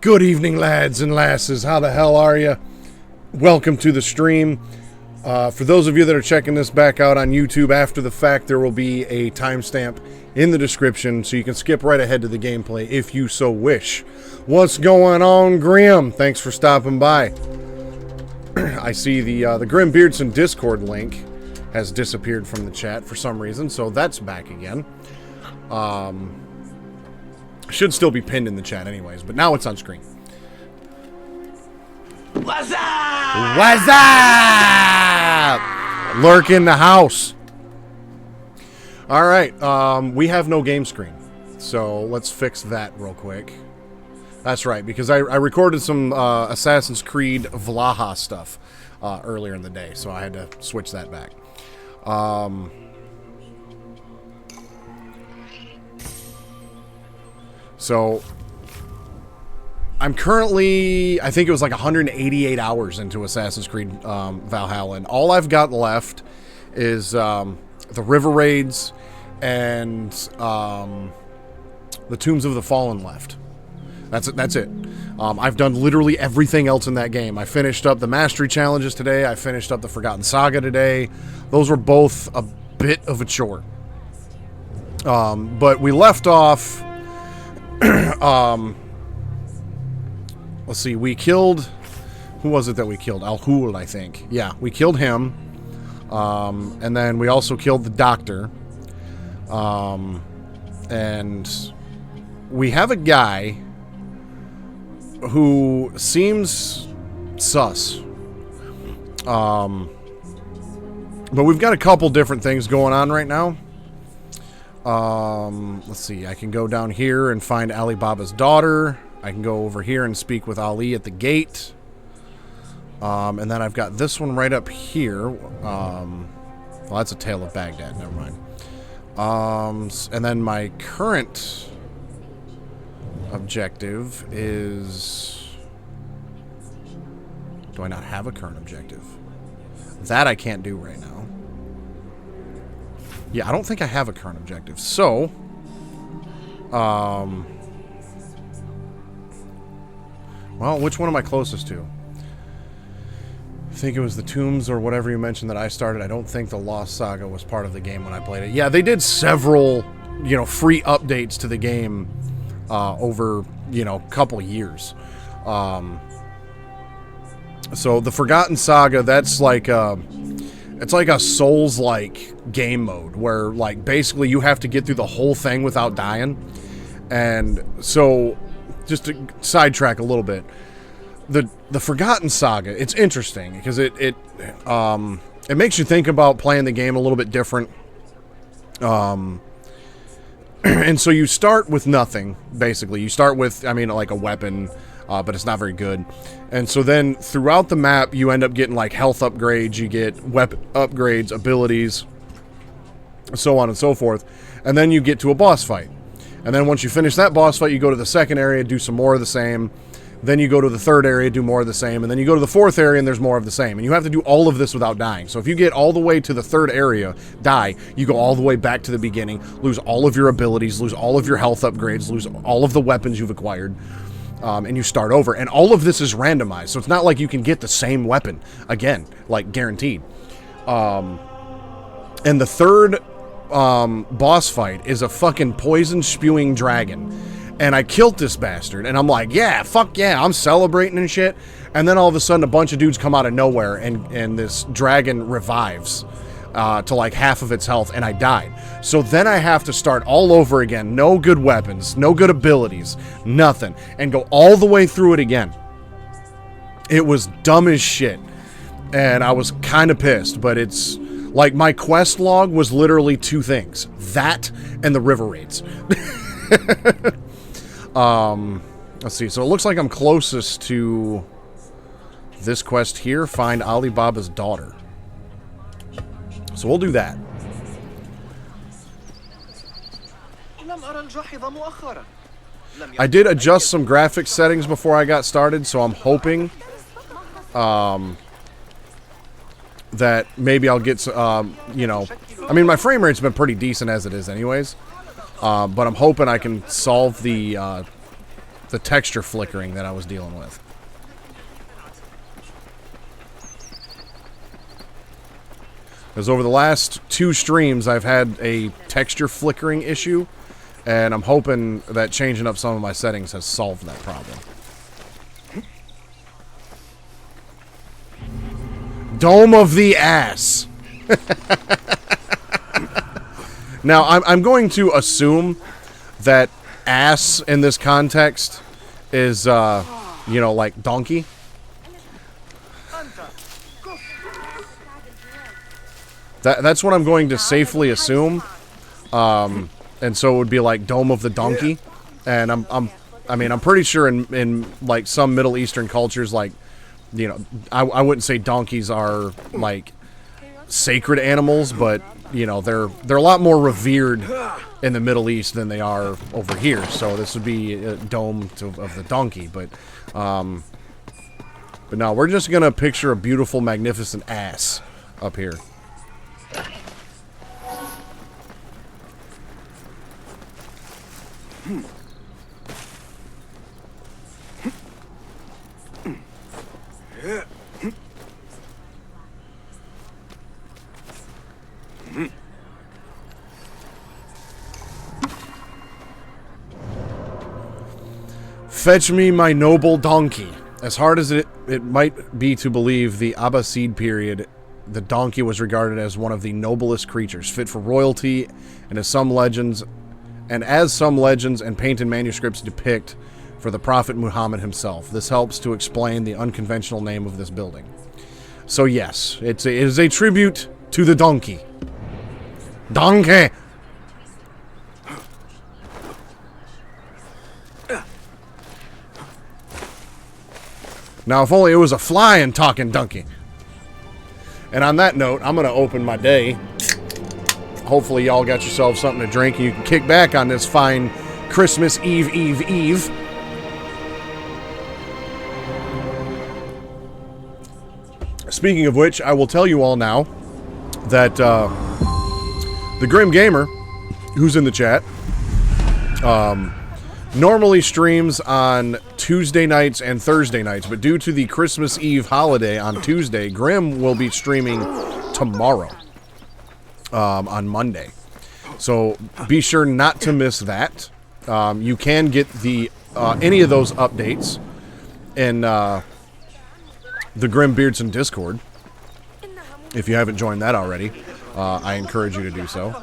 Good evening, lads and lasses. How the hell are you? Welcome to the stream. For those of you that are checking this back out on YouTube after the fact, there will be a timestamp in the description, so you can skip right ahead to the gameplay if you so wish. What's going on, Grim? Thanks for stopping by. I see the Grim Beardson Discord link has disappeared from the chat for some reason, so that's back again. Should still be pinned in the chat anyways, but now it's on screen. What's up? What's up? Lurk in the house. Alright, we have no game screen, so let's fix that real quick. That's right, because I recorded some Assassin's Creed Vlaha stuff earlier in the day, so I had to switch that back. So, I'm currently, I think it was like 188 hours into Assassin's Creed Valhalla, and all I've got left is the river raids and the Tombs of the Fallen left. That's it. I've done literally everything else in that game. I finished up the Mastery Challenges today. I finished up the Forgotten Saga today. Those were both a bit of a chore. But we left off... let's see, we killed... Who was it that we killed? Al-Hul, I think. Yeah, we killed him. And then we also killed the doctor. And we have a guy who seems sus. But we've got a couple different things going on right now. Let's see, I can go down here and find Ali Baba's daughter. I can go over here and speak with Ali at the gate. And then I've got this one right up here. Well, that's a Tale of Baghdad, never mind. And then my current objective is... Do I not have a current objective? That I can't do right now. Yeah, I don't think I have a current objective. So, well, which one am I closest to? I think it was the Tombs or whatever you mentioned that I started. I don't think the Lost Saga was part of the game when I played it. Yeah, they did several, free updates to the game over, a couple years. So the Forgotten Saga, that's like it's like a Souls-like game mode where, like, basically you have to get through the whole thing without dying. And so, just to sidetrack a little bit, the Forgotten Saga, it's interesting because it makes you think about playing the game a little bit different. And so you start with nothing, basically. You start with, like a weapon, but it's not very good. And so then throughout the map, you end up getting like health upgrades, you get weapon upgrades, abilities, so on and so forth. And then you get to a boss fight. And then once you finish that boss fight, you go to the second area, do some more of the same. Then you go to the third area, do more of the same. And then you go to the fourth area, and there's more of the same. And you have to do all of this without dying. So if you get all the way to the third area, die, you go all the way back to the beginning, lose all of your abilities, lose all of your health upgrades, lose all of the weapons you've acquired. And you start over. And all of this is randomized. So it's not like you can get the same weapon again, like guaranteed. And the third boss fight is a fucking poison-spewing dragon. And I killed this bastard. And I'm like, yeah, fuck yeah, I'm celebrating and shit. And then all of a sudden a bunch of dudes come out of nowhere. And this dragon revives to like half of its health. And I died. So then I have to start all over again. No good weapons. No good abilities. Nothing. And go all the way through it again. It was dumb as shit. And I was kind of pissed. But it's... Like, my quest log was literally two things. That and the river raids. Let's see. So it looks like I'm closest to this quest here. Find Ali Baba's daughter. So we'll do that. I did adjust some graphics settings before I got started, so I'm hoping that maybe I'll get, my frame rate's been pretty decent as it is anyways. But I'm hoping I can solve the the texture flickering that I was dealing with. Because over the last 2 streams, I've had a texture flickering issue, and I'm hoping that changing up some of my settings has solved that problem. Dome of the ass. Now, I'm going to assume that ass in this context is, you know, like donkey. That's what I'm going to safely assume. And so it would be like Dome of the Donkey. And I mean, I'm pretty sure in like some Middle Eastern cultures, like, you know, I wouldn't say donkeys are like sacred animals, but you know, they're a lot more revered in the Middle East than they are over here. So this would be a Dome of the Donkey, but no, we're just gonna picture a beautiful, magnificent ass up here. Fetch me my noble donkey. As hard as it might be to believe, the Abbasid period, the donkey was regarded as one of the noblest creatures, fit for royalty, and as some legends and painted manuscripts depict, for the Prophet Muhammad himself. This helps to explain the unconventional name of this building. So yes, it is a tribute to the donkey. Donkey! Now, if only it was a flying talking donkey. And on that note, I'm going to open my day. Hopefully y'all got yourselves something to drink and you can kick back on this fine Christmas Eve. Speaking of which, I will tell you all now that the Grim Gamer, who's in the chat, normally streams on Tuesday nights and Thursday nights, but due to the Christmas Eve holiday on Tuesday, Grim will be streaming tomorrow, on Monday. So be sure not to miss that. You can get the any of those updates in the Grim Beardson Discord. If you haven't joined that already, I encourage you to do so.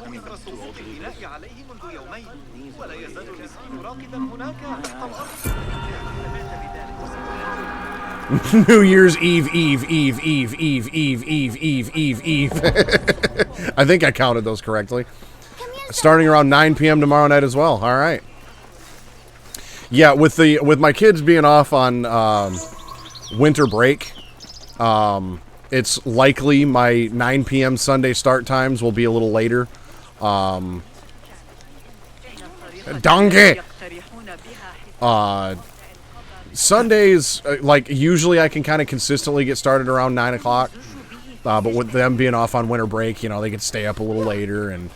New Year's Eve. I think I counted those correctly. Starting around 9 p.m. tomorrow night as well. All right. Yeah, with my kids being off on winter break, it's likely my 9 p.m. Sunday start times will be a little later. Donkey! Sundays, like, usually I can kind of consistently get started around 9 o'clock. But with them being off on winter break, you know, they can stay up a little later and,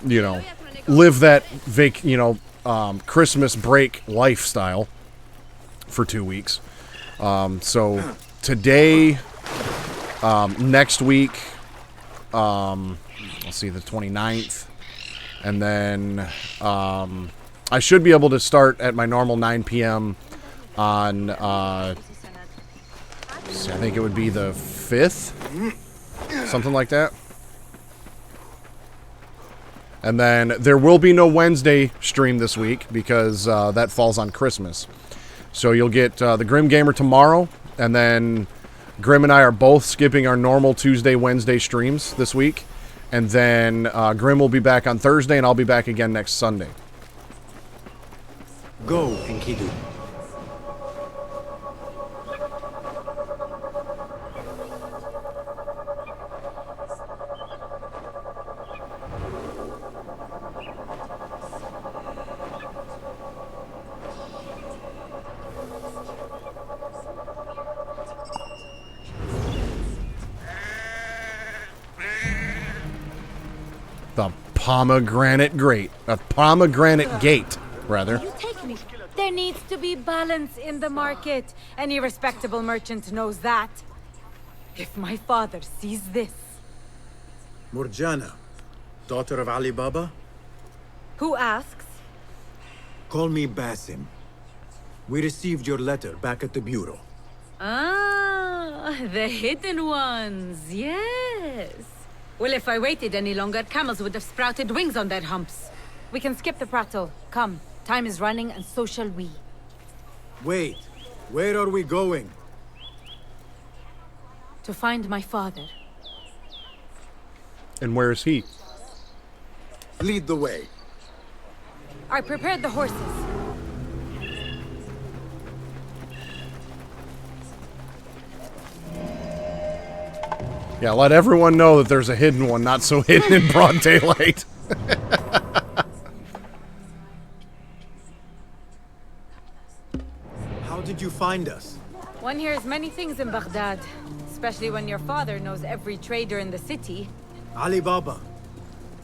you know, live that, Christmas break lifestyle for 2 weeks. So today, next week, let's see, the 29th, and then I should be able to start at my normal 9 p.m. on, I think it would be the 5th, something like that. And then there will be no Wednesday stream this week because that falls on Christmas. So you'll get the Grim Gamer tomorrow, and then Grim and I are both skipping our normal Tuesday, Wednesday streams this week. And then Grim will be back on Thursday, and I'll be back again next Sunday. Go, Enkidu. The pomegranate grate. A pomegranate gate, rather. You take me. There needs to to be balance in the market. Any respectable merchant knows that. If my father sees this... Murjana, daughter of Ali Baba? Who asks? Call me Basim. We received your letter back at the bureau. Ah, the hidden ones, yes. Well, if I waited any longer, camels would have sprouted wings on their humps. We can skip the prattle. Come, time is running and so shall we. Wait, where are we going? To find my father. And where is he? Lead the way. I prepared the horses. Yeah, let everyone know that there's a hidden one, not so hidden in broad daylight. How did you find us? One hears many things in Baghdad, especially when your father knows every trader in the city. Ali Baba.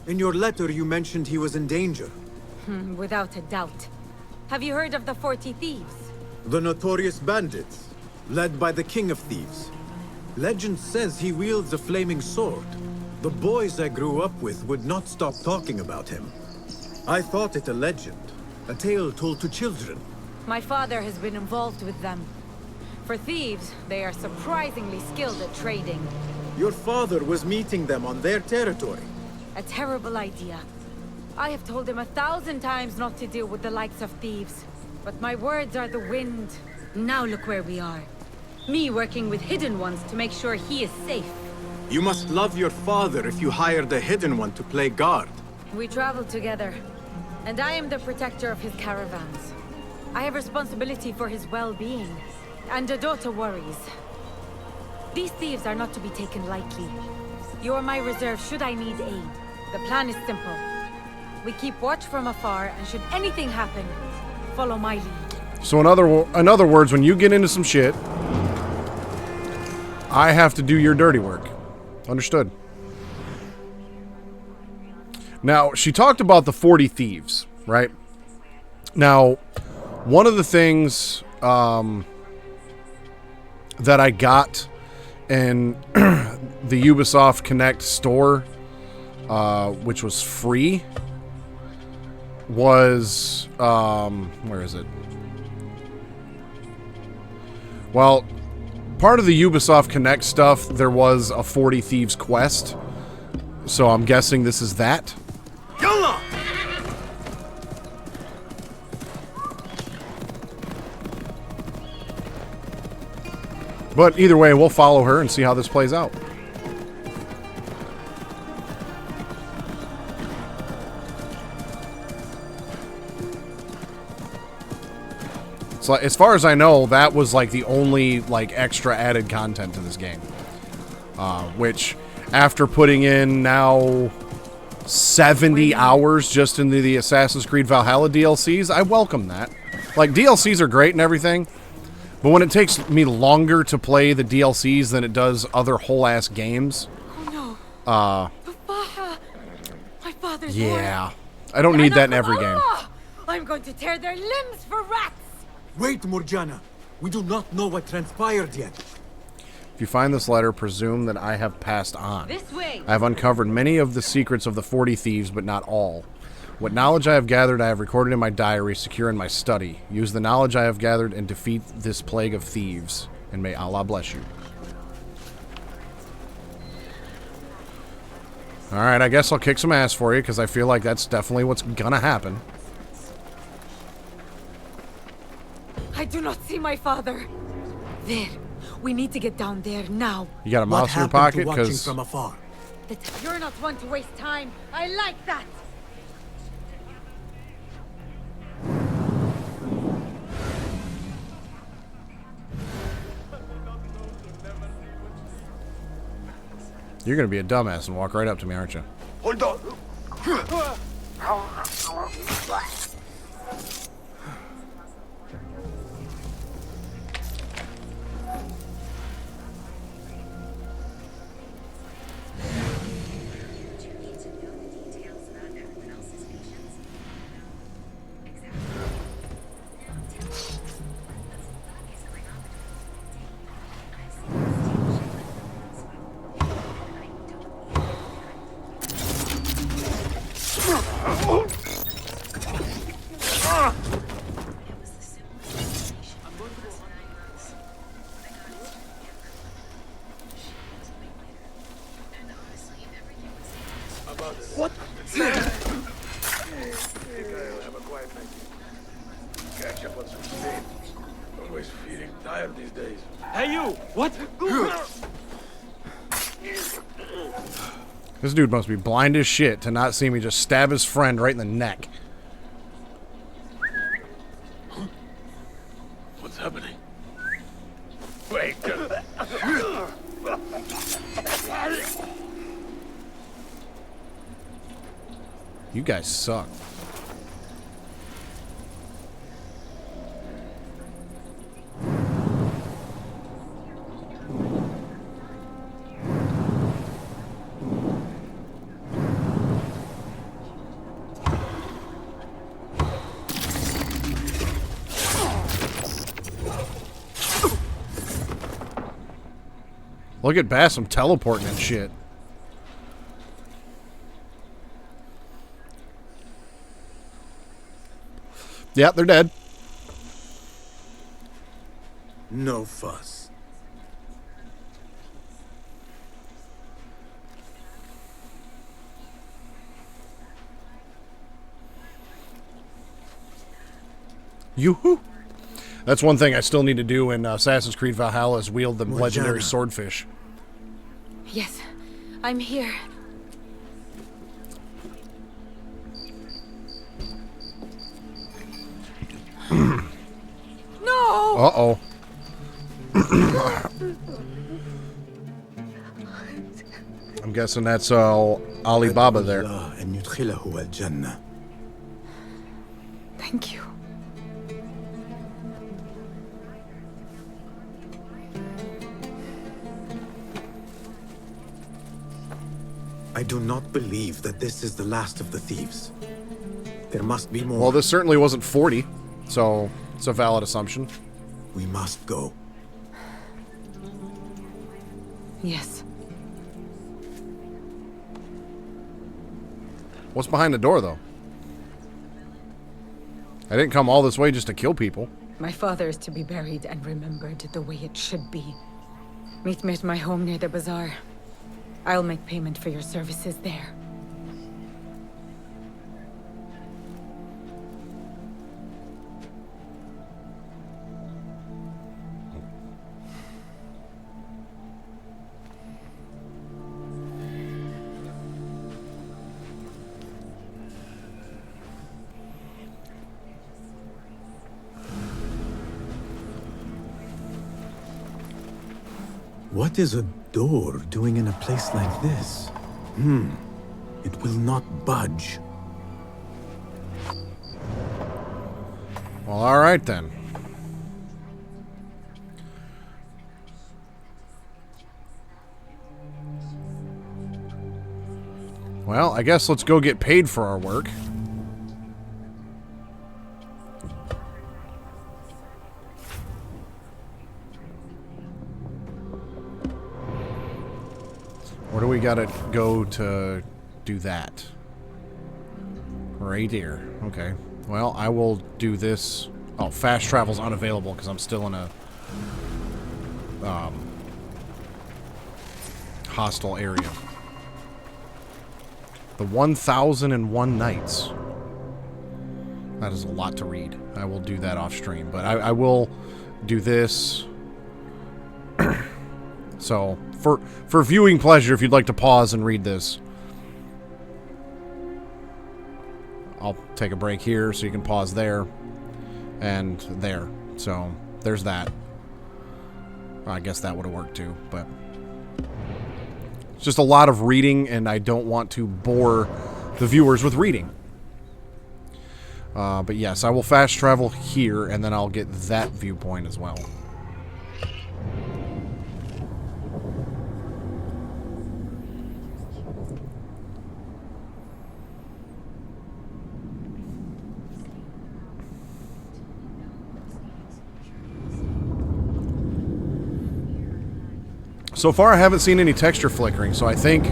In your letter you mentioned he was in danger. Without a doubt. Have you heard of the 40 thieves? The notorious bandits, led by the king of thieves. Legend says he wields a flaming sword. The boys I grew up with would not stop talking about him. I thought it a legend, a tale told to children. My father has been involved with them. For thieves, they are surprisingly skilled at trading. Your father was meeting them on their territory. A terrible idea. I have told him 1,000 times not to deal with the likes of thieves. But my words are the wind. Now look where we are. Me working with hidden ones to make sure he is safe. You must love your father if you hired a hidden one to play guard. We traveled together, and I am the protector of his caravans. I have responsibility for his well-being, and a daughter worries. These thieves are not to be taken lightly. You are my reserve should I need aid. The plan is simple. We keep watch from afar, and should anything happen, follow my lead. So in other words, when you get into some shit, I have to do your dirty work. Understood. Now, she talked about the 40 thieves, right? Now, one of the things that I got in the Ubisoft Connect store, which was free, was, where is it? Well, part of the Ubisoft Connect stuff, there was a 40 Thieves quest. So I'm guessing this is that. Yalla! But either way, we'll follow her and see how this plays out. So as far as I know, that was like the only like extra added content to this game. Which, after putting in now 70 hours just into the Assassin's Creed Valhalla DLCs, I welcome that. Like, DLCs are great and everything, but when it takes me longer to play the DLCs than it does other whole-ass games... Oh no. My father's yeah. I don't need that in every game. I'm going to tear their limbs for rats! Wait, Murjana. We do not know what transpired yet. If you find this letter, presume that I have passed on. This way! I have uncovered many of the secrets of the 40 Thieves, but not all. What knowledge I have gathered, I have recorded in my diary, secure in my study. Use the knowledge I have gathered and defeat this plague of thieves. And may Allah bless you. Alright, I guess I'll kick some ass for you, because I feel like that's definitely what's gonna happen. I do not see my father. There. We need to get down there now. You got a mouse in your pocket? Because from afar. You're not one to waste time. I like that. You're gonna be a dumbass and walk right up to me, aren't you? Hold on. What? Catch up on some sleep. Always feeling tired these days. Hey, you! What? This dude must be blind as shit to not see me just stab his friend right in the neck. What's happening? Wait. You guys suck. Look at Bassam teleporting and shit. Yeah, they're dead. No fuss. Yoo-hoo! That's one thing I still need to do in Assassin's Creed Valhalla is wield the legendary swordfish. Yes, I'm here. No! Uh-oh. I'm guessing that's Alibaba there. Thank you. I do not believe that this is the last of the thieves. There must be more. Well, this certainly wasn't 40, so it's a valid assumption. We must go. Yes. What's behind the door, though? I didn't come all this way just to kill people. My father is to be buried and remembered the way it should be. Meet me at my home near the bazaar. I'll make payment for your services there. What is a door doing in a place like this? It will not budge. Well, alright then. Well, I guess let's go get paid for our work. Where do we gotta go to do that? Right here. Okay. Well, I will do this. Oh, fast travel's unavailable because I'm still in a hostile area. The 1001 Nights. That is a lot to read. I will do that off stream, but I will do this. So, for viewing pleasure, if you'd like to pause and read this, I'll take a break here so you can pause there and there. So, there's that. I guess that would have worked too, but it's just a lot of reading, and I don't want to bore the viewers with reading. But yes, I will fast travel here, and then I'll get that viewpoint as well. So far, I haven't seen any texture flickering, so I think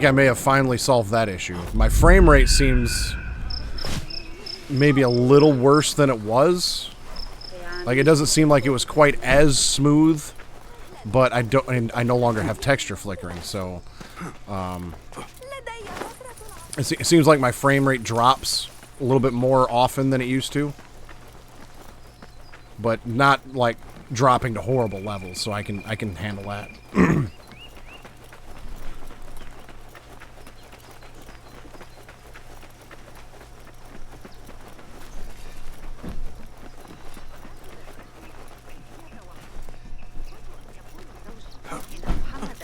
I may have finally solved that issue. My frame rate seems maybe a little worse than it was. Like, it doesn't seem like it was quite as smooth, but I no longer have texture flickering, so It seems like my frame rate drops a little bit more often than it used to. But not like dropping to horrible levels, so I can handle that.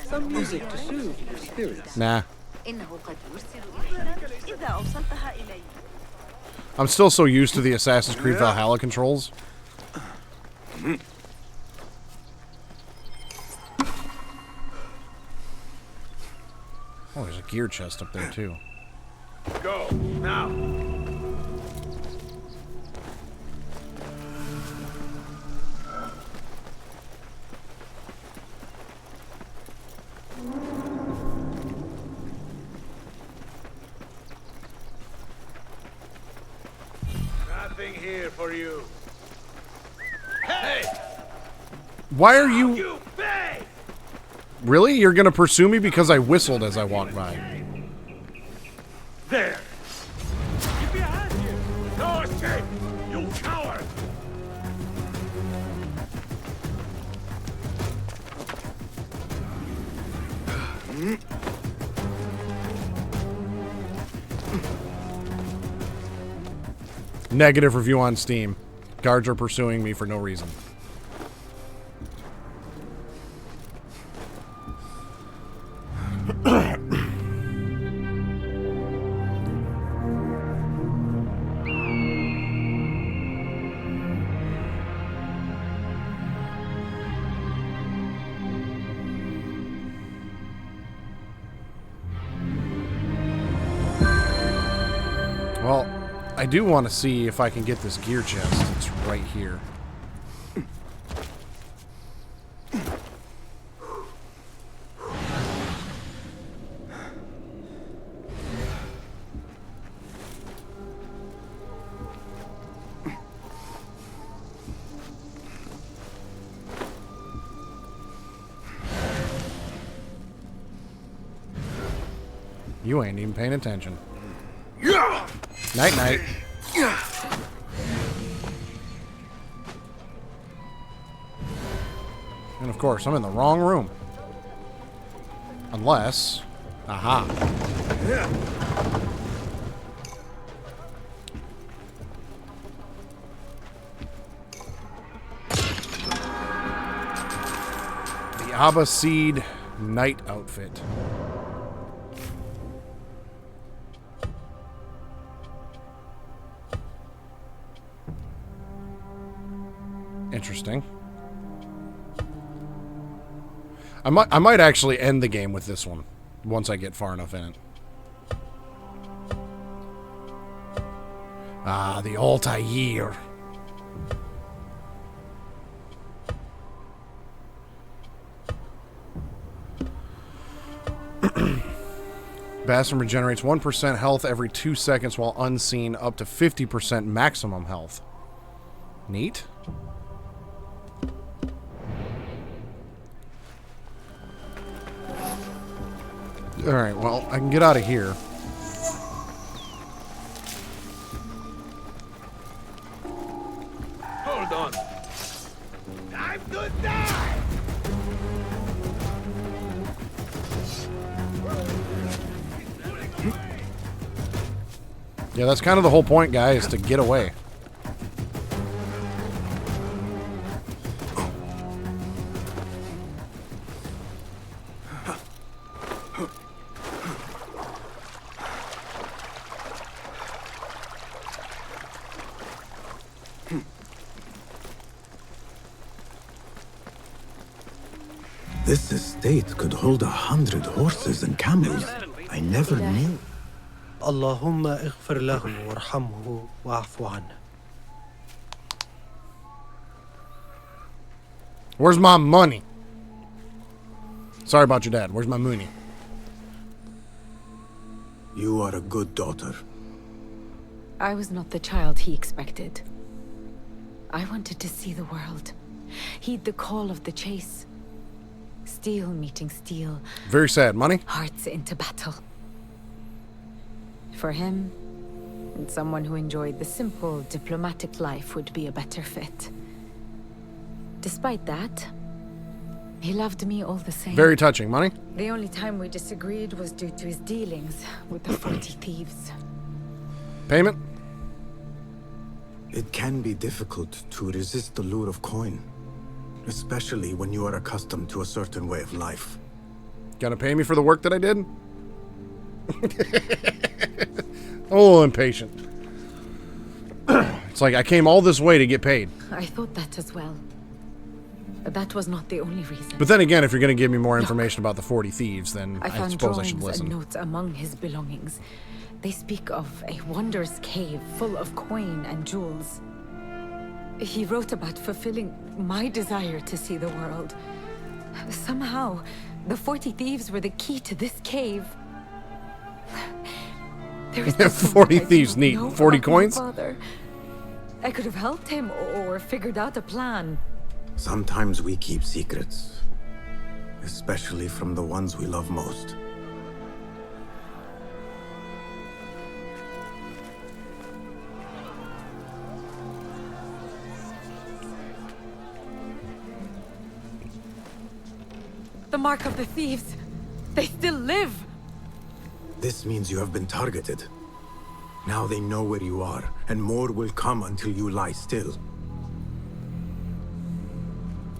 Some music to soothe your spirits. Nah. إنه قد يرسل إليك إذا أوصلتها إلي. I'm still so used to the Assassin's Creed Valhalla controls. Oh, there's a gear chest up there, too. Go, now. Nothing here for you. Hey! Why are you... You pay! Really? You're gonna pursue me because I whistled as I walked by? There! Get behind you! No escape! You coward! Negative review on Steam. Guards are pursuing me for no reason. Well, I do want to see if I can get this gear chest. It's right here. You ain't even paying attention. Night night. And of course, I'm in the wrong room. Unless... Aha. The Abba Seed Knight outfit. Interesting. I might actually end the game with this one once I get far enough in it. Ah, the Altair. Bastion regenerates 1% health every 2 seconds while unseen, up to 50% maximum health. Neat. Alright, well, I can get out of here. Hold on. Time to die! Yeah, that's kind of the whole point, guys, to get away. This estate could hold 100 horses and camels. I never knew. اللهم اغفر له وارحمه واعف عنه. Where's my money? Sorry about your dad. Where's my money? You are a good daughter. I was not the child he expected. I wanted to see the world, heed the call of the chase. Steel meeting steel. Very sad. Money? Hearts into battle. For him, someone who enjoyed the simple, diplomatic life would be a better fit. Despite that, he loved me all the same. Very touching. Money? The only time we disagreed was due to his dealings with the 40 thieves. Payment? It can be difficult to resist the lure of coin, especially when you are accustomed to a certain way of life. Gonna pay me for the work that I did? A little impatient. It's like I came all this way to get paid. I thought that as well. But that was not the only reason. But then again, if you're going to give me more information about the 40 thieves, then I found suppose I drawings should listen. and notes among his belongings. They speak of a wondrous cave full of coin and jewels. He wrote about fulfilling my desire to see the world. Somehow, the 40 thieves were the key to this cave. There is 40 thieves need 40 coins? Father. I could have helped him or figured out a plan. Sometimes we keep secrets, especially from the ones we love most. The mark of the thieves. They still live. This means you have been targeted. Now they know where you are, and more will come until you lie still.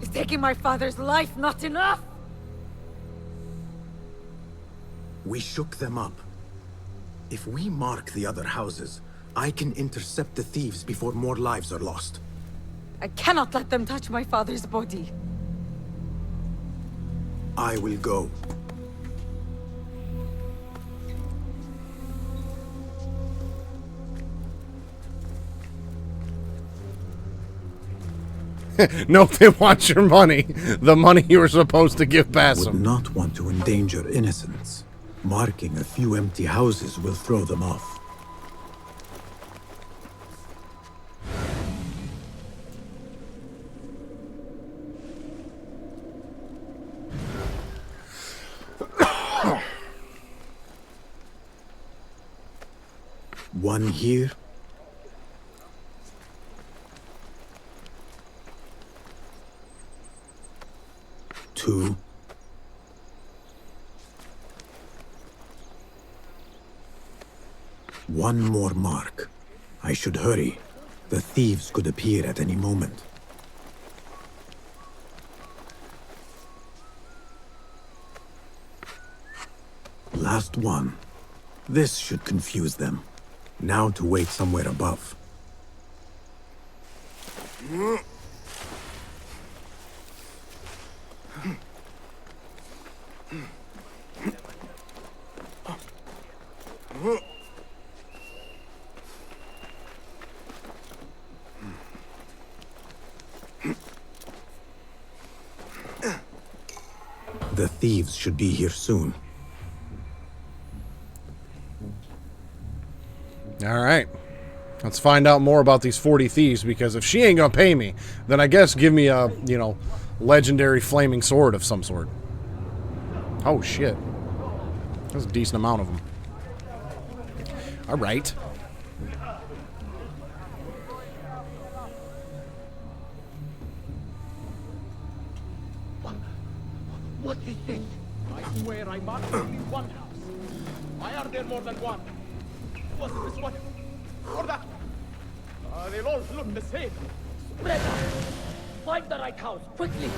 Is taking my father's life not enough? We shook them up. If we mark the other houses, I can intercept the thieves before more lives are lost. I cannot let them touch my father's body. I will go. Nope, they want your money. The money you were supposed to give Would Basim. not want to endanger innocents. Marking a few empty houses will throw them off. One here. Two. One more mark. I should hurry. The thieves could appear at any moment. Last one. This should confuse them. Now to wait somewhere above. The thieves should be here soon. All right. Let's find out more about these 40 thieves, because if she ain't gonna pay me, then I guess give me a, you know, legendary flaming sword of some sort. Oh, shit. That's a decent amount of them. All right. What is this? I swear I marked only one house. Why are there more than one? Was this one? Or that? They all look the same. Spread out. Find the right house, quickly.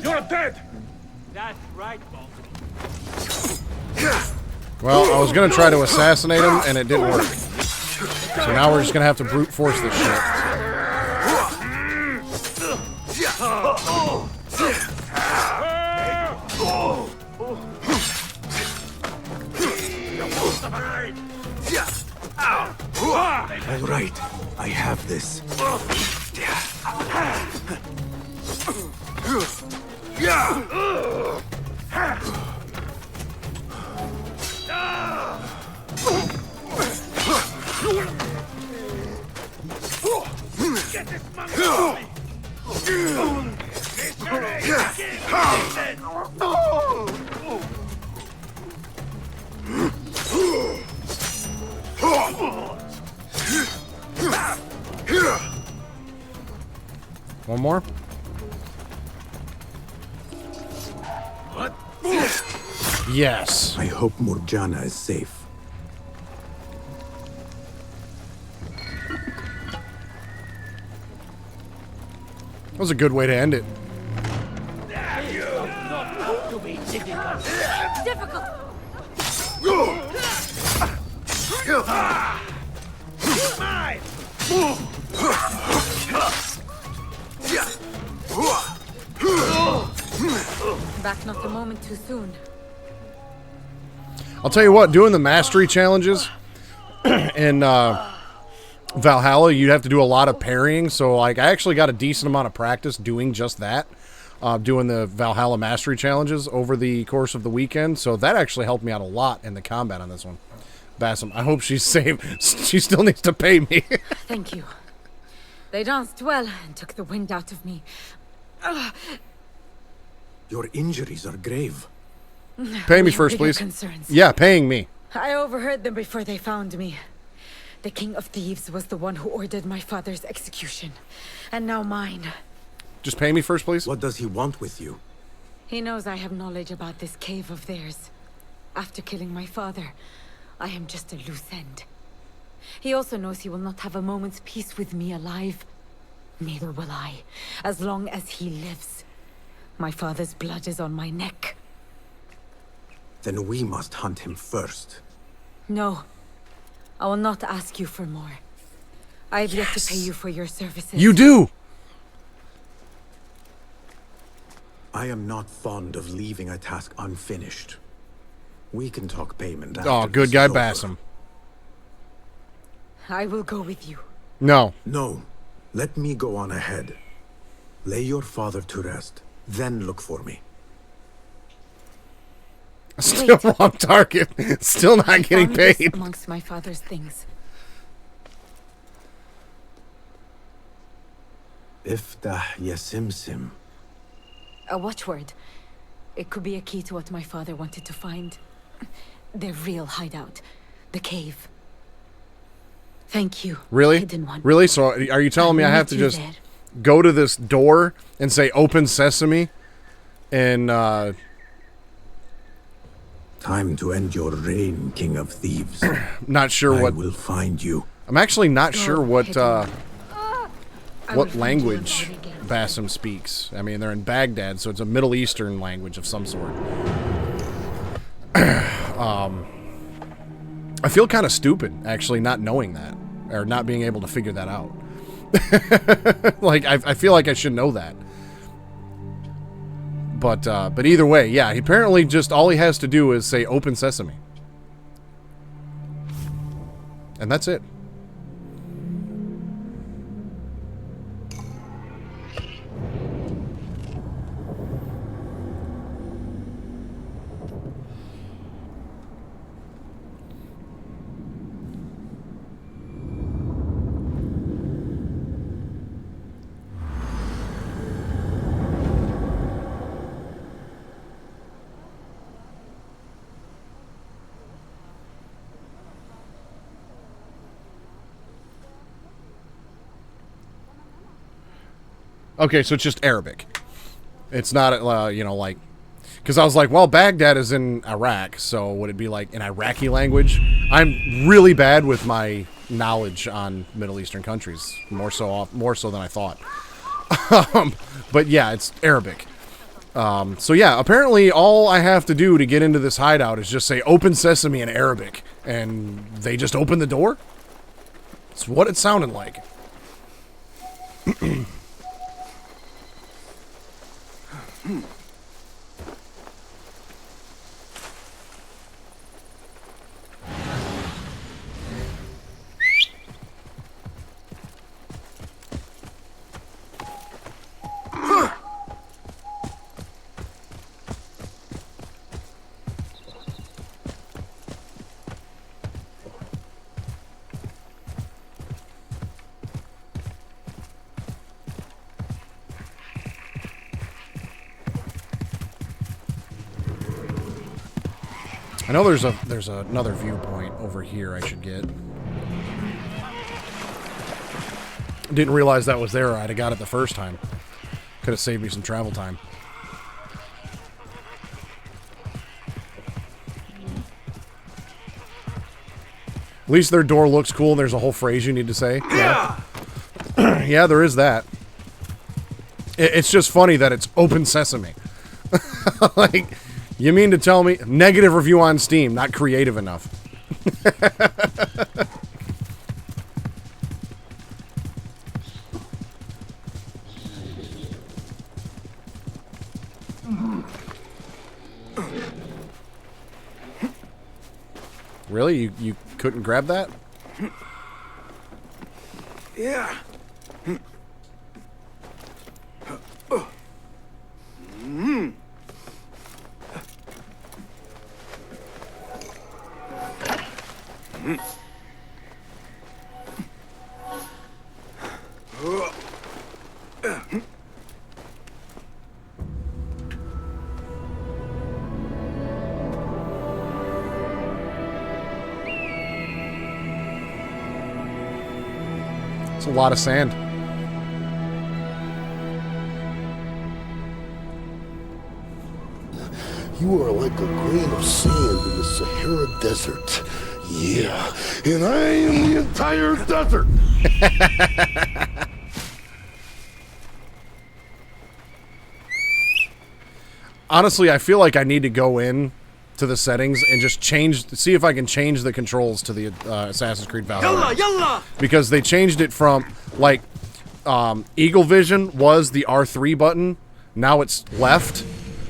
You're dead! That's right, boss. Well, I was gonna try to assassinate him, and it didn't work. So now we're just gonna have to brute force this shit. All right, I have this. Get this monkey! One more. What? Yes. I hope Murjana is safe. That was a good way to end it. Difficult. Back not a moment too soon. I'll tell you what, doing the mastery challenges in Valhalla, you'd have to do a lot of parrying. So, like, I actually got a decent amount of practice doing just that, doing the Valhalla mastery challenges over the course of the weekend. So that actually helped me out a lot in the combat on this one. Bassam, I hope she's safe. She still needs to pay me. Thank you. They danced well and took the wind out of me. Your injuries are grave. Pay me We have first, bigger please. concerns. Yeah, paying me. I overheard them before they found me. The King of Thieves was the one who ordered my father's execution. And now mine. Just pay me first, please. What does he want with you? He knows I have knowledge about this cave of theirs. After killing my father, I am just a loose end. He also knows he will not have a moment's peace with me alive. Neither will I, as long as he lives. My father's blood is on my neck. Then we must hunt him first. No. I will not ask you for more. I have yet to pay you for your services. You do! I am not fond of leaving a task unfinished. We can talk payment after Oh, good this guy is over. Bassam. I will go with you. No. No. Let me go on ahead. Lay your father to rest, then look for me. Still wrong target. Still not getting Found this paid. amongst my father's things. Iftah Yasimsim. A watchword. It could be a key to what my father wanted to find. Their real hideout. The cave. Thank you, Really? Hidden One. Really? So are you telling me I have to meet you just there. go to this door and say open sesame and Time to end your reign, King of Thieves. not sure I what will find you. I'm actually not sure what Hidden One. I will what find you language and again. Bassam speaks. I mean, they're in Baghdad, so it's a Middle Eastern language of some sort. I feel kind of stupid, actually, not knowing that. Or not being able to figure that out. Like, I feel like I should know that. But either way, yeah, apparently just all he has to do is say open sesame. And that's it. Okay, so it's just Arabic. It's not, you know, like... Because I was like, well, Baghdad is in Iraq, so would it be like an Iraqi language? I'm really bad with my knowledge on Middle Eastern countries, more so than I thought. But yeah, it's Arabic. So yeah, apparently all I have to do to get into this hideout is just say open sesame in Arabic, and they just open the door? It's what it sounded like. know there's another viewpoint over here I should get. Didn't realize that was there. I'd have got it the first time. Could have saved me some travel time. At least their door looks cool and there's a whole phrase you need to say. Yeah, yeah, there is that. It's just funny that it's open sesame. Like, you mean to tell me... Negative review on Steam, not creative enough. Really? You couldn't grab that? Yeah. It's a lot of sand. You are like a grain of sand in the Sahara Desert. Yeah, and I am the entire desert. Honestly, I feel like I need to go in to the settings and just see if I can change the controls to the Assassin's Creed Valhalla. Yalla! Because they changed it from, like, Eagle Vision was the R3 button. Now it's left,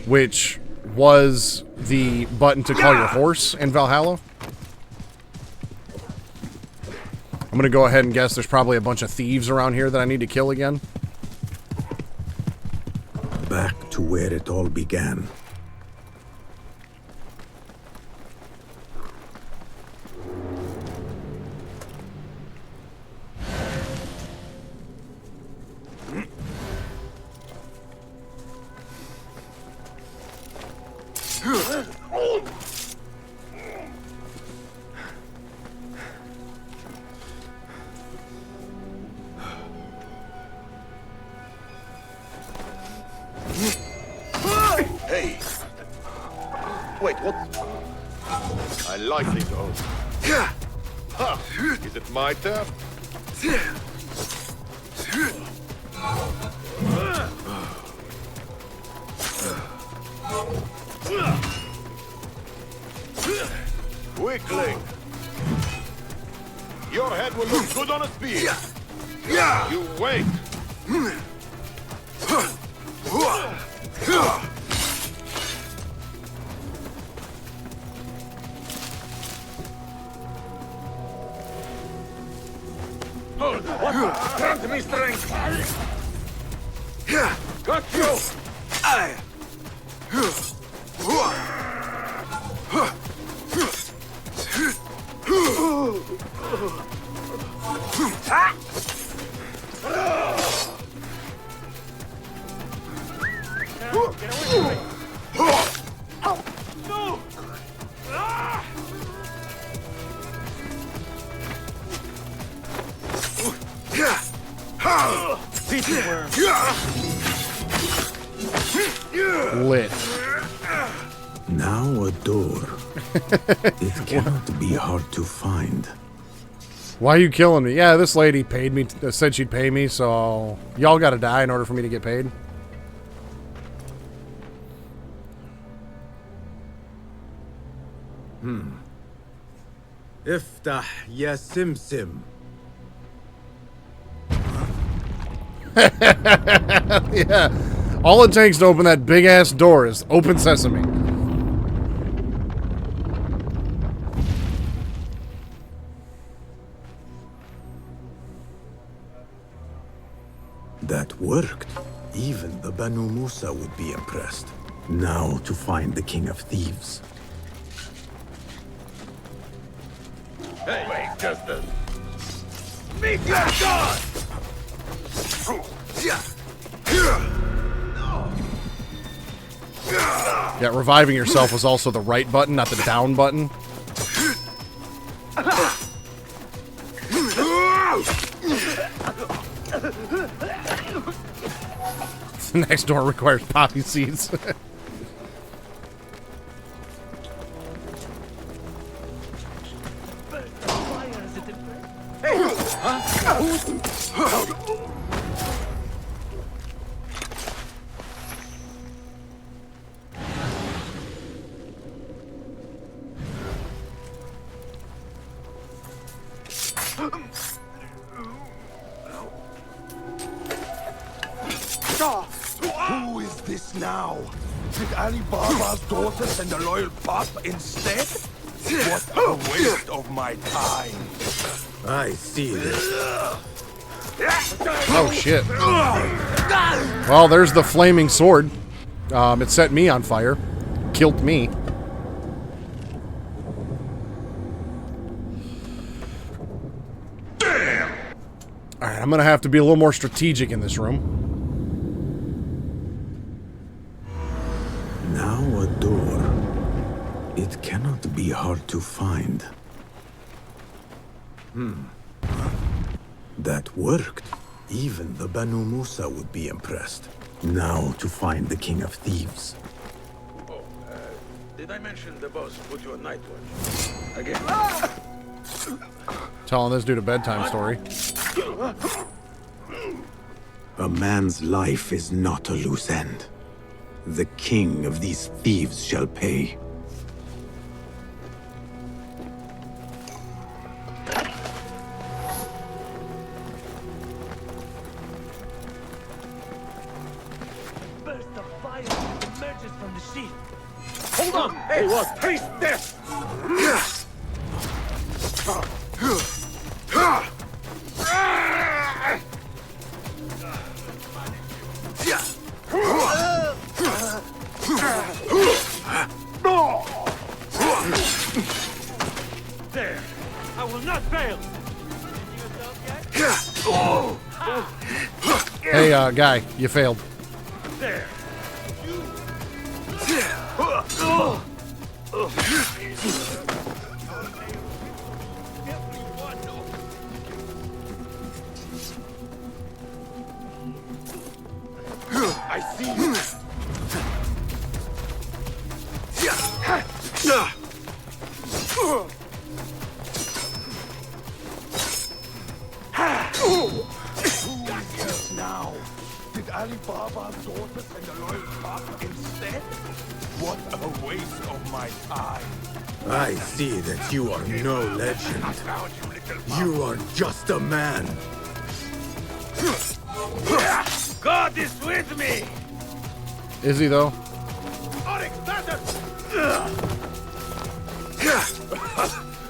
which was the button to call your horse in Valhalla. I'm gonna go ahead and guess there's probably a bunch of thieves around here that I need to kill again. Back to where it all began. Hey! Wait, what? I like these oaths. Ha! Is it my turn? Weakling! Your head will look good on a spear. You wait! Grant me strength! Got you! Get away from me! No! Lit. Now a door. It cannot be hard to find. Why are you killing me? Yeah, this lady paid me, said she'd pay me, so y'all gotta die in order for me to get paid. Iftah ya simsim. Yeah. All it takes to open that big ass door is open sesame. That worked. Even the Banu Musa would be impressed. Now to find the King of Thieves. Hey, wait, just a... Meet your God! Yeah, reviving yourself was also the right button, not the down button. The next door requires poppy seeds. Who is this now? Did Ali Baba's daughter send a loyal pup instead? What a waste of my time. I see this. Oh, shit. Well, there's the flaming sword. It set me on fire. Killed me. Alright, I'm gonna have to be a little more strategic in this room. Now a door. It cannot be hard to find. That worked. Even the Banu Musa would be impressed. Now to find the King of Thieves. Did I mention the boss put you on night watch? Again? Telling this dude a bedtime story. A man's life is not a loose end. The king of these thieves shall pay. Burst of fire emerges from the sheath. Hold on! Hey, what? Taste this! There! I will not fail! Hey, guy, you failed. There! I see you. Now, did Ali Baba's daughter send a loyal pup instead? What a waste of my time. I see that you are no legend. You are just a man. God is with me! Is he, though? Onyx, Thunder!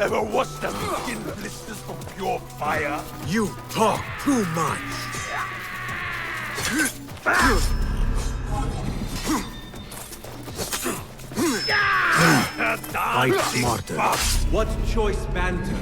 Ever watched them skin blisters from pure fire? You talk too much. Fight smarter. What choice banter?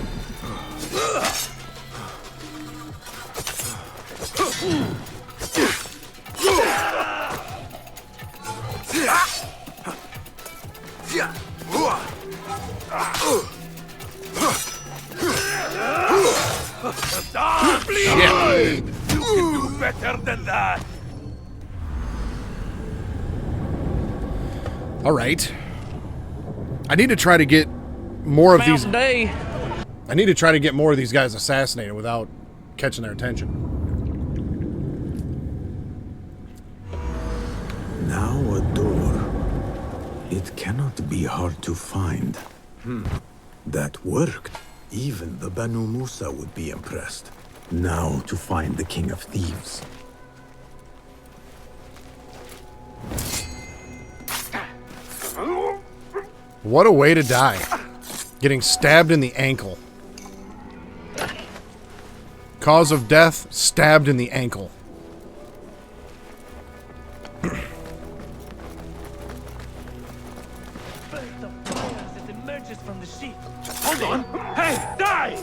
Please! You can do better than that! Alright. I need to try to get more of these... I need to try to get more of these guys assassinated without catching their attention. Now a door. It cannot be hard to find. That worked. Even the Banu Musa would be impressed. Now to find the King of Thieves. What a way to die. Getting stabbed in the ankle. Cause of death, stabbed in the ankle. Burst of fire as it emerges from the sheath. Hold on! Hey, die!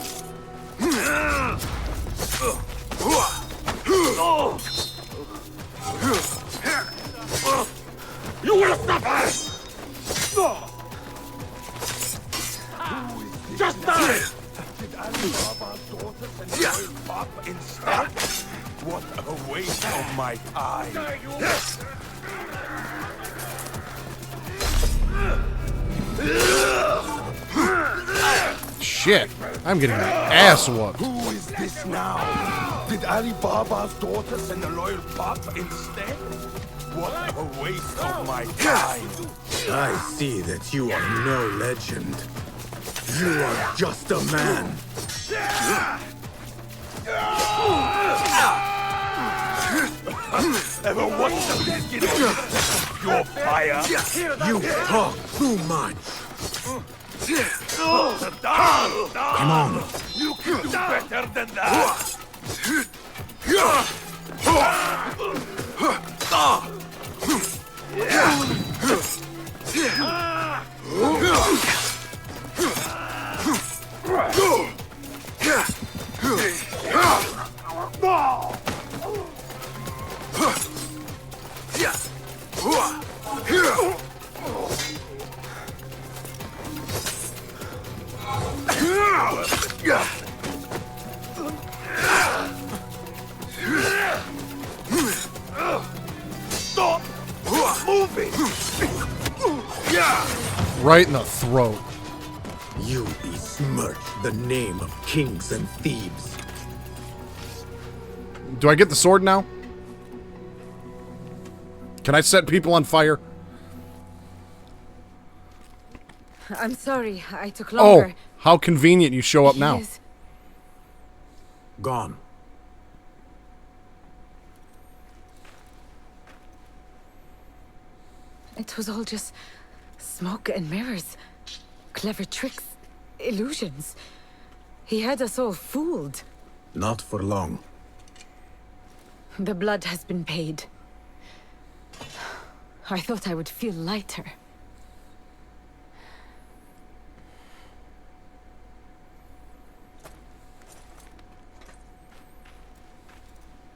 You will not Baba's daughters and the royal pop instead? What a waste of my time. Shit. I'm getting my ass whooped. Who is this now? Did Ali Baba's daughter send a loyal pop instead? What a waste of my time. I see that you are no legend. You are just a man. Ever watch the skin of your fire? You talk too much. Come on. You can do better than that. Stop moving. Right in the throat. You besmirch the name of kings and thieves. Do I get the sword now? Can I set people on fire? I'm sorry, I took longer. Oh, how convenient you show up He now. is- Gone. It was all just smoke and mirrors. Clever tricks, illusions. He had us all fooled. Not for long. The blood has been paid. I thought I would feel lighter.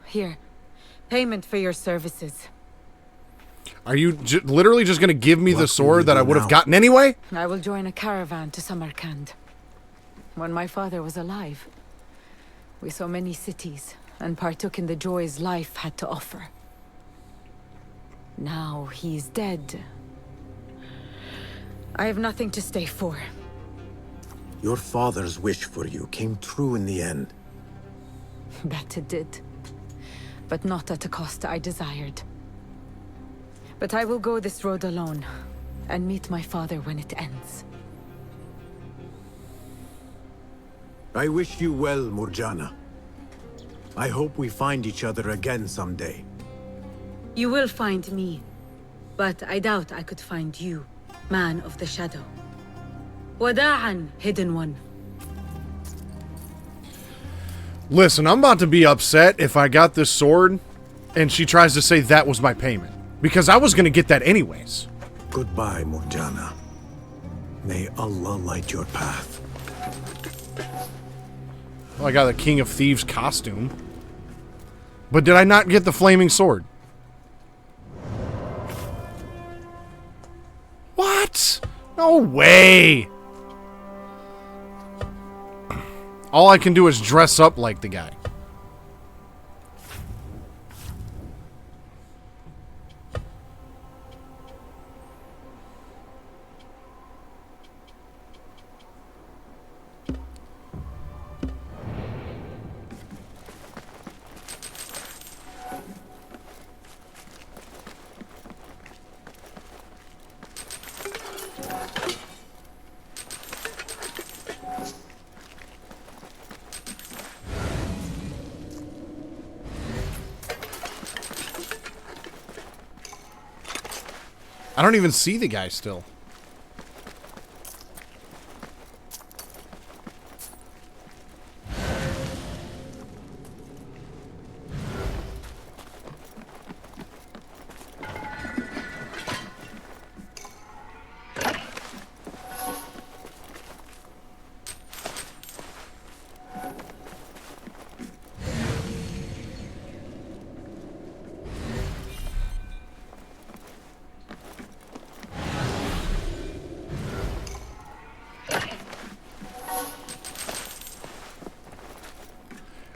Here, payment for your services. Are you literally just going to give me What the will sword you that do I would have now? gotten anyway? I will join a caravan to Samarkand. When my father was alive, we saw many cities and partook in the joys life had to offer. Now he is dead. I have nothing to stay for. Your father's wish for you came true in the end. That it did. But not at a cost I desired. But I will go this road alone, and meet my father when it ends. I wish you well, Murjana. I hope we find each other again someday. You will find me, but I doubt I could find you, man of the shadow. Wada'an, hidden one. Listen, I'm about to be upset if I got this sword and she tries to say that was my payment. Because I was going to get that anyways. Goodbye, Murjana. May Allah light your path. Well, I got the King of Thieves costume. But did I not get the flaming sword? What? No way. All I can do is dress up like the guy. I don't even see the guy still.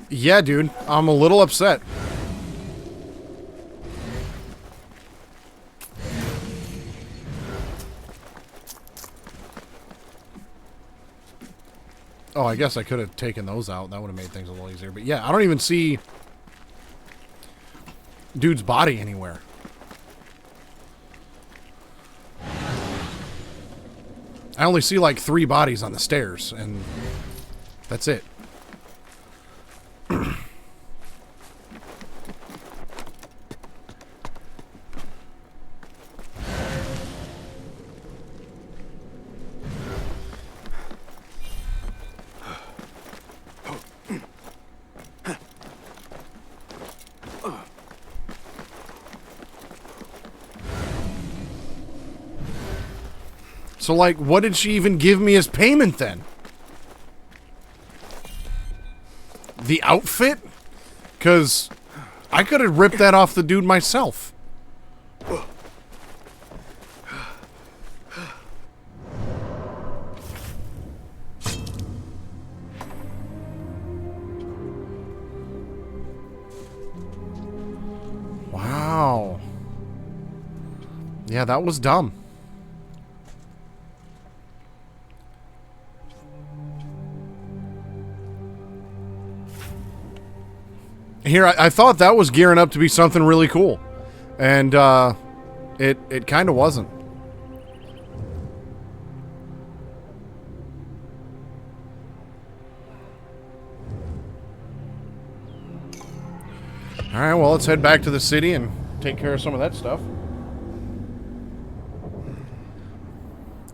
Yeah, dude. I'm a little upset. Oh, I guess I could have taken those out. That would have made things a little easier. But yeah, I don't even see dude's body anywhere. I only see like 3 bodies on the stairs, and that's it. So, like, what did she even give me as payment, then? The outfit? Because I could have ripped that off the dude myself. Wow. Yeah, that was dumb. Here, I thought that was gearing up to be something really cool. And, it kind of wasn't. Alright, well, let's head back to the city and take care of some of that stuff.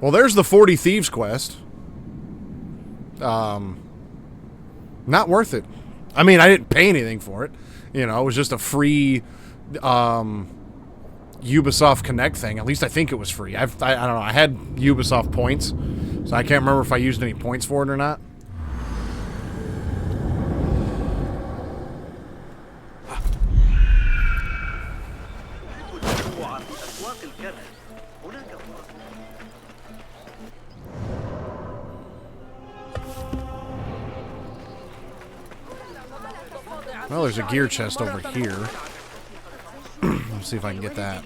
Well, there's the 40 Thieves quest. Not worth it. I mean, I didn't pay anything for it. You know, it was just a free Ubisoft Connect thing. At least I think it was free. I don't know. I had Ubisoft points, so I can't remember if I used any points for it or not. Well, there's a gear chest over here. Let's see if I can get that.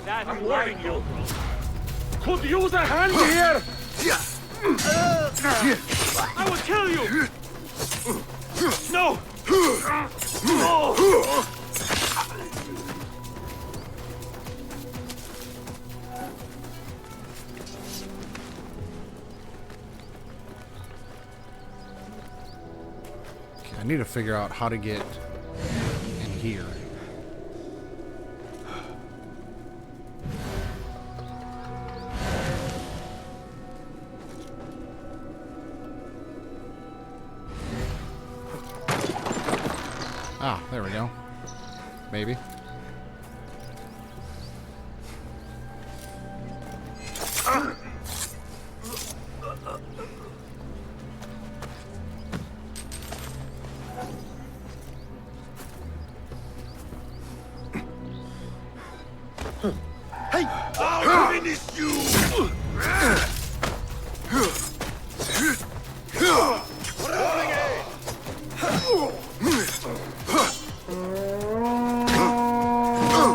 I'm warning you. Could use a hand here. I will kill you. No. No. Okay, I need to figure out how to get in here. Ah, there we go. Maybe. Hey! I'll finish you!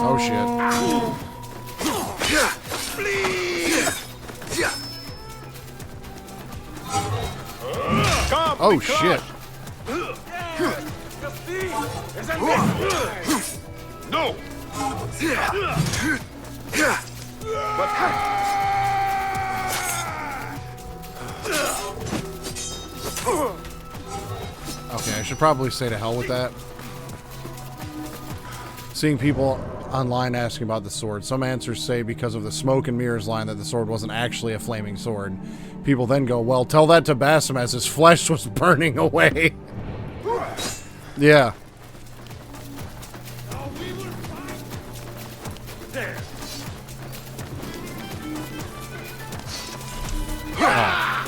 Oh shit. Oh shit. No! Okay, I should probably say to hell with that. Seeing people online asking about the sword. Some answers say because of the smoke and mirrors line that the sword wasn't actually a flaming sword. People then go, well, tell that to Basim as his flesh was burning away. Yeah.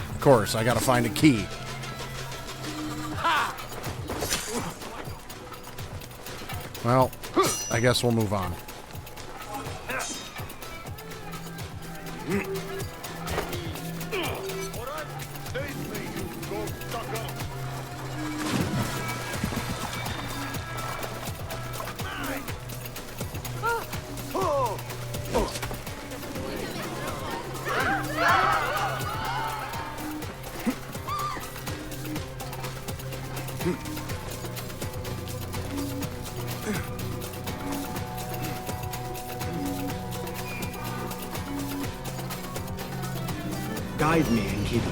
Of course, I gotta find a key. Well, I guess we'll move on. Guide me, Enkidu.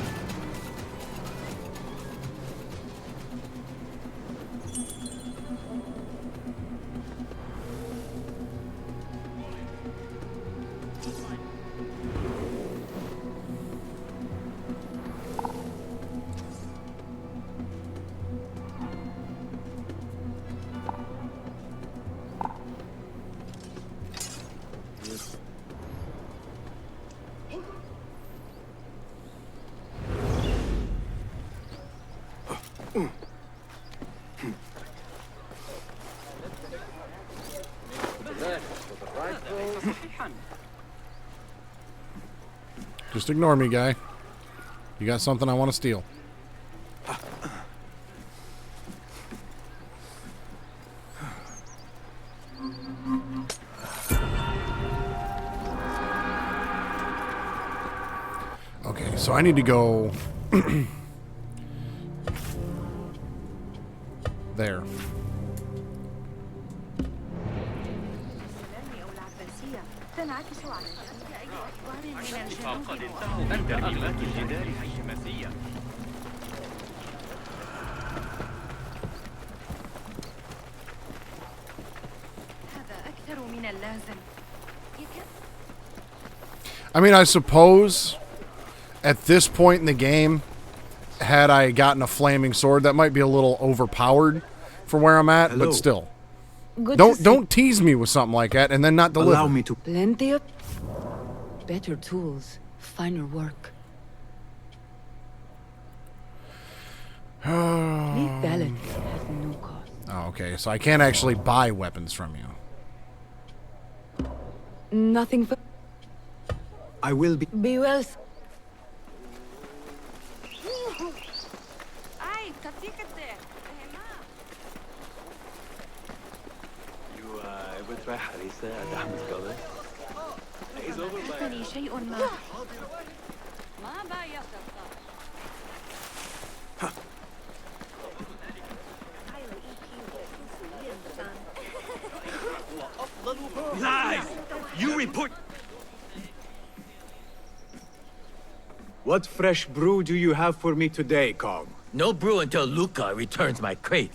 Just ignore me, guy. You got something I want to steal. Okay, so I need to go there. I mean, I suppose at this point in the game, had I gotten a flaming sword, that might be a little overpowered for where I'm at, but still. Don't tease me with something like that and then not deliver. Allow me to... Plenty of better tools, finer work. Leave Bellet has no cost. Oh, okay, so I can't actually buy weapons from you. Nothing for... I will be... Be well. Lies! You report... What fresh brew do you have for me today, Kong? No brew until Luca returns my crate.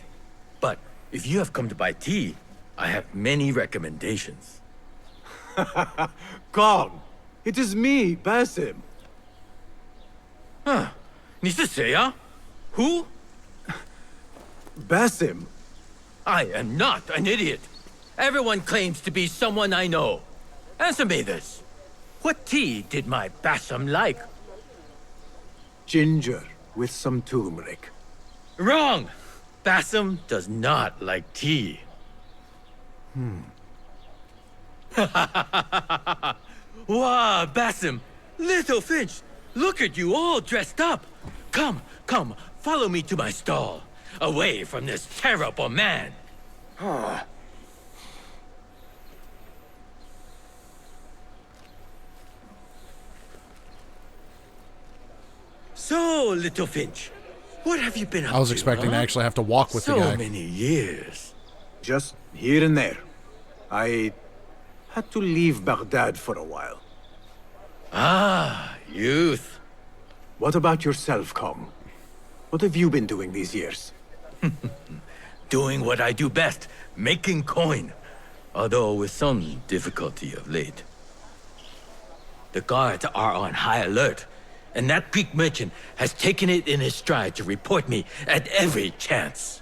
But if you have come to buy tea, I have many recommendations. Kong! It is me, Basim. Huh. 你是谁啊? Who? Basim. I am not an idiot. Everyone claims to be someone I know. Answer me this. What tea did my Basim like? Ginger with some turmeric. Wrong! Basim does not like tea. Wow, Basim! Little Finch! Look at you all dressed up! Come, come, follow me to my stall. Away from this terrible man. So, Little Finch, what have you been up to? I was expecting to actually have to walk with the guy. So many years. Just here and there. I had to leave Baghdad for a while. Ah, youth. What about yourself, Kong? What have you been doing these years? Doing what I do best, making coin. although with some difficulty of late. The guards are on high alert, and that Greek merchant has taken it in his stride to report me at every chance.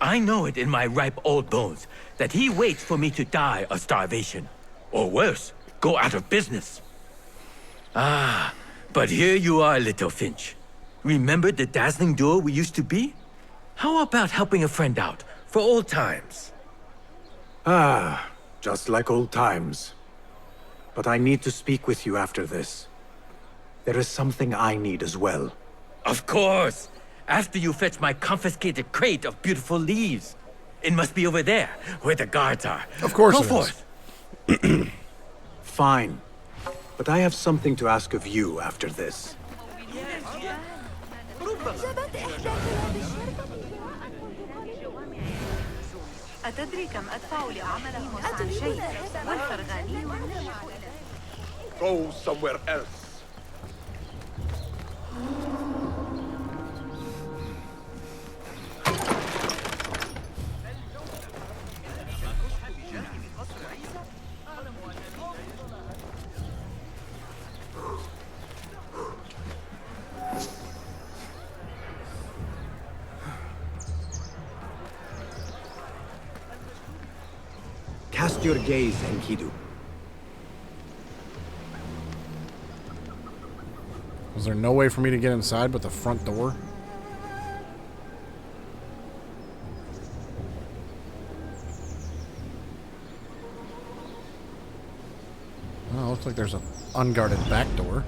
I know it in my ripe old bones that he waits for me to die of starvation, or worse, go out of business. Ah, but here you are, little Finch. Remember the dazzling duo we used to be? How about helping a friend out, for old times? Ah, just like old times. But I need to speak with you after this. There is something I need as well. Of course! After you fetch my confiscated crate of beautiful leaves. It must be over there, where the guards are. Of course Go it forth. Fine. But I have something to ask of you after this. أتدري كم أدفع لأعمل عن شيء والفرغاني Go somewhere else. Cast your gaze, Enkidu. Was there no way for me to get inside but the front door? Oh, looks like there's an unguarded back door.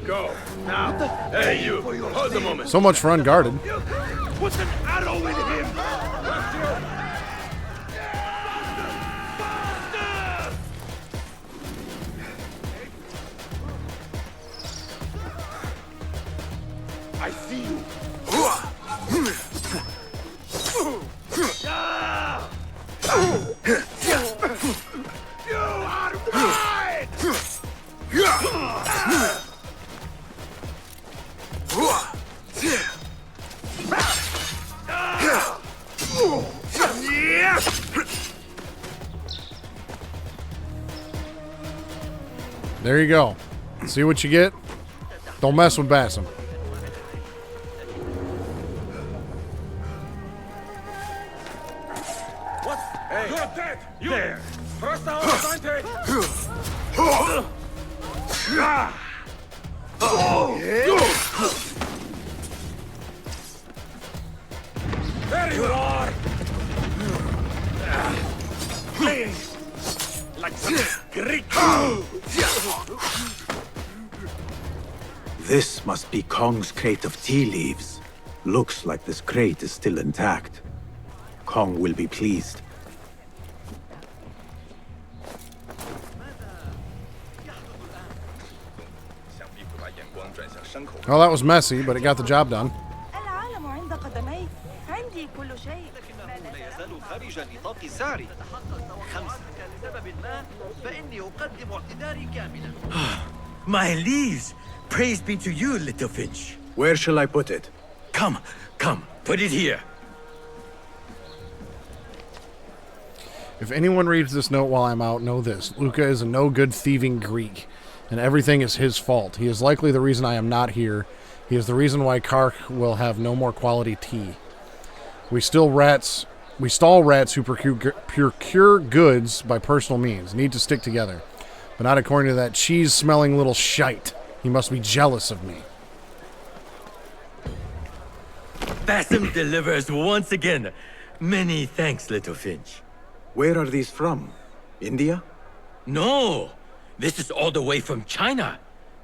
Go now. Hey, you. Hold a moment. So much for unguarded. Put an arrow in him. I see you. You are mine! There you go. See what you get? Don't mess with Basim. What? Hey. You're dead! You there! First down, advantage! There you are! Like some Greek! This must be Kong's crate of tea leaves. Looks like this crate is still intact. Kong will be pleased. Well, that was messy, but it got the job done. العالم عند قدميك عندي كل شيء لا يزال خارج نطاق سعري 5 لسبب ما فإني أقدم اعتذاري كاملا. My leaves! Praise be to you, little Finch. Where shall I put it? Come, put it here. If anyone reads this note while I'm out, know this. Luca is a no-good thieving Greek, and everything is his fault. He is likely the reason I am not here. He is the reason why Kark will have no more quality tea. We stall rats who procure goods by personal means. Need to stick together. But not according to that cheese-smelling little shite. He must be jealous of me. Basim delivers once again. Many thanks, little Finch. Where are these from? India? No! This is all the way from China.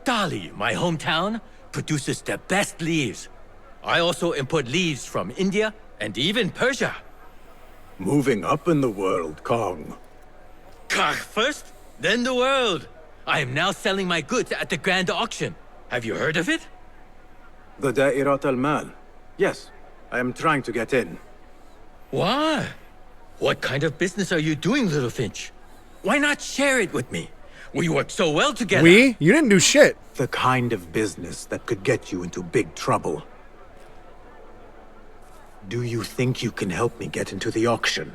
Dali, my hometown, produces the best leaves. I also import leaves from India and even Persia. Moving up in the world, Kong. Kark first, then the world. I am now selling my goods at the grand auction. Have you heard of it? The Da'irat al-Mal. Yes, I am trying to get in. Why? What kind of business are you doing, little Finch? Why not share it with me? We work so well together. We? You didn't do shit. The kind of business that could get you into big trouble. Do you think you can help me get into the auction?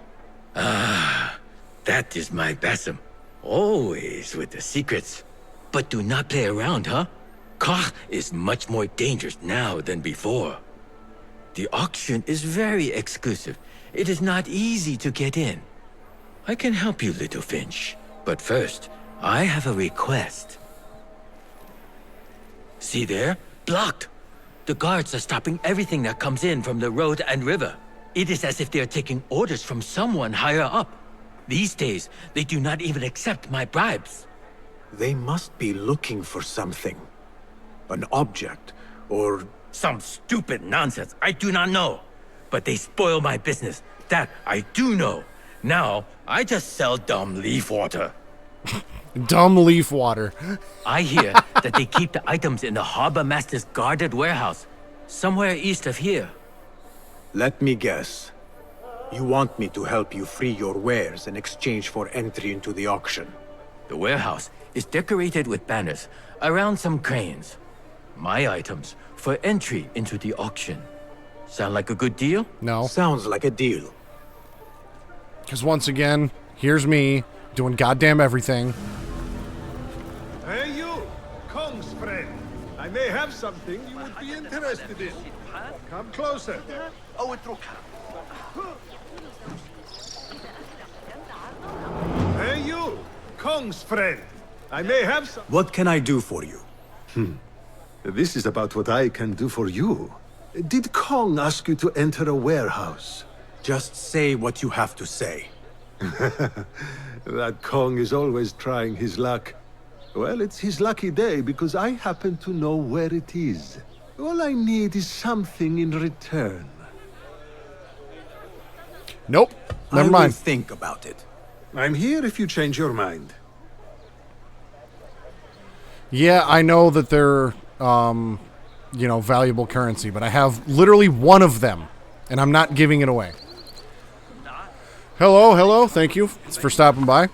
Ah, that is my Basim. Always with the secrets. But do not play around, huh? Kar is much more dangerous now than before. The auction is very exclusive. It is not easy to get in. I can help you, little Finch. But first, I have a request. See there? Blocked. The guards are stopping everything that comes in from the road and river. It is as if they are taking orders from someone higher up. These days, they do not even accept my bribes. They must be looking for something. An object, or... Some stupid nonsense. I do not know. But they spoil my business. That I do know. Now, I just sell dumb leaf water. Dumb leaf water. I hear that they keep the items in the harbor master's guarded warehouse, somewhere east of here. Let me guess. You want me to help you free your wares in exchange for entry into the auction. The warehouse is decorated with banners around some cranes. My items for entry into the auction. Sound like a good deal? No. Sounds like a deal. Because once again, here's me doing goddamn everything. Hey you, Kong's friend. I may have something you would be interested in. Come closer. أو اتركها. Hey you, Kong's friend. I may have some... What can I do for you? This is about what I can do for you. Did Kong ask you to enter a warehouse? Just say what you have to say. That Kong is always trying his luck. Well, it's his lucky day because I happen to know where it is. All I need is something in return. Nope. Never mind. I will think about it. I'm here if you change your mind. Yeah, I know that they're, you know, valuable currency, but I have literally one of them, and I'm not giving it away. Hello, hello. Thank you for stopping by.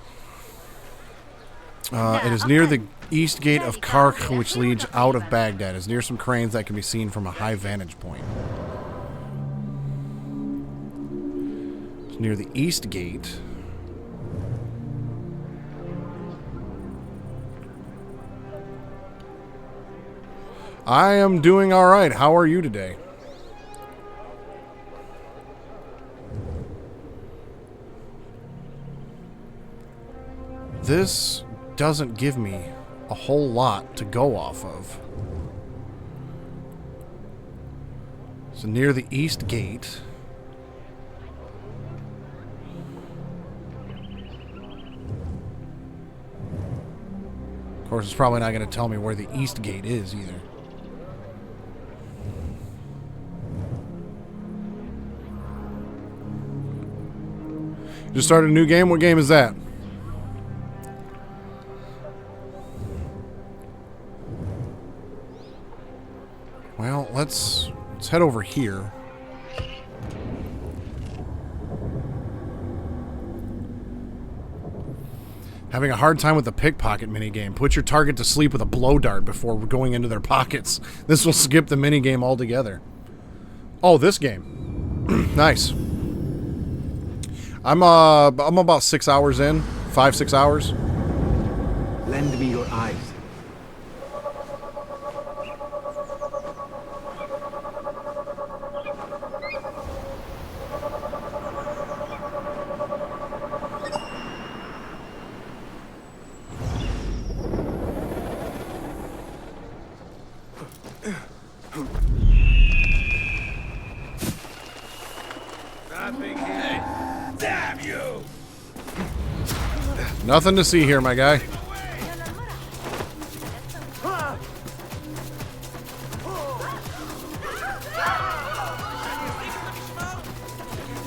It is near the east gate of Karkh, which leads out of Baghdad. It's near some cranes that can be seen from a high vantage point. It's near the east gate. I am doing all right. How are you today? This doesn't give me a whole lot to go off of. So near the east gate. Of course, it's probably not going to tell me where the east gate is either. Just started a new game? What game is that? Well, let's head over here. Having a hard time with the pickpocket minigame. Put your target to sleep with a blow dart before going into their pockets. This will skip the minigame altogether. Oh, this game. Nice. I'm about 6 hours in. 5-6 hours. Lend me your eyes. Damn you! Nothing to see here, my guy.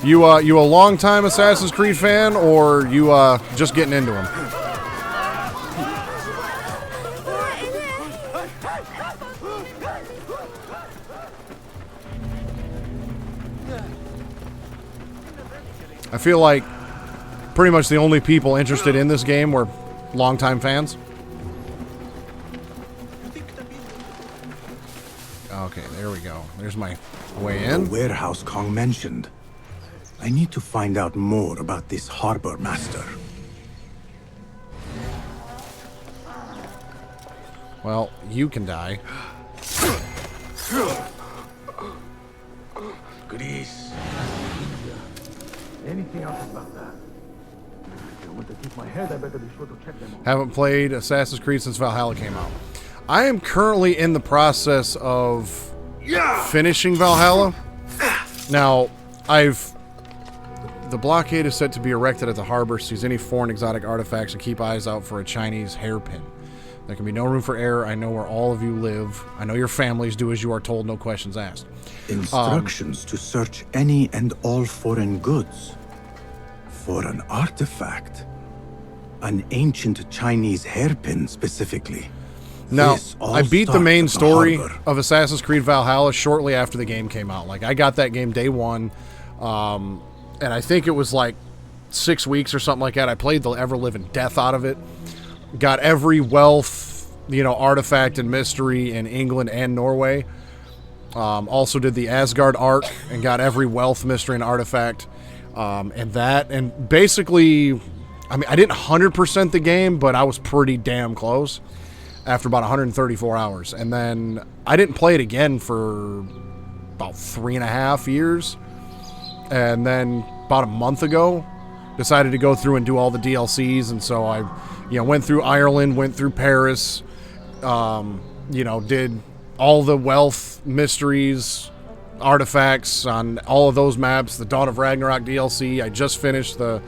You a long-time Assassin's Creed fan, or you just getting into them? I feel like pretty much the only people interested in this game were longtime fans. Okay, there we go. There's my Way in. The warehouse Kong mentioned. I need to find out more about this harbor master. Well, you can die. Greece. Anything else about that? If I want to keep my head, I better be sure to check them all. Haven't played Assassin's Creed since Valhalla came out. I am currently in the process of finishing Valhalla. Now, the blockade is set to be erected at the harbor. Seize any foreign exotic artifacts and keep eyes out for a Chinese hairpin. There can be no room for error. I know where all of you live. I know your families. Do as you are told, no questions asked. Instructions to search any and all foreign goods. For an artifact. An ancient Chinese hairpin, specifically. Now, I beat the main story of Assassin's Creed Valhalla shortly after the game came out. Like, I got that game day one, and I think it was like 6 weeks or something like that. I played the ever-living death out of it. Got every wealth, artifact and mystery in England and Norway. Also did the Asgard arc and got every wealth, mystery, and artifact. And basically, I mean, I didn't 100% the game, but I was pretty damn close after about 134 hours. And then I didn't play it again for about 3.5 years. And then about a month ago, decided to go through and do all the DLCs. And so I, went through Ireland, went through Paris, did all the wealth, mysteries, artifacts on all of those maps, the Dawn of Ragnarok DLC. I just finished the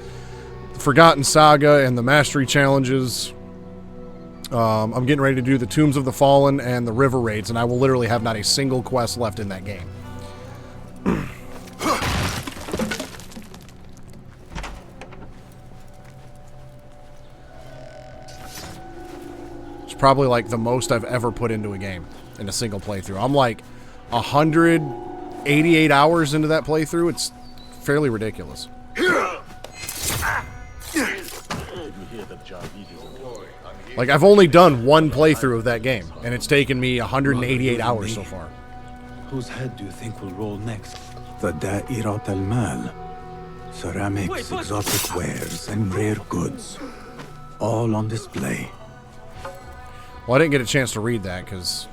Forgotten Saga and the Mastery Challenges. I'm getting ready to do the Tombs of the Fallen and the River Raids, and I will literally have not a single quest left in that game. It's probably like the most I've ever put into a game in a single playthrough. I'm like 188 hours into that playthrough. It's fairly ridiculous. Like, I've only done one playthrough of that game, and it's taken me 188 hours so far. Whose head do you think will roll next? The Da'irat al-Mal. Ceramics, exotic wares, and rare goods. All on display. Well, I didn't get a chance to read that, because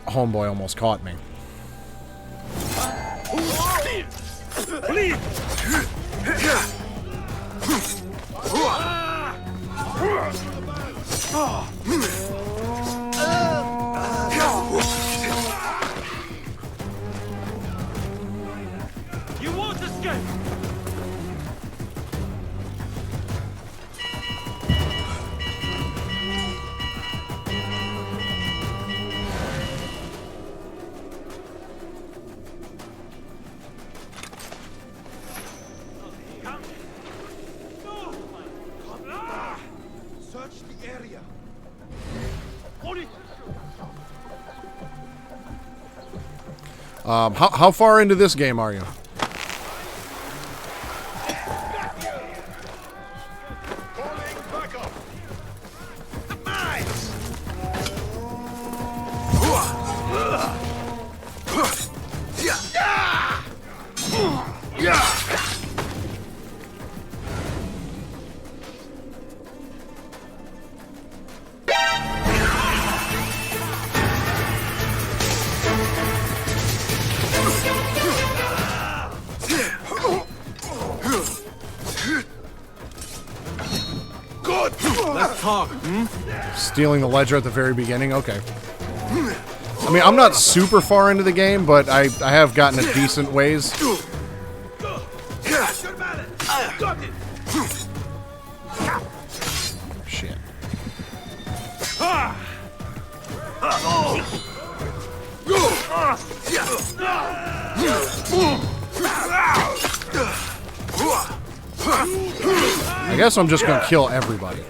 homeboy almost caught me. You won't escape! Search the area. How far into this game are you? Let's talk. Stealing the ledger at the very beginning? Okay. I mean, I'm not super far into the game, but I have gotten a decent ways. Shit. I guess I'm just gonna kill everybody.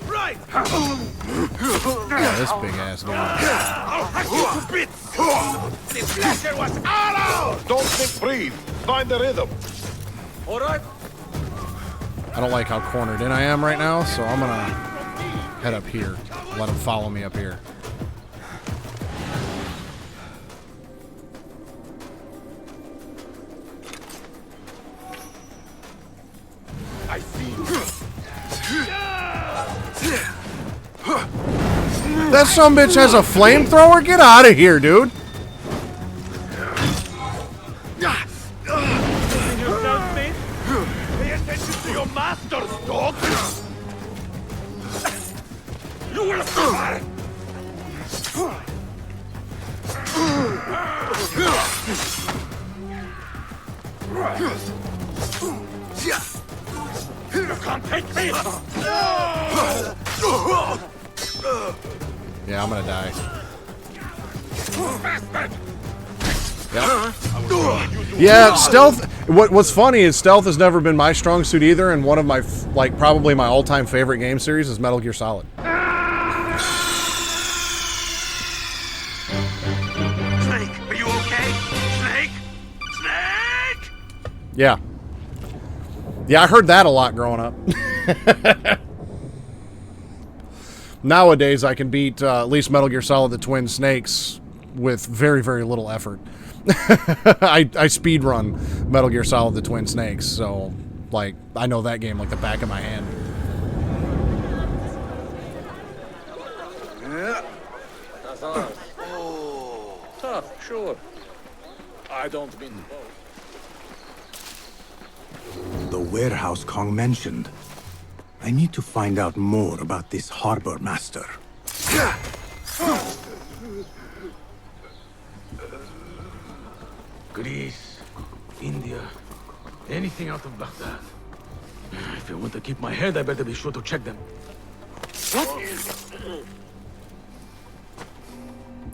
Right. Yeah, this big ass dude. I'll hack you to bits. This ledger was all out. Don't think, breathe. Find the rhythm. All right. I don't like how cornered in I am right now, so I'm gonna head up here. Let him follow me up here. I see you. That sumbitch has a flamethrower? Get out of here, dude. Pay attention to your masters, dog! You will survive! You can't take me! Yeah, I'm gonna die. Bastard! Yeah, stealth. What's funny is stealth has never been my strong suit either, and one of my probably my all-time favorite game series is Metal Gear Solid. Snake, are you okay? Snake? Snake! Yeah. Yeah, I heard that a lot growing up. Nowadays, I can beat at least Metal Gear Solid the Twin Snakes with very, very little effort. I speed run Metal Gear Solid the Twin Snakes, so like I know that game like the back of my hand. That's ours. Oh, tough, sure. I don't mean to boast. The warehouse Kong mentioned. I need to find out more about this harbor master. Greece, India, anything out of Baghdad. If I want to keep my head, I better be sure to check them.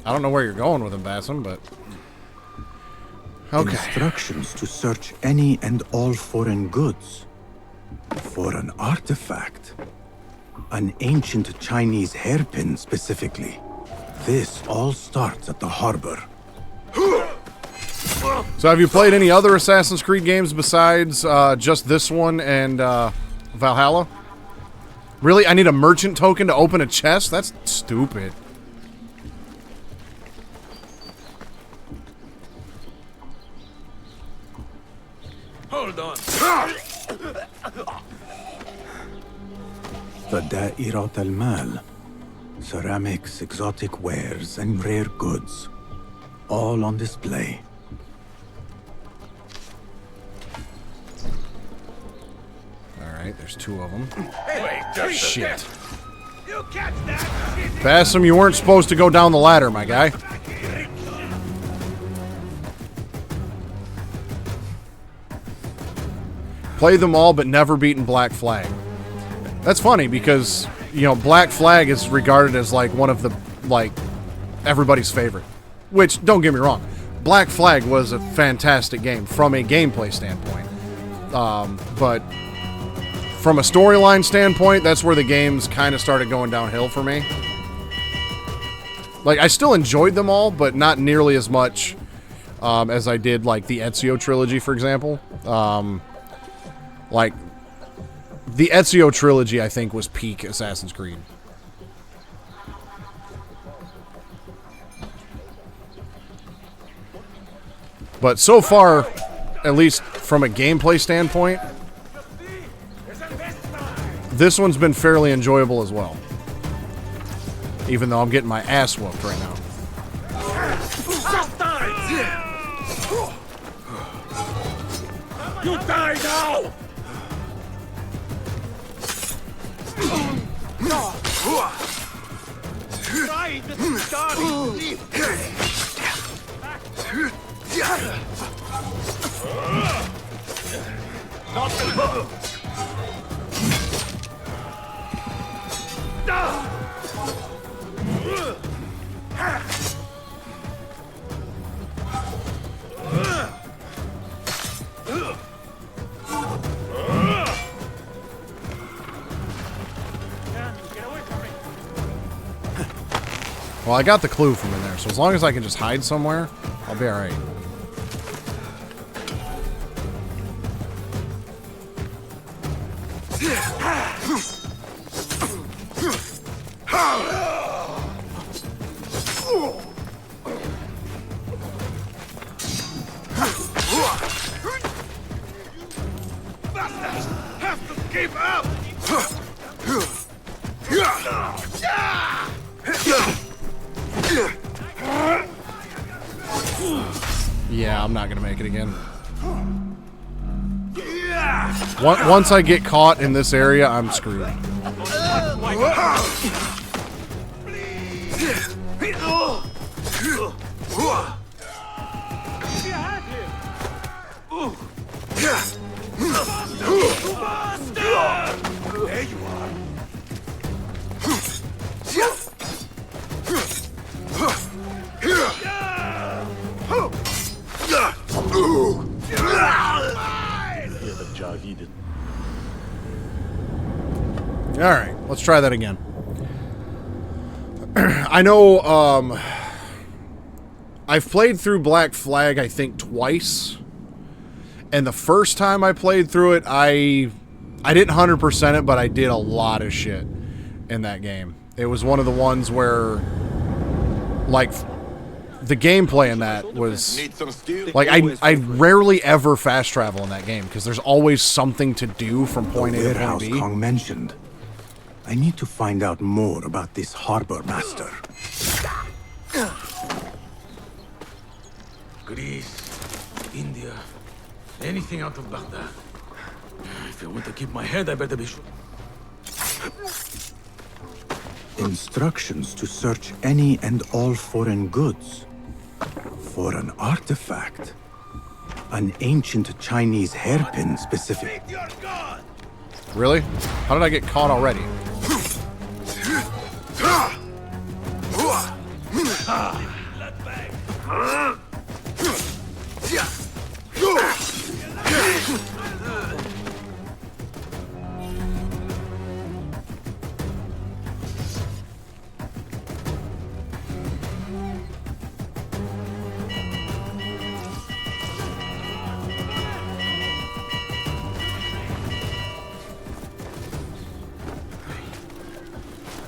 I don't know where you're going with him, Bassam, but okay. Instructions to search any and all foreign goods. For an artifact. An ancient Chinese hairpin, specifically. This all starts at the harbor. So have you played any other Assassin's Creed games besides just this one and Valhalla? Really? I need a merchant token to open a chest? That's stupid. Hold on. The Da'irat al-Mal. Ceramics, exotic wares, and rare goods. All on display. Alright, there's two of them. Wait, just shit. You catch that? Bassam, you weren't supposed to go down the ladder, my guy. Played them all, but never beaten Black Flag. That's funny because, you know, Black Flag is regarded as like one of the, like, everybody's favorite. Which, don't get me wrong, Black Flag was a fantastic game from a gameplay standpoint. But from a storyline standpoint, that's where the games kind of started going downhill for me. Like, I still enjoyed them all, but not nearly as much as I did, like, the Ezio trilogy, for example. Like, the Ezio trilogy, I think, was peak Assassin's Creed. But so far, at least from a gameplay standpoint, this one's been fairly enjoyable as well. Even though I'm getting my ass whooped right now. You die now! Try this starting. Well, I got the clue from in there, so as long as I can just hide somewhere, I'll be alright. Yeah, I'm not gonna make it again. Once I get caught in this area, I'm screwed. There you are. Alright, let's try that again. I know, I've played through Black Flag, I think, twice. And the first time I played through it, I didn't 100% it, but I did a lot of shit in that game. It was one of the ones where, like, the gameplay in that was, like, I rarely ever fast travel in that game, because there's always something to do from point A to point B. Kong mentioned. I need to find out more about this harbor master. Greece, India, anything out of Baghdad. If I want to keep my head, I better be sure. Instructions to search any and all foreign goods. For an artifact. An ancient Chinese hairpin specific. Really? How did I get caught already?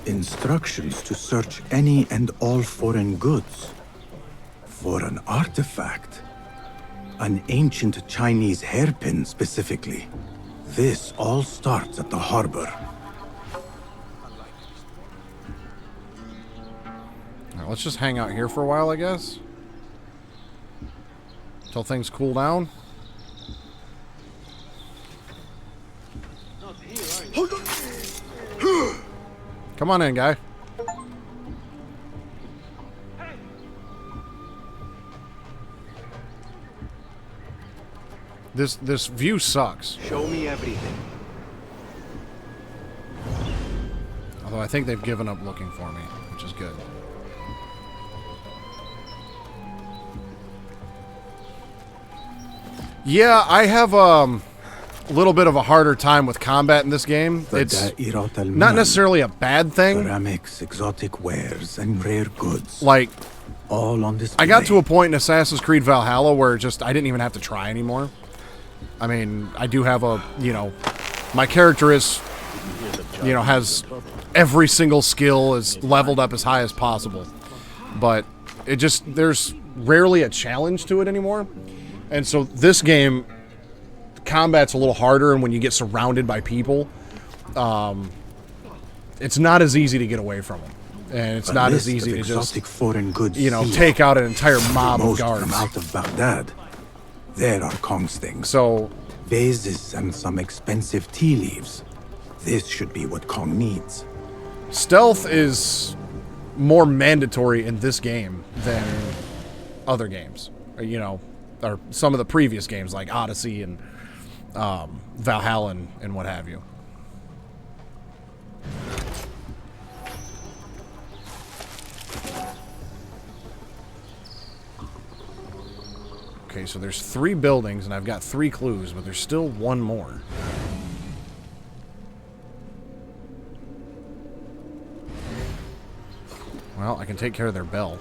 Instructions to search any and all foreign goods. For an artifact. An ancient Chinese hairpin specifically. This all starts at the harbor. Alright, let's just hang out here for a while, I guess. Until things cool down. Come on in, guy. This view sucks. Show me everything. Although I think they've given up looking for me, which is good. Yeah, I have a little bit of a harder time with combat in this game. It's not necessarily a bad thing. Ceramics, exotic wares, and rare goods. Like, all on display. I got to a point in Assassin's Creed Valhalla where just I didn't even have to try anymore. I mean, I do have a, you know, my character is, you know, has every single skill is leveled up as high as possible. But it just, there's rarely a challenge to it anymore. And so this game, combat's a little harder, and when you get surrounded by people, it's not as easy to get away from them. And it's not as easy to just, foreign goods, you know, take out an entire mob of guards. From out of Baghdad. There are Kong's things. So, vases and some expensive tea leaves. This should be what Kong needs. Stealth is more mandatory in this game than other games. You know, or some of the previous games like Odyssey and Valhalla and what have you. Okay, so there's 3 buildings, and I've got 3 clues, but there's still one more. Well, I can take care of their bell.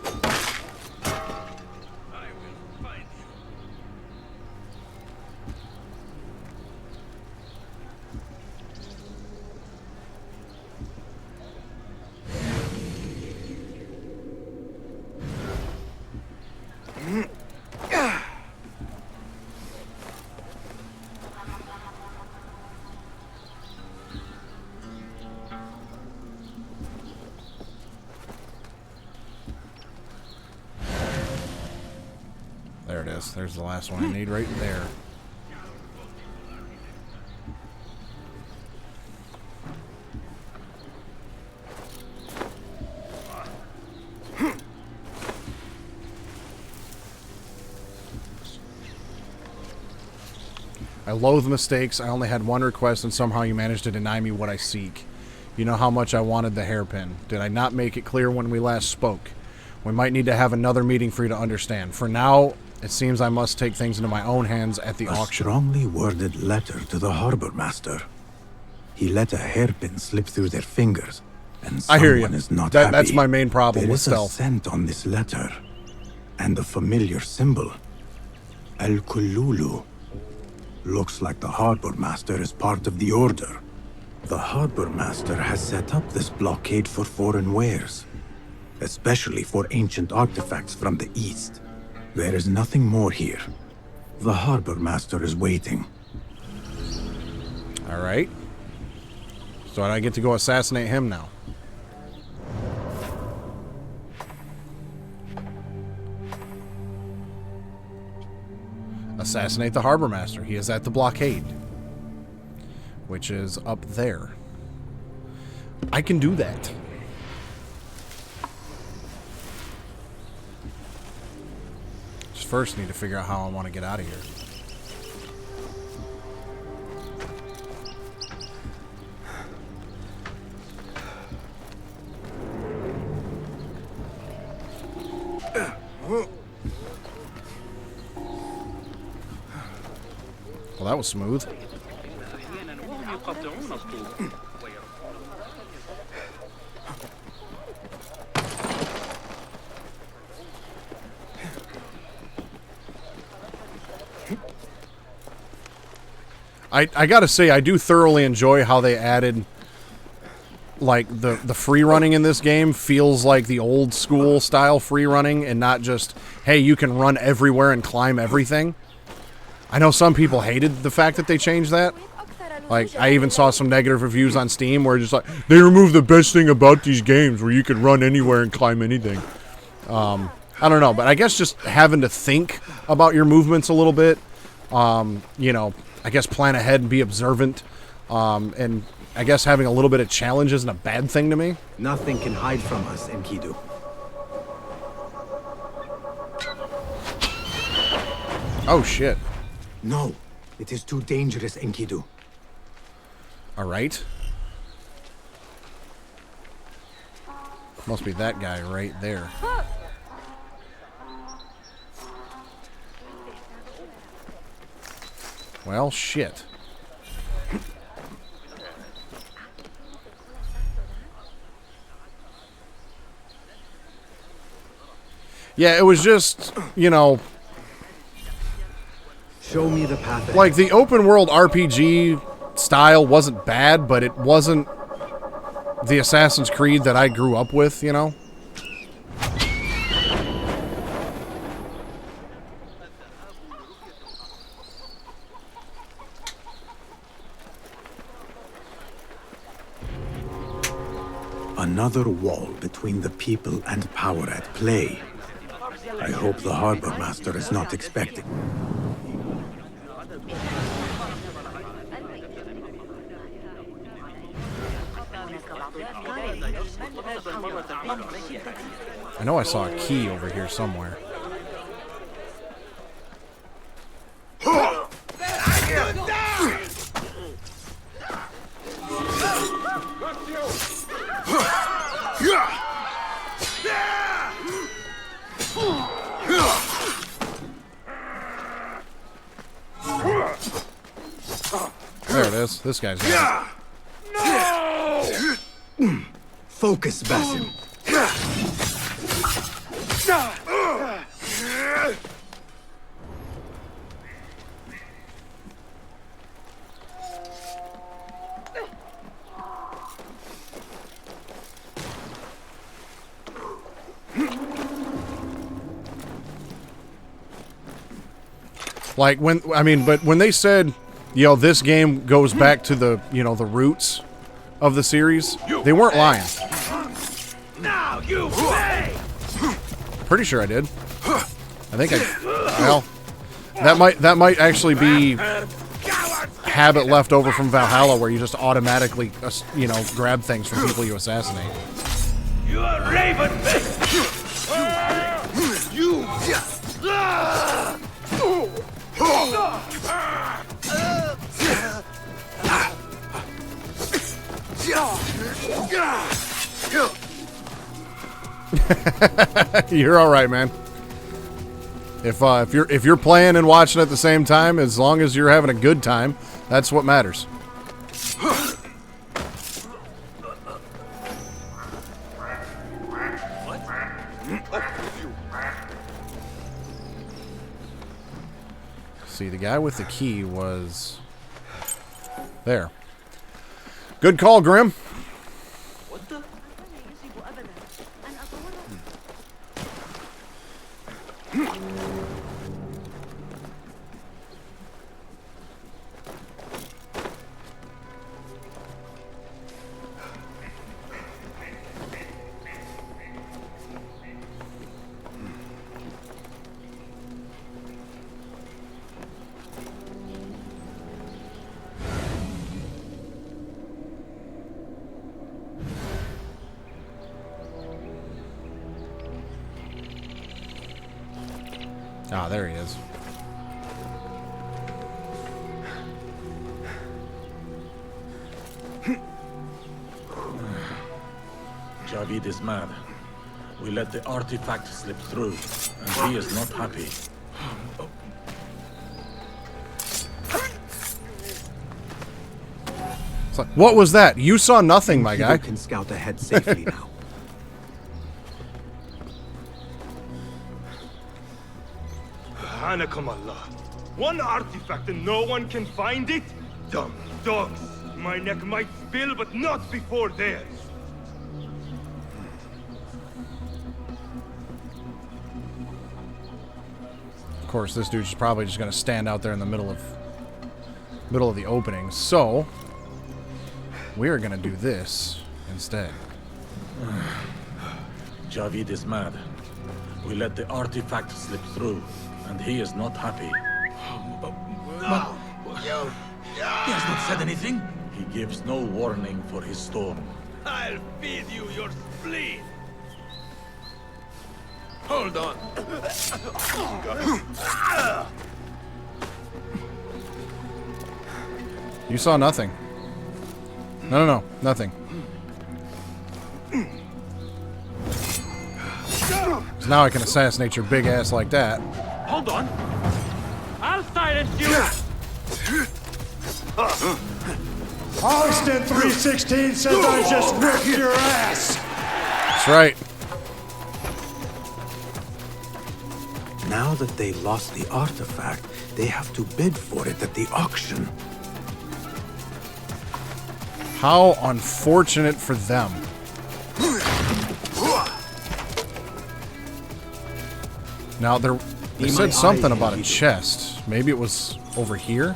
is. There's the last one I need right there. I loathe mistakes. I only had one request, and somehow you managed to deny me what I seek. You know how much I wanted the hairpin. Did I not make it clear when we last spoke? We might need to have another meeting for you to understand. For now, it seems I must take things into my own hands at the auction. A strongly worded letter to the harbor master. He let a hairpin slip through their fingers, and I hear you. someone is not That's happy. my main problem There with is a stealth. scent on this letter, and a familiar symbol. El-Kululu. Looks like the harbor master is part of the order. The harbor master has set up this blockade for foreign wares, especially for ancient artifacts from the east. There is nothing more here. The harbor master is waiting. All right. So I get to go assassinate him now. Assassinate the harbor master. He is at the blockade, which is up there. I can do that. Just first need to figure out how I want to get out of here. Well, that was smooth. I gotta say, I do thoroughly enjoy how they added, like, the free running in this game feels like the old school style free running and not just, hey, you can run everywhere and climb everything. I know some people hated the fact that they changed that. Like, I even saw some negative reviews on Steam where just like, they removed the best thing about these games where you could run anywhere and climb anything. I don't know, but I guess just having to think about your movements a little bit, you know, I guess plan ahead and be observant, and I guess having a little bit of challenge isn't a bad thing to me. Nothing can hide from us, Enkidu. Oh, shit. No, it is too dangerous, Enkidu. All right. Must be that guy right there. Well, shit. Yeah, it was just, you know, show me the path. Like, the open world RPG style wasn't bad, but it wasn't the Assassin's Creed that I grew up with, you know? Another wall between the people and power at play. I hope the harbor master is not expecting. I know I saw a key over here somewhere. There it is. This guy's got it. No! Focus, Basim. Like, when, I mean, but when they said, you know, this game goes back to the, you know, the roots of the series, they weren't lying. Now you pay! Pretty sure I did. I think I, well, That might actually be habit left over from Valhalla, where you just automatically, you know, grab things from people you assassinate. You are raven, you. You're all right, man. If you're playing and watching at the same time, as long as you're having a good time, that's what matters. See, the guy with the key was there. Good call, Grim. Ah, there he is. Javid is mad. We let the artifact slip through, and he is not happy. It's like, what was that? You saw nothing, my guy. You can scout ahead safely now. Allah. One artifact and no one can find it? Dumb dogs. My neck might spill, but not before theirs. Of course, this dude's probably just going to stand out there in the middle of the opening. So, we're going to do this instead. Javid is mad. We let the artifact slip through, and he is not happy. He has not said anything. He gives no warning for his storm. I'll feed you your spleen. Hold on. You saw nothing. No, nothing. So now I can assassinate your big ass like that. Hold on. I'll silence you. Austin 316 says I just whipped your ass. That's right. Now that they lost the artifact, they have to bid for it at the auction. How unfortunate for them. Now, they said something about a chest. Maybe it was over here?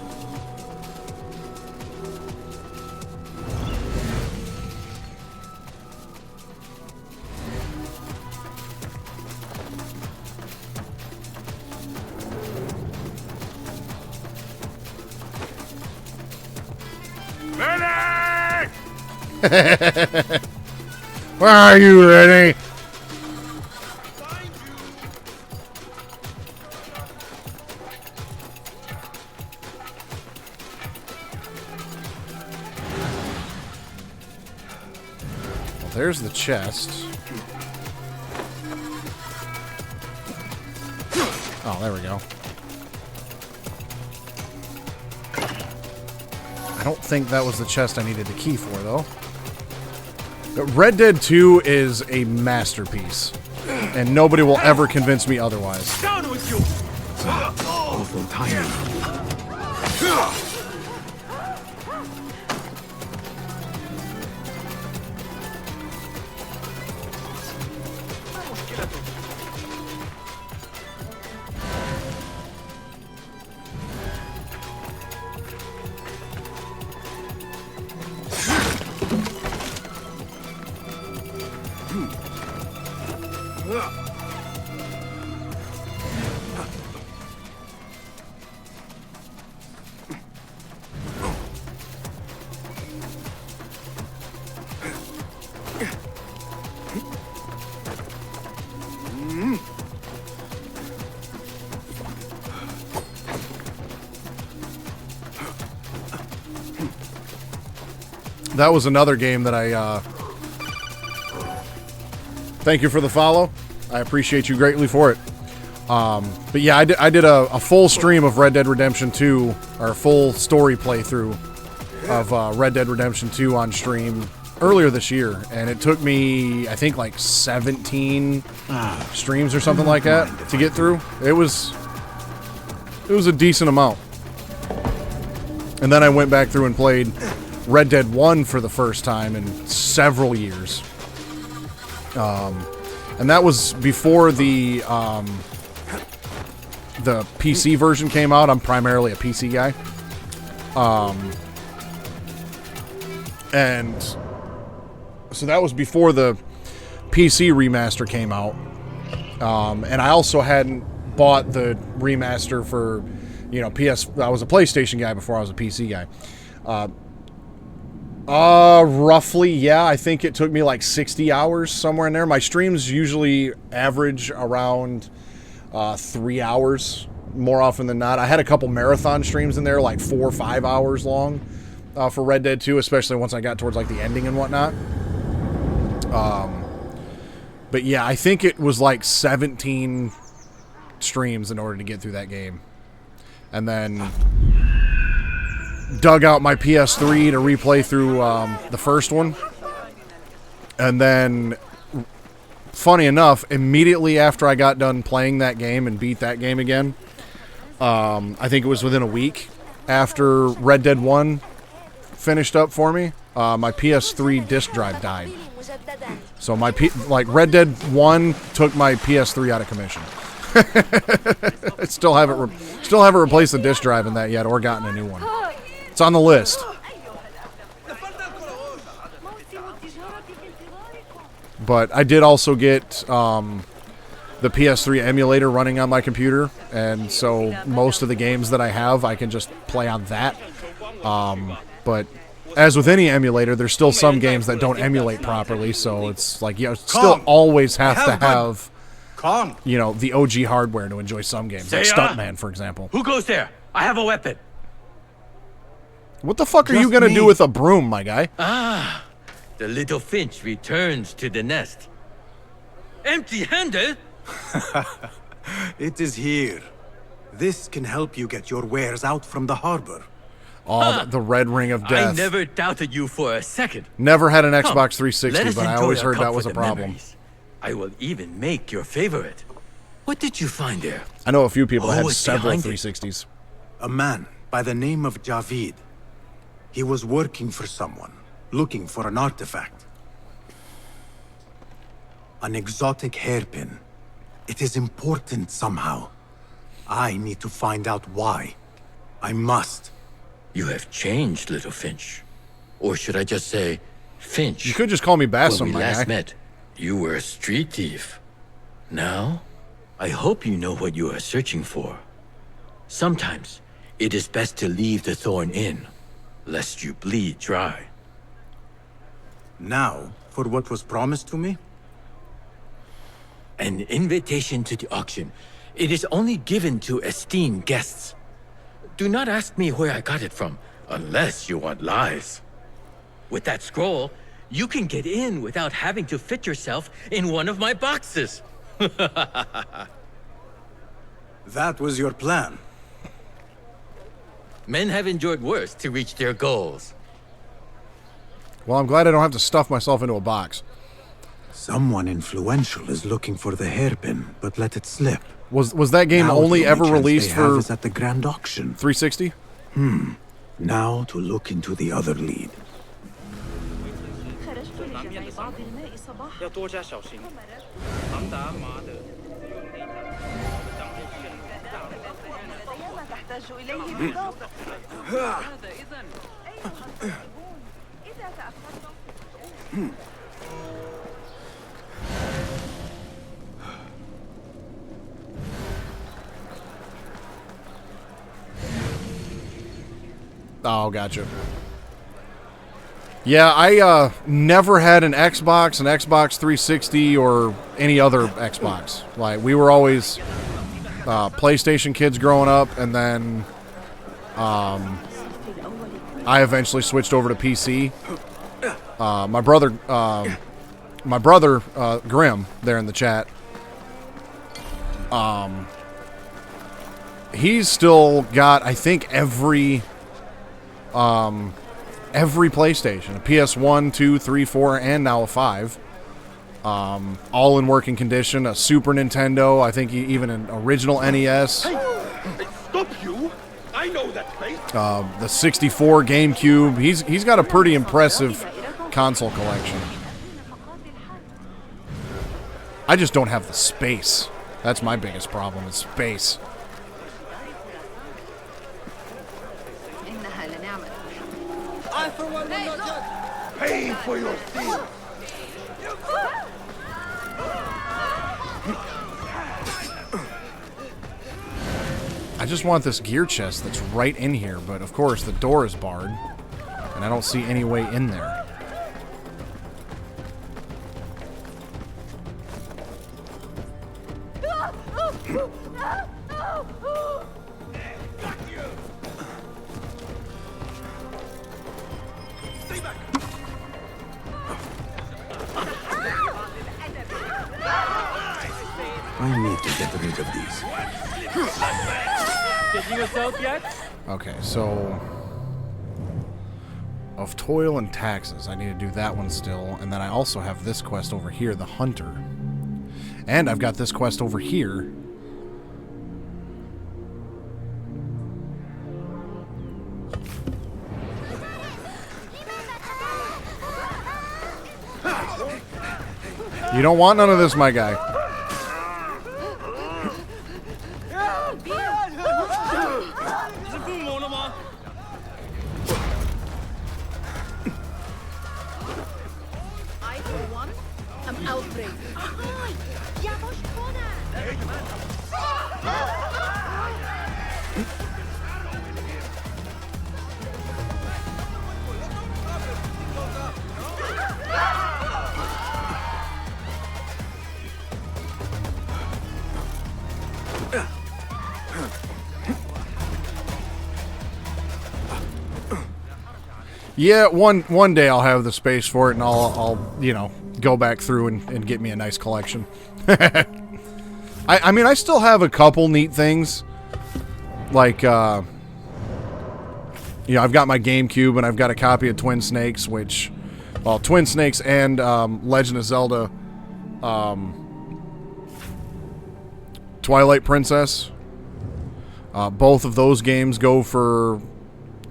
Where are you, Rennie? Well, there's the chest. Oh, there we go. I don't think that was the chest I needed the key for, though. Red Dead 2 is a masterpiece, and nobody will ever convince me otherwise. Down with you! Awful timing. that was another game that I, thank you for the follow. I appreciate you greatly for it. But yeah, I did a full stream of Red Dead Redemption 2, or a full story playthrough of Red Dead Redemption 2 on stream earlier this year, and it took me, I think, like 17 streams or something like that to get through. It was a decent amount. And then I went back through and played Red Dead 1 for the first time in several years. And that was before the PC version came out. I'm primarily a PC guy. And so that was before the PC remaster came out. And I also hadn't bought the remaster for, you know, I was a PlayStation guy before I was a PC guy. Roughly, yeah. I think it took me like 60 hours, somewhere in there. My streams usually average around 3 hours, more often than not. I had a couple marathon streams in there, like 4 or 5 hours long, for Red Dead 2, especially once I got towards like the ending and whatnot. But yeah, I think it was like 17 streams in order to get through that game. And then dug out my PS3 to replay through the first one. And then, funny enough, immediately after I got done playing that game and beat that game again, I think it was within a week after Red Dead 1 finished up for me, my PS3 disc drive died. So my Red Dead 1 took my PS3 out of commission. I still haven't replaced the disc drive in that yet, or gotten a new one. It's on the list. But I did also get the PS3 emulator running on my computer, and so most of the games that I have, I can just play on that. But as with any emulator, there's still some games that don't emulate properly, so it's like you still always have to have, you know, the OG hardware to enjoy some games, like Stuntman, for example. Who goes there? I have a weapon. What the fuck are you gonna do with a broom, my guy? Ah, the little finch returns to the nest. Empty-handed? It is here. This can help you get your wares out from the harbor. Oh, the red ring of death. I never doubted you for a second. Never had an Xbox 360, but I always heard that was a problem. Memories. I will even make your favorite. What did you find there? I know a few people that had several 360s. A man by the name of Javid. He was working for someone, looking for an artifact. An exotic hairpin. It is important somehow. I need to find out why. I must. You have changed, little Finch. Or should I just say, Finch? You could just call me Bassam, When we my last guy. met, you were a street thief. Now, I hope you know what you are searching for. Sometimes, it is best to leave the thorn in, lest you bleed dry. Now, for what was promised to me? An invitation to the auction. It is only given to esteemed guests. Do not ask me where I got it from, unless you want lies. With that scroll, you can get in without having to fit yourself in one of my boxes. That was your plan. Men have endured worse to reach their goals. Well, I'm glad I don't have to stuff myself into a box. Someone influential is looking for the hairpin, but let it slip. Was that game Now only the ever chance released they have for is at the grand auction. 360? Now to look into the other lead. Oh, gotcha. Yeah, I never had an Xbox, an Xbox 360, or any other Xbox. Like, we were always PlayStation kids growing up, and then I eventually switched over to PC. My brother Grim there in the chat. He's still got, I think, every PlayStation, a PS1, 2, 3, 4, and now a 5. All in working condition. A Super Nintendo, I think even an original NES. Hey, stop you! I know that place. The 64 GameCube. He's got a pretty impressive console collection. I just don't have the space. That's my biggest problem, is space. I for one will not pay for your sins. I just want this gear chest that's right in here, but of course the door is barred, and I don't see any way in there. I need to get rid of these. Taking yourself yet? Okay, so of toil and taxes, I need to do that one still, and then I also have this quest over here, the Hunter, and I've got this quest over here. You don't want none of this, my guy. Yeah, one day I'll have the space for it, and I'll you know, go back through and get me a nice collection. I mean, I still have a couple neat things, like you know, I've got my GameCube, and I've got a copy of Twin Snakes, which, well, Twin Snakes and Legend of Zelda Twilight Princess. Both of those games go for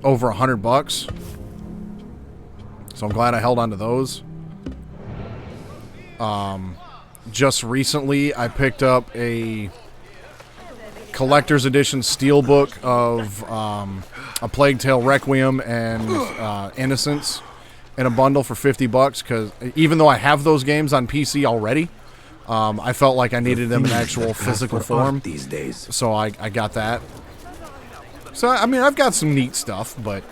over $100. So I'm glad I held on to those. Just recently, I picked up a collector's edition steelbook of A Plague Tale Requiem and Innocence in a bundle for $50, because even though I have those games on PC already, I felt like I needed them in actual physical form these days. So I got that. So, I mean, I've got some neat stuff, but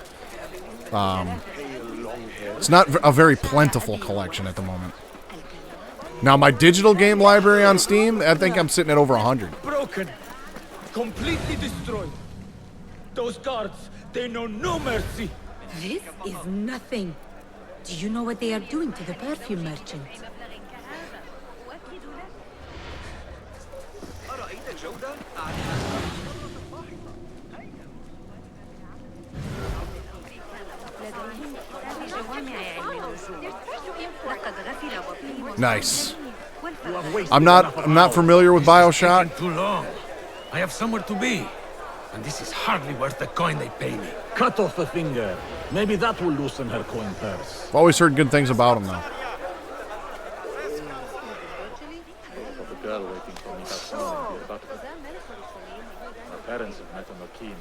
it's not a very plentiful collection at the moment. Now, my digital game library on Steam, I think I'm sitting at over 100. Broken. Completely destroyed. Those guards, they know no mercy. This is nothing. Do you know what they are doing to the perfume merchant? Nice. I'm not familiar with BioShock. Too long. I have somewhere to be, and this is hardly worth the coin they pay me. Cut off a finger. Maybe that will loosen her coin purse. I've always heard good things about him, though. A girl waiting for me outside here, but my parents have met on a keen.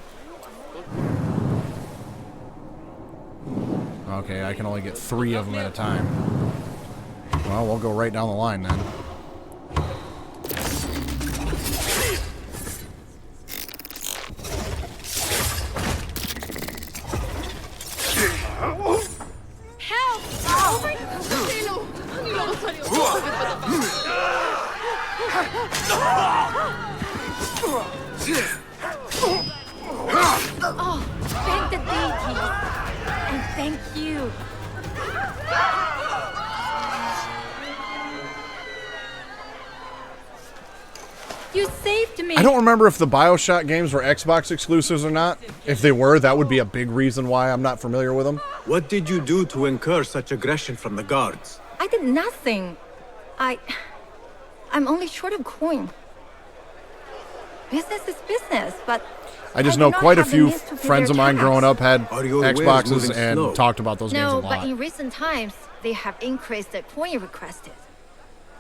Okay, I can only get 3 of them at a time. Well, we'll go right down the line then. Help! Oh, thank the deities. And thank you. You saved me! I don't remember if the BioShock games were Xbox exclusives or not. If they were, that would be a big reason why I'm not familiar with them. What did you do to incur such aggression from the guards? I did nothing. I'm only short of coin. Business is business, but I just know quite a few friends of mine growing up had Xboxes and talked about those games a lot. No, but in recent times, they have increased the coin requested.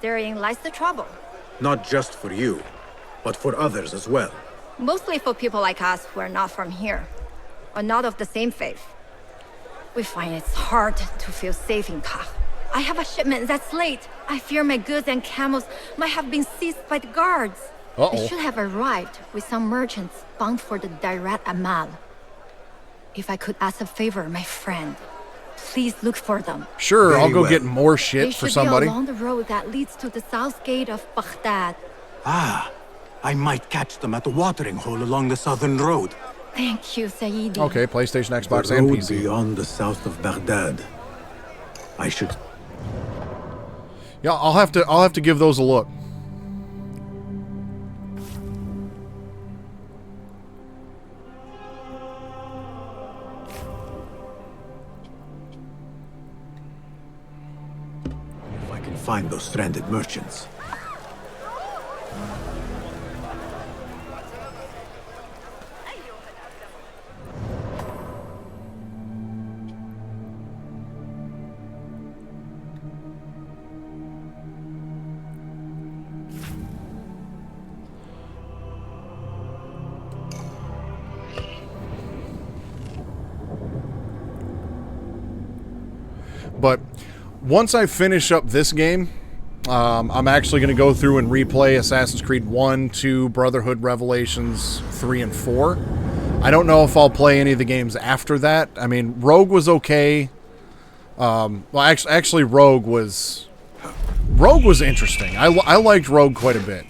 Therein lies the trouble. Not just for you, but for others as well. Mostly for people like us who are not from here, or not of the same faith. We find it's hard to feel safe in Kah. I have a shipment that's late. I fear my goods and camels might have been seized by the guards. They should have arrived with some merchants bound for the Direct Amal. If I could ask a favor, my friend, please look for them. Sure, I'll go get more shit for somebody. They should be along the road that leads to the south gate of Baghdad. Ah, I might catch them at the watering hole along the southern road. Thank you, Sayyidi. Okay, PlayStation, Xbox, the and road PC. Beyond the south of Baghdad. I should. Yeah, I'll have to give those a look. If I can find those stranded merchants. But once I finish up this game, I'm actually going to go through and replay Assassin's Creed 1, 2, Brotherhood, Revelations 3, and 4. I don't know if I'll play any of the games after that. I mean, Rogue was okay. Well, actually, Rogue was interesting. I liked Rogue quite a bit.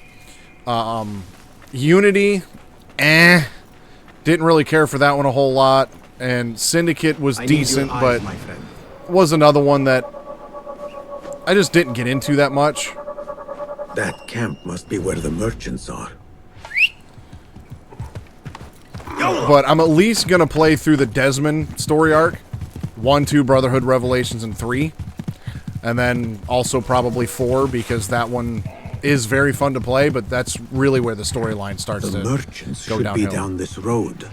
Unity, didn't really care for that one a whole lot. And Syndicate was decent, but was another one that I just didn't get into that much. That camp must be where the merchants are. But I'm at least going to play through the Desmond story arc. 1, 2, Brotherhood, Revelations, and 3. And then also probably 4, because that one is very fun to play, but that's really where the storyline starts to go downhill. The merchants should be down this road.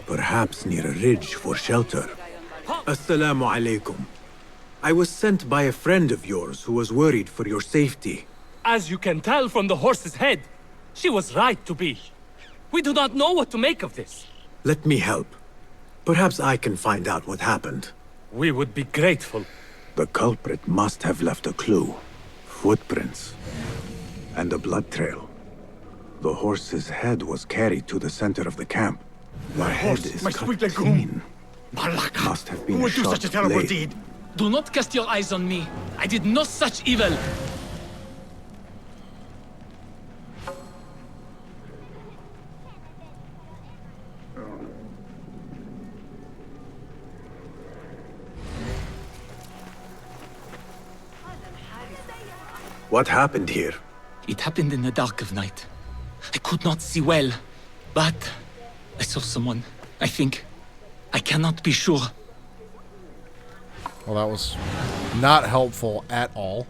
Perhaps near a ridge for shelter. Assalamu alaikum. I was sent by a friend of yours who was worried for your safety. As you can tell from the horse's head, she was right to be. We do not know what to make of this. Let me help. Perhaps I can find out what happened. We would be grateful. The culprit must have left a clue. Footprints. And a blood trail. The horse's head was carried to the center of the camp. My horse, my sweet legume. Malaka, must have been who would do such a terrible deed? Do not cast your eyes on me. I did no such evil. What happened here? It happened in the dark of night. I could not see well, but I saw someone, I think. I cannot be sure. Well, that was not helpful at all.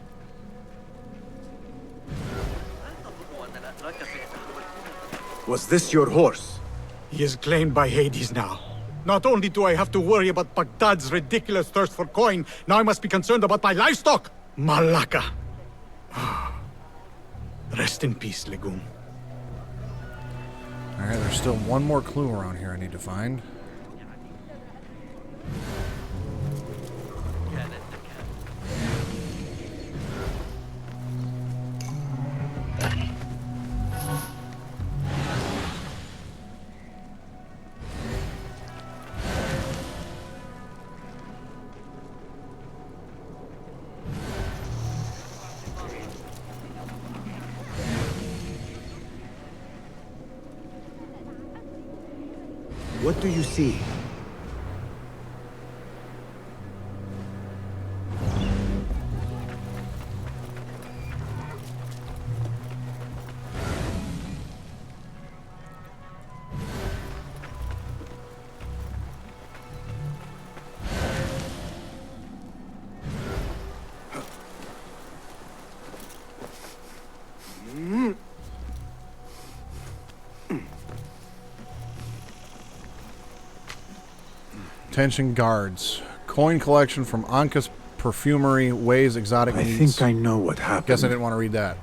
Was this your horse? He is claimed by Hades now. Not only do I have to worry about Baghdad's ridiculous thirst for coin, now I must be concerned about my livestock! Malaka! Rest in peace, Legume. Alright, there's still one more clue around here I need to find. What do you see? Attention guards. Coin collection from Anka's perfumery weighs exotic I meats. think I know what happened. Guess I didn't want to read that.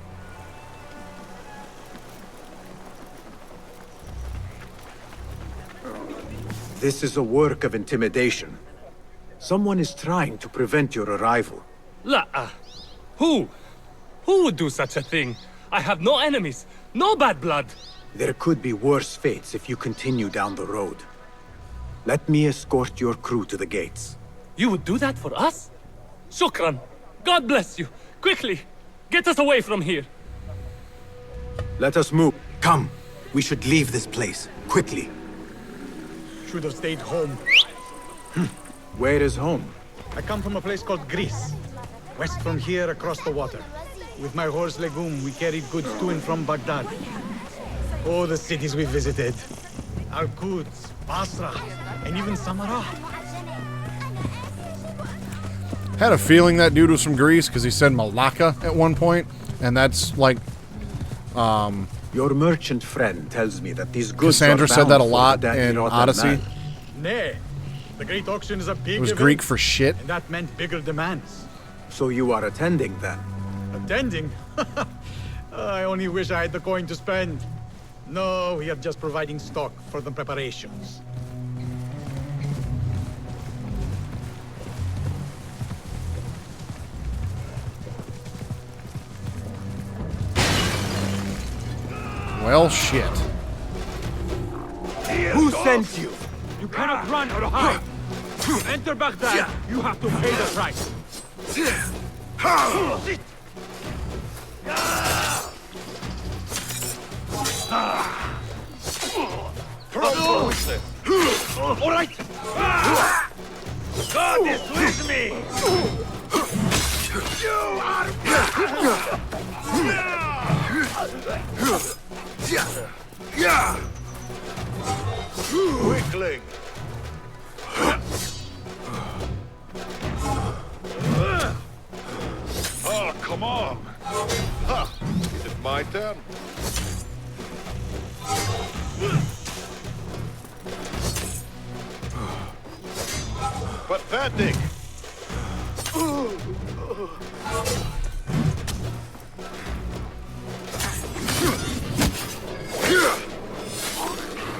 This is a work of intimidation. Someone is trying to prevent your arrival. Who? Who would do such a thing? I have no enemies, no bad blood. There could be worse fates if you continue down the road. Let me escort your crew to the gates. You would do that for us? Shukran. God bless you. Quickly, get us away from here. Let us move. Come. We should leave this place. Quickly. Should have stayed home. Where is home? I come from a place called Greece. West from here, across the water. With my horse Legume, we carried goods to and from Baghdad. Oh, the cities we visited. Al-Quds, Basra, and even Samarra. Had a feeling that dude was from Greece because he said Malacca at one point, and that's like, Your merchant friend tells me that these goods Cassandra are said that a bound lot for the in Dakirat Odyssey. al-Mal. Nay, the Great Auction is a big It was event, Greek for shit. and that meant bigger demands. So you are attending then? Attending? I only wish I had the coin to spend. No, we are just providing stock for the preparations. Well, shit. Who sent you? You cannot run or hide. Enter Baghdad, you have to pay the price. All right. God is with me. You are. Weakling. Oh, come on. Ha! Is it my turn? Pathetic.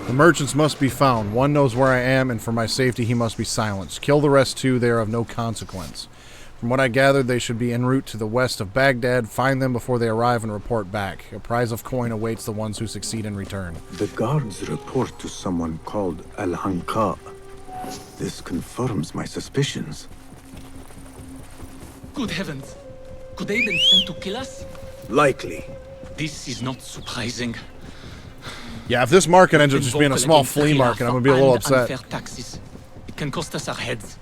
The merchants must be found. One knows where I am, and for my safety he must be silenced. Kill the rest too, they are of no consequence. From what I gathered, they should be en route to the west of Baghdad. Find them before they arrive and report back. A prize of coin awaits the ones who succeed in return. The guards report to someone called Al-Anqa. This confirms my suspicions. Good heavens! Could they have been sent to kill us? Likely. This is not surprising. Yeah, if this market ends up just being a small flea market, I'm gonna be a little upset. Unfair taxes. It can cost us our heads.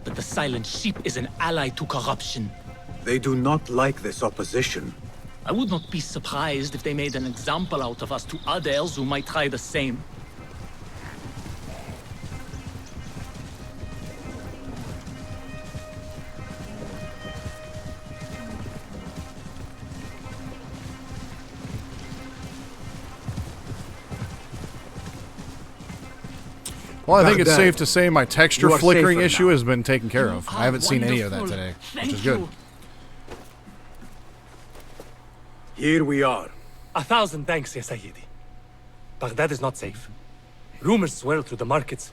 But the silent sheep is an ally to corruption. They do not like this opposition. I would not be surprised if they made an example out of us to others who might try the same. Well, I think it's safe to say my texture flickering safer issue now. has been taken care of. I haven't seen any of that today, which is good. Here we are. 1,000 thanks, Ya Sayyidi. Baghdad is not safe. Rumors swirl through the markets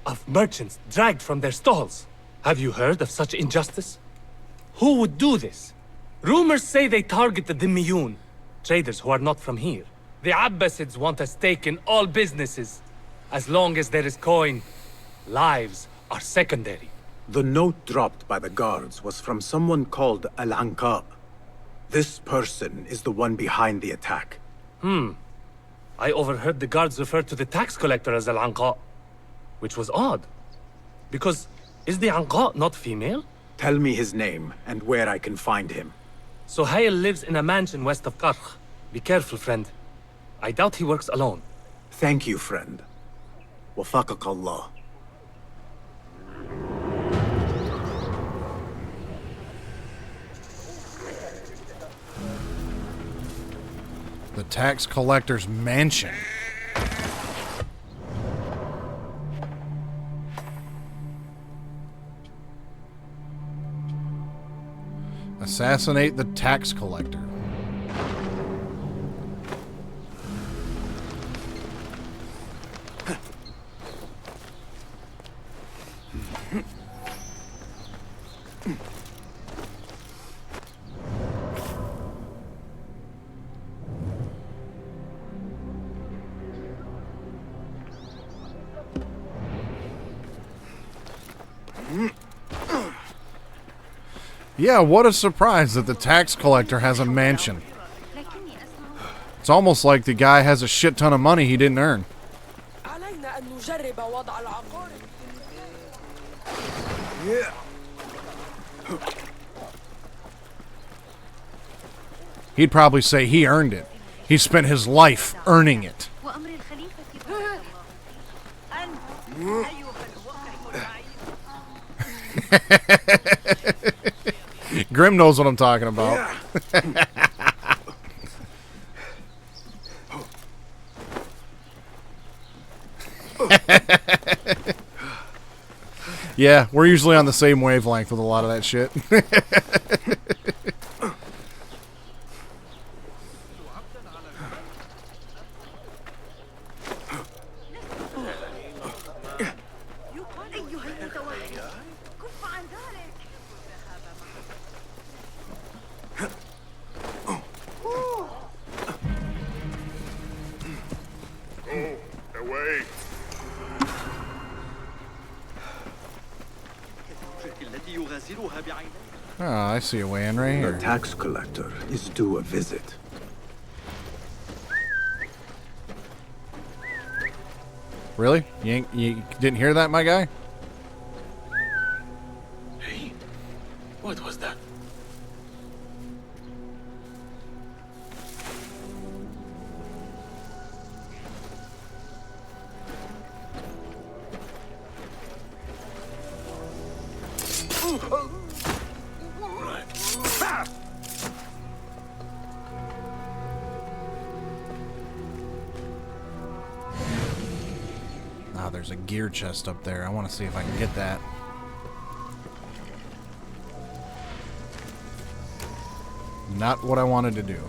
of merchants dragged from their stalls. Have you heard of such injustice? Who would do this? Rumors say they target the Dhimmiyun, traders who are not from here. The Abbasids want a stake in all businesses. As long as there is coin, lives are secondary. The note dropped by the guards was from someone called Al-Anqa. This person is the one behind the attack. I overheard the guards refer to the tax collector as Al-Anqa, which was odd. Because, is the Anqa not female? Tell me his name and where I can find him. Suhail lives in a mansion west of Karkh. Be careful, friend. I doubt he works alone. Thank you, friend. Wafaqak Allah. The tax collector's mansion. Assassinate the tax collector. Yeah, what a surprise that the tax collector has a mansion. It's almost like the guy has a shit ton of money he didn't earn. He'd probably say he earned it. He spent his life earning it. Grim knows what I'm talking about. Yeah, we're usually on the same wavelength with a lot of that shit. Away! Oh, I see a way in right here. The tax collector is due a visit. Really? You didn't hear that, my guy? Hey, what was that? Ah, there's a gear chest up there. I want to see if I can get that. Not what I wanted to do.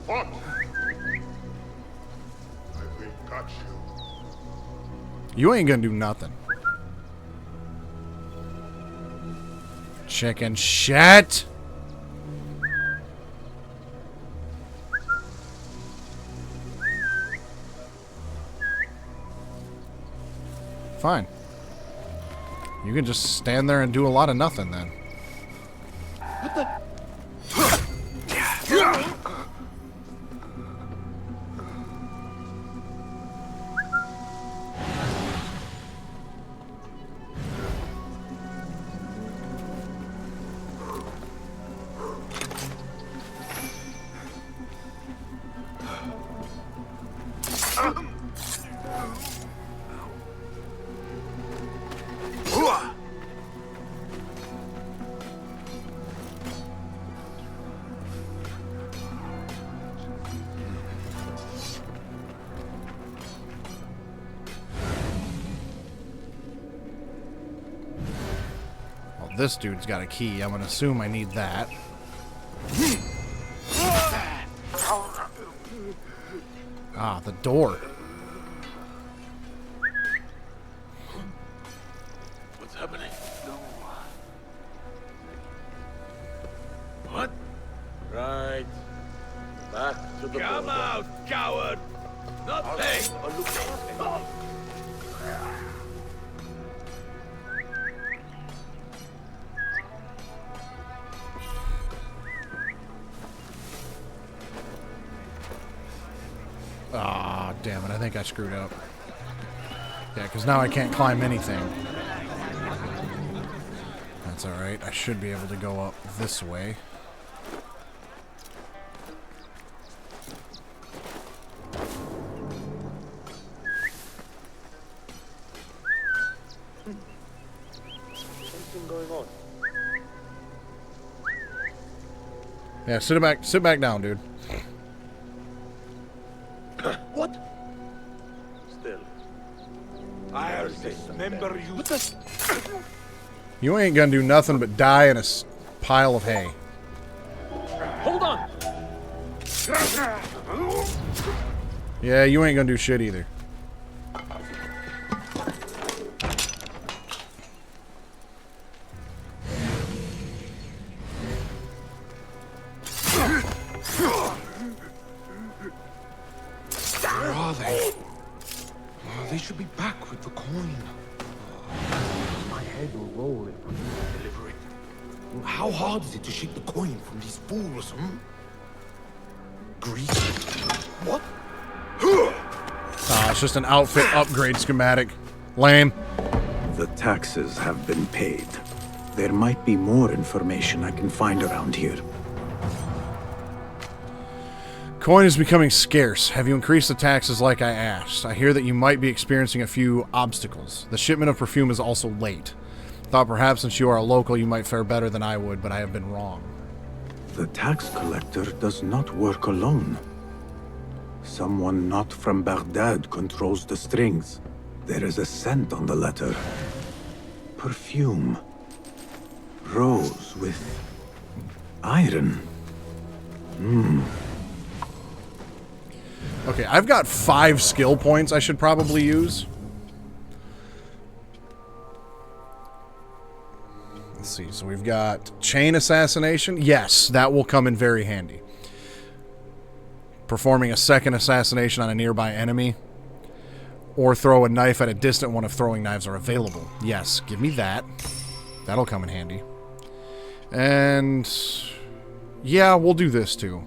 What? I will catch you. You ain't gonna do nothing. Chicken shit. Fine. You can just stand there and do a lot of nothing then. What the? This dude's got a key. I'm gonna assume I need that. Ah, the door. What's happening? What? Right. Back to the Come border. out, coward! Nothing! Ah, damn it. I think I screwed up. Yeah, because now I can't climb anything. That's alright. I should be able to go up this way. Something going on. Yeah, sit back down, dude. What? remember you. You ain't gonna do nothing but die in a pile of hay. Hold on! Yeah, you ain't gonna do shit either. Where are they? Oh, they should be back with the coin. My head will roll if we don't deliver it. How hard is it to shake the coin from these fools, Grease? What? Ah, it's just an outfit upgrade schematic. Lame. The taxes have been paid. There might be more information I can find around here. Coin is becoming scarce. Have you increased the taxes like I asked? I hear that you might be experiencing a few obstacles. The shipment of perfume is also late. Thought perhaps since you are a local you might fare better than I would, but I have been wrong. The tax collector does not work alone. Someone not from Baghdad controls the strings. There is a scent on the letter. Perfume. Rose with iron. Okay, I've got 5 skill points I should probably use. Let's see, so we've got chain assassination. Yes, that will come in very handy. Performing a second assassination on a nearby enemy. Or throw a knife at a distant one if throwing knives are available. Yes, give me that. That'll come in handy. And yeah, we'll do this too.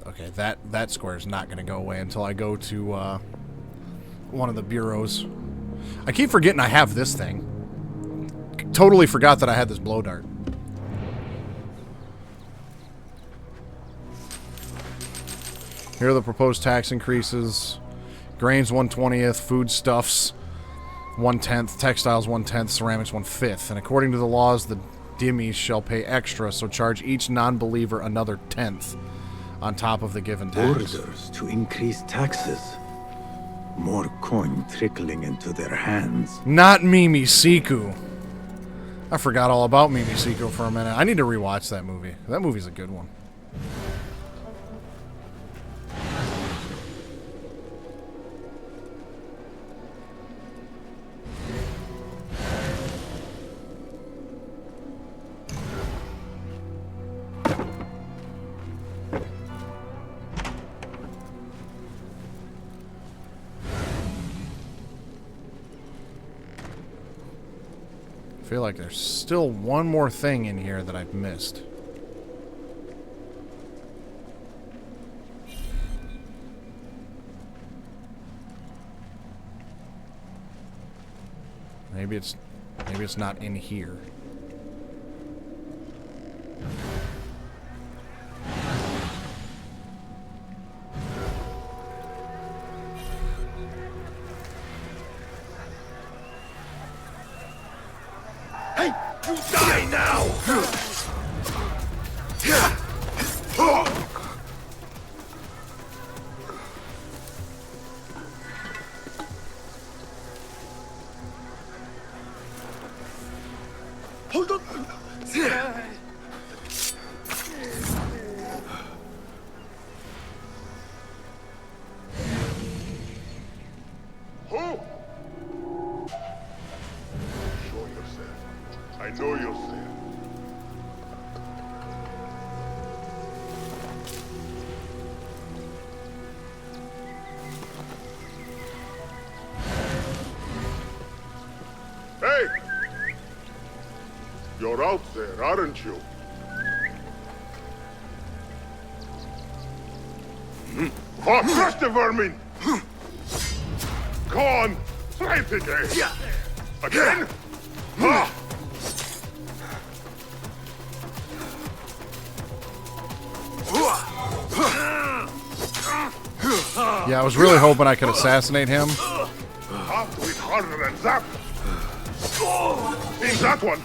Okay, that square is not going to go away until I go to one of the bureaus. I keep forgetting I have this thing. Totally forgot that I had this blow dart. Here are the proposed tax increases. Grains 1/20th, foodstuffs 1/10th, textiles 1/10th, ceramics 1/5. And according to the laws, the dhimmis shall pay extra, so charge each non-believer another 10th on top of the given tax. Orders to increase taxes. More coin trickling into their hands. Not Mimi Siku. I forgot all about Mimi Siku for a minute. I need to rewatch that movie. That movie's a good one. I feel like there's still one more thing in here that I've missed. Maybe it's not in here. Hey, you die now! Hold on! Who? Show yourself. I know yourself. Hey! You're out there, aren't you? Oh, crush the vermin! Go on! Try it again! Again? Yeah, I was really hoping I could assassinate him. Have to hit harder than that. In that one.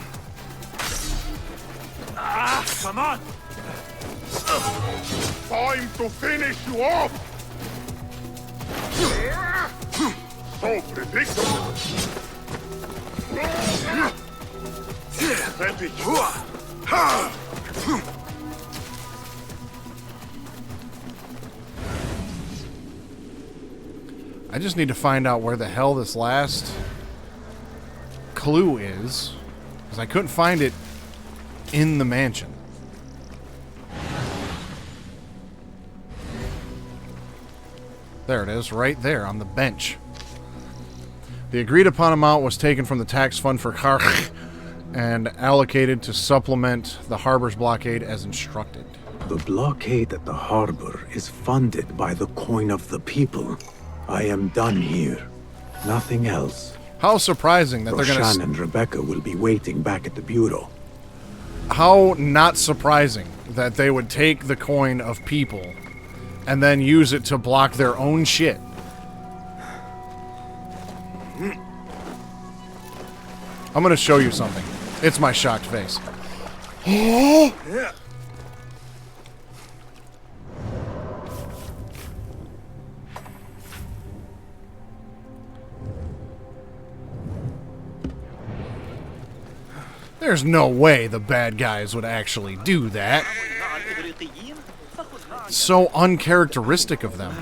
Come on! Time to finish you off. So predictable. Pathetic. I just need to find out where the hell this last clue is, because I couldn't find it in the mansion. There it is, right there on the bench. The agreed upon amount was taken from the tax fund for Karch and allocated to supplement the harbor's blockade as instructed. The blockade at the harbor is funded by the coin of the people. I am done here. Nothing else. How surprising that they're going Roshan and Rebecca will be waiting back at the bureau. How not surprising that they would take the coin of people and then use it to block their own shit. I'm going to show you something. It's my shocked face. There's no way the bad guys would actually do that. So uncharacteristic of them.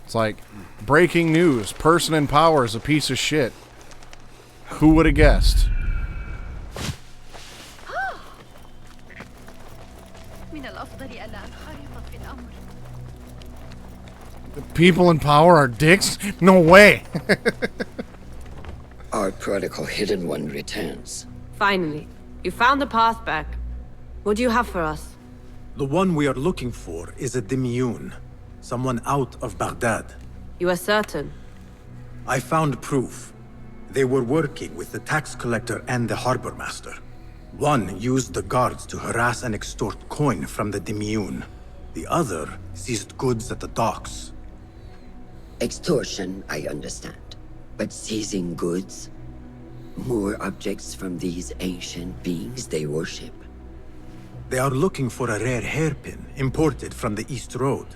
It's like, breaking news, person in power is a piece of shit. Who would have guessed? The people in power are dicks? No way! Our prodigal hidden one returns. Finally, you found the path back. What do you have for us? The one we are looking for is a Dimyun. Someone out of Baghdad. You are certain? I found proof. They were working with the tax collector and the harbor master. One used the guards to harass and extort coin from the Dimyun. The other seized goods at the docks. Extortion, I understand. But seizing goods? More objects from these ancient beings they worship. They are looking for a rare hairpin imported from the East Road.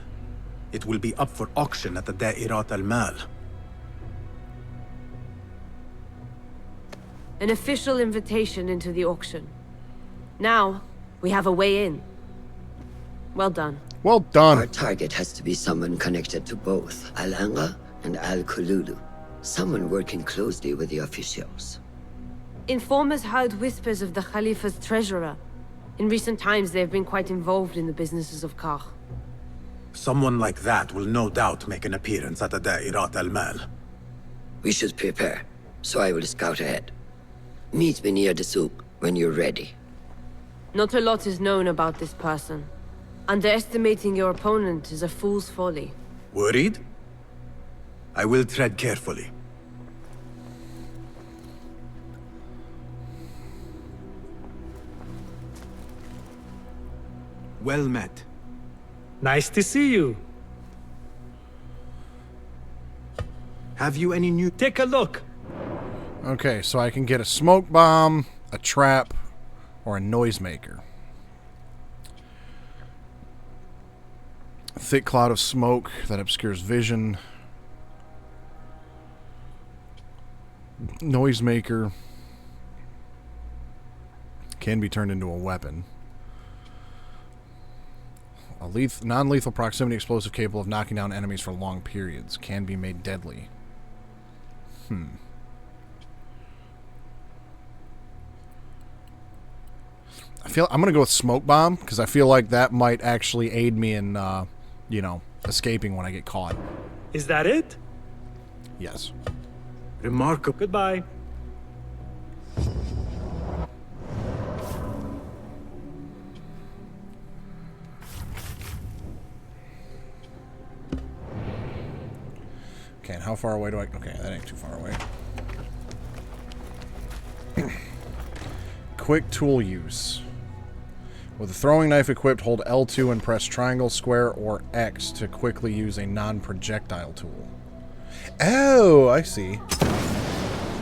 It will be up for auction at the Da'irat al-Mal. An official invitation into the auction. Now, we have a way in. Well done. Well done. Our target has to be someone connected to both Al-Anga and Al-Kululu. Someone working closely with the officials. Informers heard whispers of the Khalifa's treasurer. In recent times, they have been quite involved in the businesses of Karch. Someone like that will no doubt make an appearance at the Da'irat al-Mal. We should prepare, so I will scout ahead. Meet me near the souk when you're ready. Not a lot is known about this person. Underestimating your opponent is a fool's folly. Worried? I will tread carefully. Well met. Nice to see you. Have you any new... Take a look. Okay, so I can get a smoke bomb, a trap, or a noisemaker. A thick cloud of smoke that obscures vision. Noisemaker can be turned into a weapon. A non-lethal proximity explosive capable of knocking down enemies for long periods. Can be made deadly. I'm gonna go with smoke bomb because I feel like that might actually aid me in you know, escaping when I get caught. Is that it? Yes. Remarkable. Goodbye. Okay, and how far away do I... Okay, that ain't too far away. Quick tool use. With a throwing knife equipped, hold L2 and press triangle, square, or X to quickly use a non-projectile tool. Oh, I see.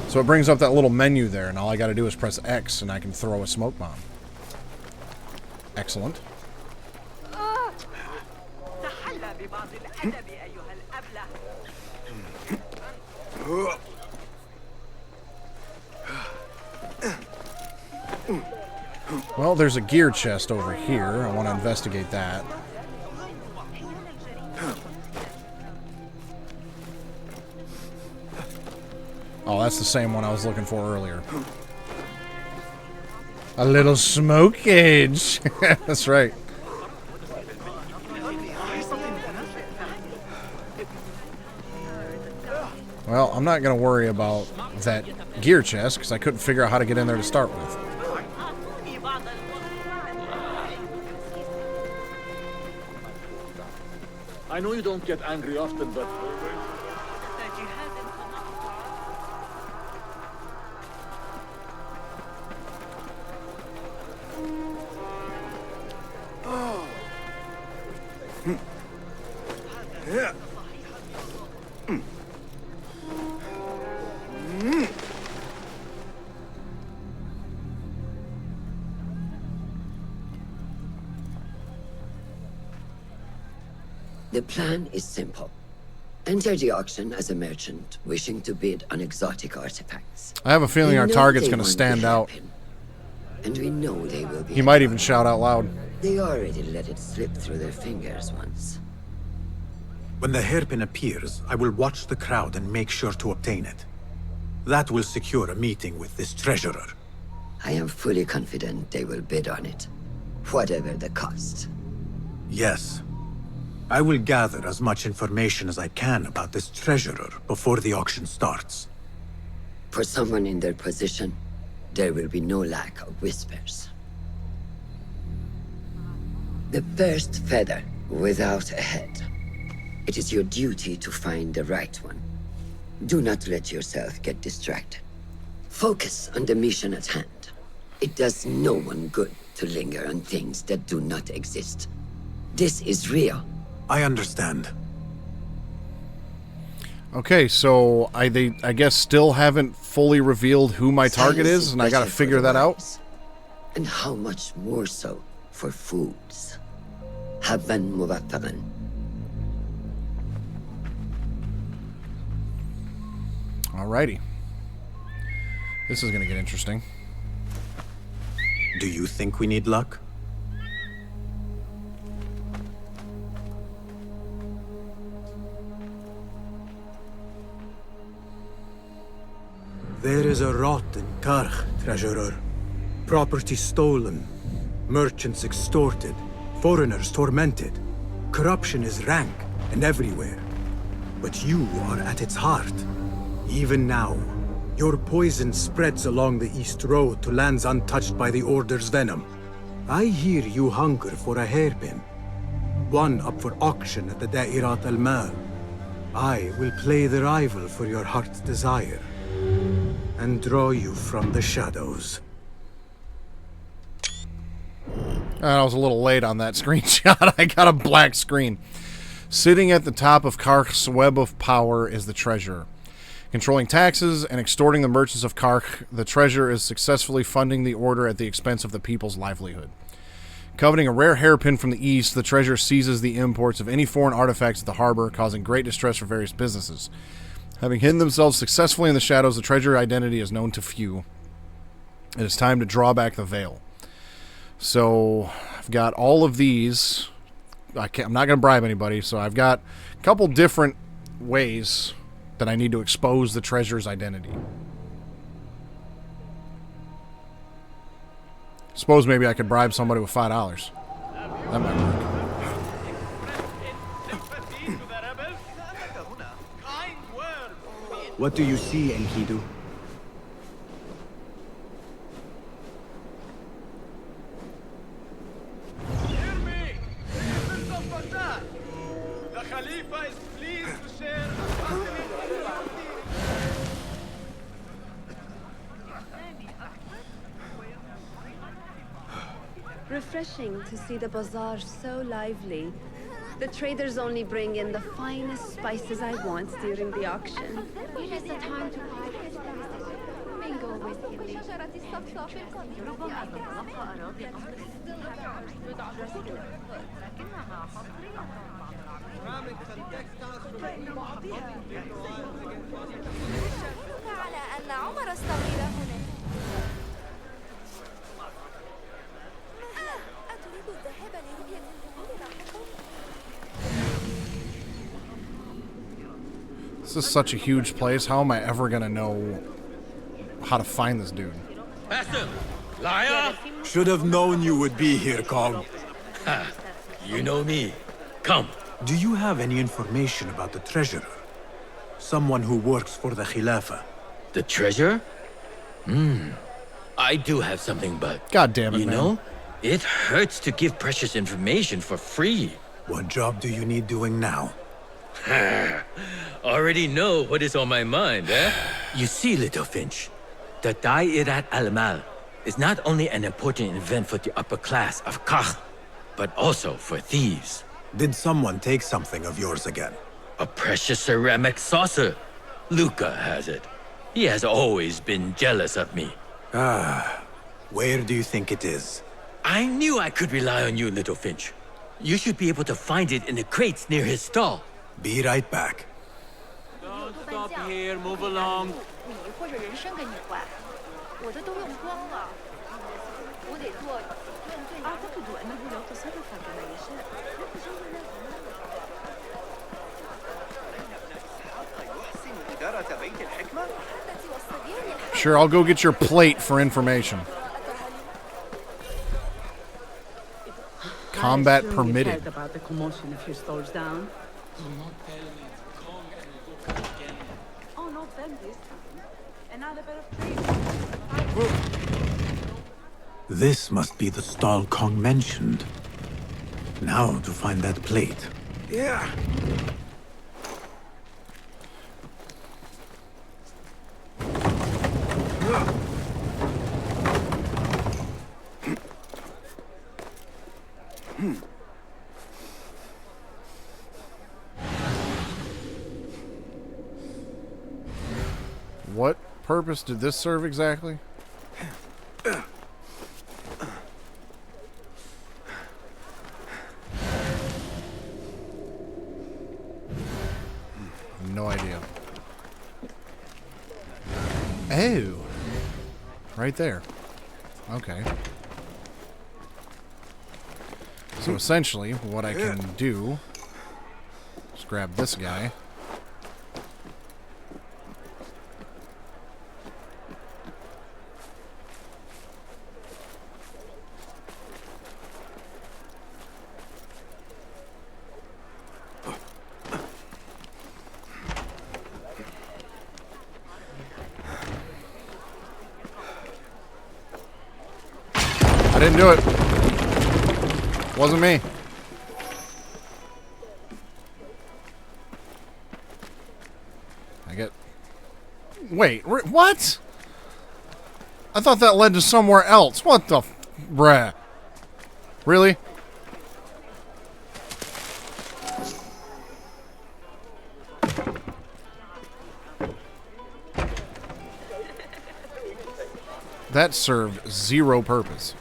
So it brings up that little menu there, and all I gotta do is press X, and I can throw a smoke bomb. Excellent. Well, there's a gear chest over here. I want to investigate that. Oh, that's the same one I was looking for earlier. A little smoke cage. That's right. Well, I'm not going to worry about that gear chest because I couldn't figure out how to get in there to start with. I know you don't get angry often, but... The plan is simple. Enter the auction as a merchant wishing to bid on exotic artifacts. I have a feeling our target's going to stand out. And we know they will be. He might even shout out loud. They already let it slip through their fingers once. When the hairpin appears, I will watch the crowd and make sure to obtain it. That will secure a meeting with this treasurer. I am fully confident they will bid on it, whatever the cost. Yes. I will gather as much information as I can about this treasurer before the auction starts. For someone in their position, there will be no lack of whispers. The first feather without a head. It is your duty to find the right one. Do not let yourself get distracted. Focus on the mission at hand. It does no one good to linger on things that do not exist. This is real. I understand. Okay, so I guess still haven't fully revealed who my target is, and I gotta figure that out. And how much more so for fools. Havan muvattagan. Alrighty. This is gonna get interesting. Do you think we need luck? There is a rot in Karch, treasurer. Property stolen, merchants extorted, foreigners tormented. Corruption is rank and everywhere. But you are at its heart. Even now, your poison spreads along the East Road to lands untouched by the Order's venom. I hear you hunger for a hairpin. One up for auction at the Da'irat al-Mal. I will play the rival for your heart's desire. And draw you from the shadows. I was a little late on that screenshot. I got a black screen. Sitting at the top of Karkh's web of power is the treasurer. Controlling taxes and extorting the merchants of Karkh, the treasurer is successfully funding the order at the expense of the people's livelihood. Coveting a rare hairpin from the east, the treasurer seizes the imports of any foreign artifacts at the harbor, causing great distress for various businesses. Having hidden themselves successfully in the shadows, the treasurer identity is known to few. It is time to draw back the veil. So, I've got all of these. I'm not going to bribe anybody, so I've got a couple different ways that I need to expose the treasurer's identity. Suppose maybe I could bribe somebody with $5. That might work. What do you see, Enkidu? Hear me! Members of Baghdad! The Khalifa is pleased to share a fascinating Refreshing to see the bazaar so lively. The traders only bring in the finest spices I want during the auction. It is the time to buy mingle with على أن عمر الصغير هنا. أتريد الذهاب لرؤية This is such a huge place. How am I ever gonna know how to find this dude? Faster! Liar! Should have known you would be here, Kong. Ha! You know me. Come. Do you have any information about the treasurer? Someone who works for the Khilafah. The treasure? I do have something, but... God damn it, you man. know, it hurts to give precious information for free. What job do you need doing now? Already know what is on my mind, eh? You see, little Finch, the Da'irat al-Mal is not only an important event for the upper class of Kach, but also for thieves. Did someone take something of yours again? A precious ceramic saucer. Luca has it. He has always been jealous of me. Where do you think it is? I knew I could rely on you, little Finch. You should be able to find it in the crates near his stall. Be right back. Don't stop here, move along. 米或者人参给你换，我的都用光了，我得做几顿最。أعتقد أنه لو تصرف كما يشاء يحسن إدارة بيت الحكمة؟ Sure, I'll go get your plate for information. Combat permitted. About the commotion if your store's down. Do not tell me it's Kong and we'll go back again. Oh, not them this time. Another pair of trees. This must be the stall Kong mentioned. Now to find that plate. Yeah. What purpose did this serve exactly? No idea. Oh. Right there. Okay. So essentially, what I can do is grab this guy. I didn't do it. Wasn't me. I get... Wait, what? I thought that led to somewhere else. What the bruh? Really? That served zero purpose.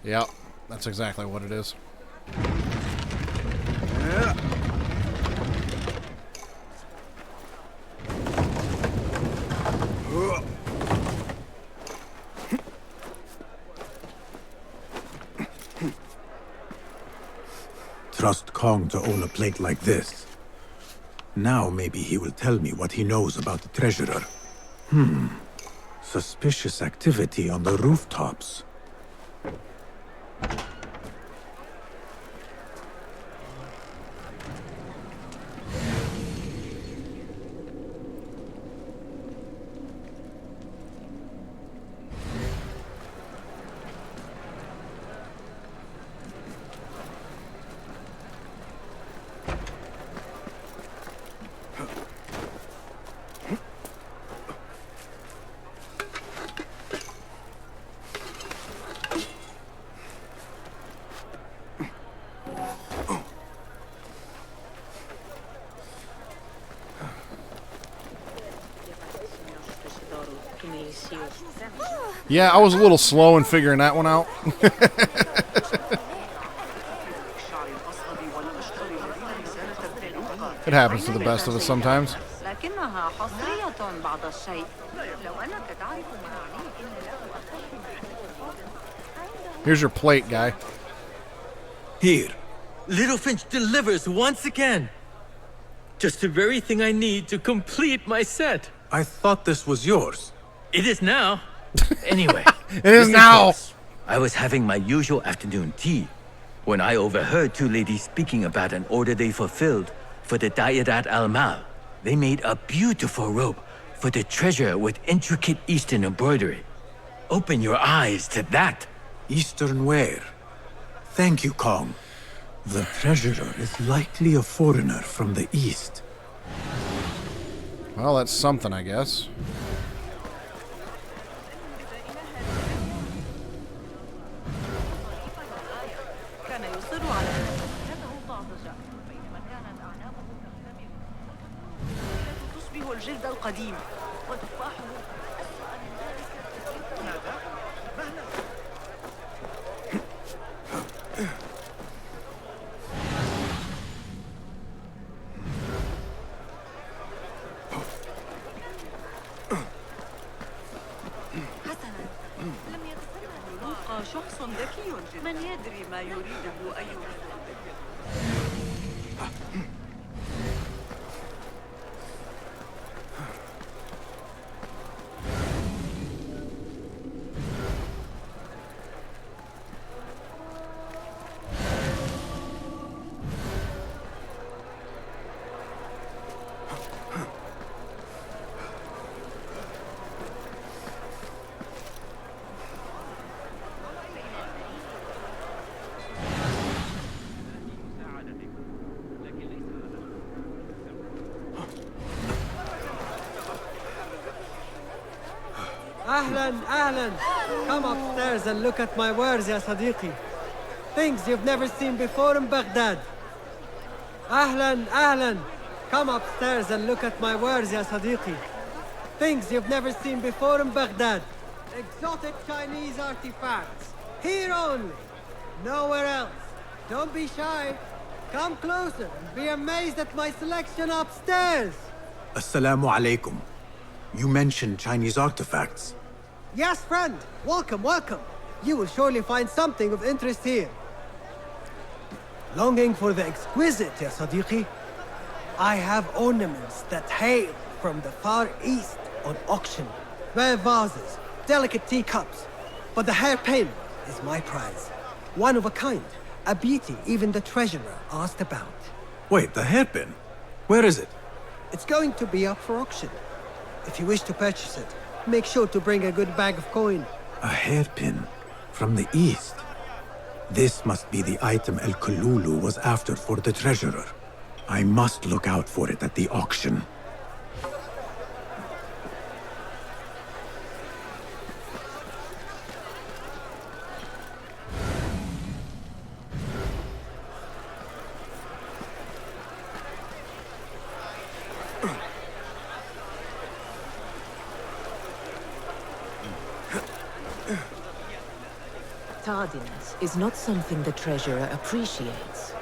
Yep, that's exactly what it is. Trust Kong to own a plate like this. Now maybe he will tell me what he knows about the treasurer. Suspicious activity on the rooftops. Yeah, I was a little slow in figuring that one out. It happens to the best of us sometimes. Here's your plate, guy. Here. Littlefinch delivers once again. Just the very thing I need to complete my set. I thought this was yours. It is now. Anyway. It is now. I was having my usual afternoon tea when I overheard two ladies speaking about an order they fulfilled for the Dayadat al-Mal. They made a beautiful robe for the treasure with intricate Eastern embroidery. Open your eyes to that. Eastern wear. Thank you, Kong. The treasurer is likely a foreigner from the East. Well, that's something, I guess. الجلد القديم وتفاحه شخص ذكي جدا من يدري ما يريده أي أهلاً. Come upstairs and look at my wares, ya Sadiqi. Things you've never seen before in Baghdad. أهلاً. Come upstairs and look at my wares, ya Sadiqi. Things you've never seen before in Baghdad. Exotic Chinese artifacts. Here only. Nowhere else. Don't be shy. Come closer and be amazed at my selection upstairs. Assalamu alaikum. You mentioned Chinese artifacts. Yes, friend. Welcome. You will surely find something of interest here. Longing for the exquisite, ya Sadiqi? I have ornaments that hail from the Far East on auction. Rare vases, delicate teacups. But the hairpin is my prize. One of a kind. A beauty even the treasurer asked about. Wait, the hairpin? Where is it? It's going to be up for auction. If you wish to purchase it, make sure to bring a good bag of coin. A hairpin from the East. This must be the item El Kululu was after for the treasurer. I must look out for it at the auction. tardiness is not something the Treasurer appreciates.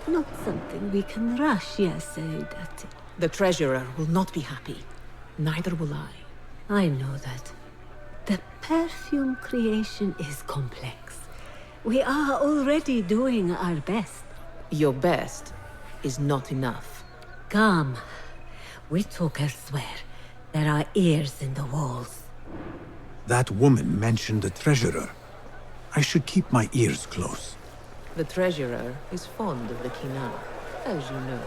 Not something we can rush, yes, Saidati. The Treasurer will not be happy. Neither will I. I know that. The perfume creation is complex. We are already doing our best. Your best is not enough. Come. We talk elsewhere. There are ears in the walls. That woman mentioned the treasurer. I should keep my ears close. The Treasurer is fond of the Kina, as you know.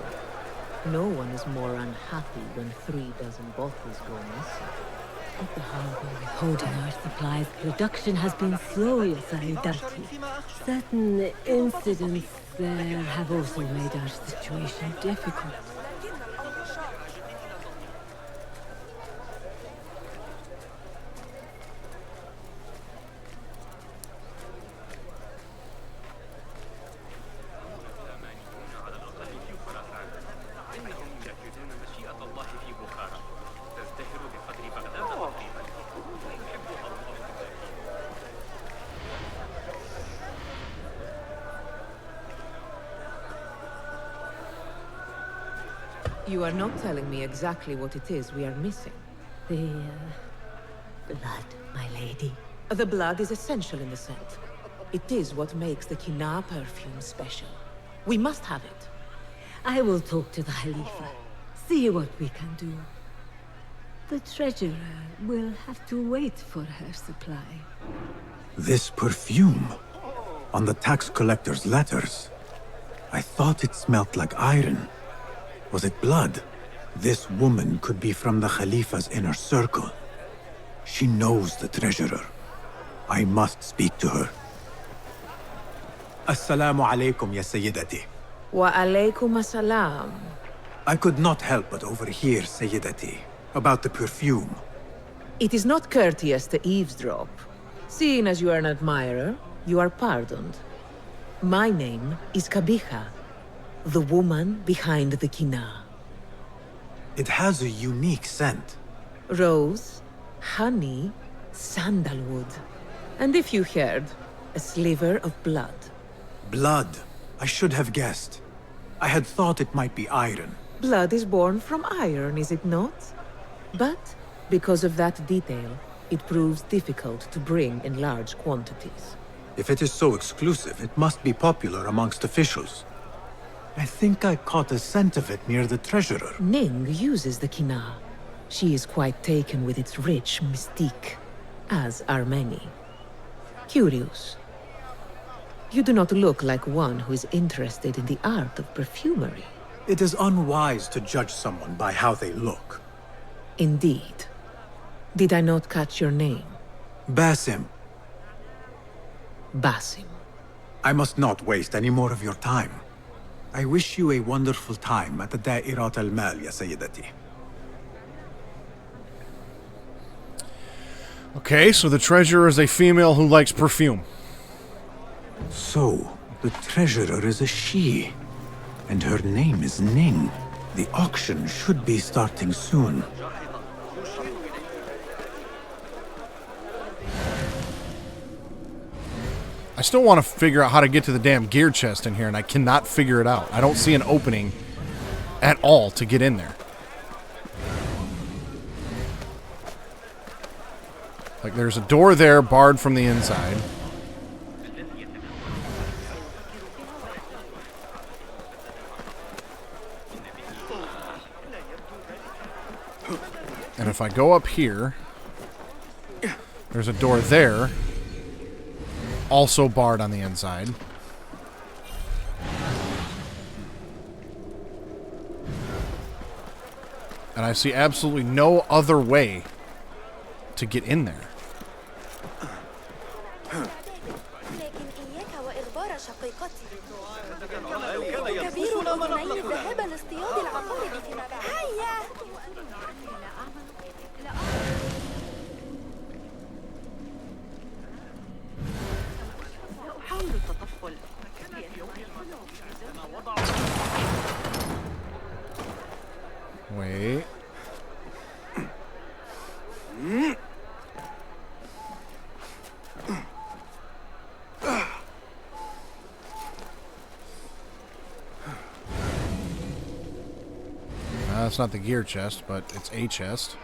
No one is more unhappy when 3 dozen bottles go missing. At the harbor with holding our supplies, production has been slow, yes, Saidati. Certain incidents there have also made our situation difficult. You are not telling me exactly what it is we are missing. The blood, my lady. The blood is essential in the scent. It is what makes the Kina perfume special. We must have it. I will talk to the Khalifa. See what we can do. The Treasurer will have to wait for her supply. This perfume, on the tax collector's letters. I thought it smelt like iron. Was it blood? This woman could be from the Khalifa's inner circle. She knows the treasurer. I must speak to her. Assalamu alaikum, ya Sayyidati. Wa alaykum assalam. I could not help but overhear, Sayyidati, about the perfume. It is not courteous to eavesdrop. Seeing as you are an admirer, you are pardoned. My name is Kabiha, the woman behind the Kina. It has a unique scent. Rose, honey, sandalwood. And if you heard, a sliver of blood. Blood. I should have guessed. I had thought it might be iron. Blood is born from iron, is it not? But, because of that detail, it proves difficult to bring in large quantities. If it is so exclusive, it must be popular amongst officials. I think I caught a scent of it near the treasurer. Ning uses the Kina. She is quite taken with its rich mystique, as are many. Curious. You do not look like one who is interested in the art of perfumery. It is unwise to judge someone by how they look. Indeed. Did I not catch your name? Basim. Basim. I must not waste any more of your time. I wish you a wonderful time at the Da'irat al-Mal, ya Sayyidati. Okay, so the treasurer is a female who likes perfume. So, the treasurer is a she, and her name is Ning. The auction should be starting soon. I still want to figure out how to get to the damn gear chest in here, and I cannot figure it out. I don't see an opening at all to get in there. Like, there's a door there, barred from the inside. And if I go up here, there's a door there, also barred on the inside. And I see absolutely no other way to get in there. Wait. That's not the gear chest, but it's a chest.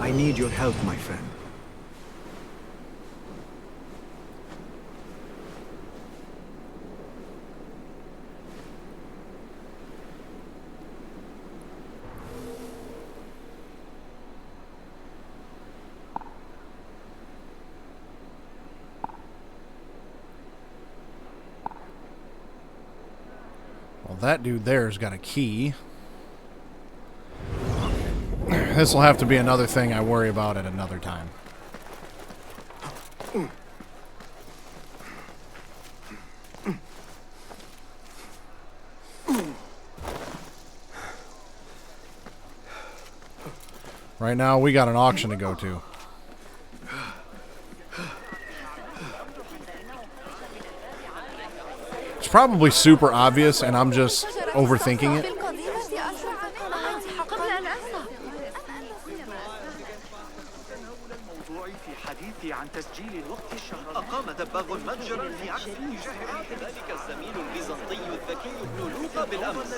I need your help, my friend. Well, that dude there's got a key. This will have to be another thing I worry about at another time. Right now, we got an auction to go to. It's probably super obvious, and I'm just overthinking it. عن تسجيل الوقت الشهري أقام دباغ متجرا في عكس اتجاه ذلك الزميل البيزنطي الذكي ابن لوقا بالأمس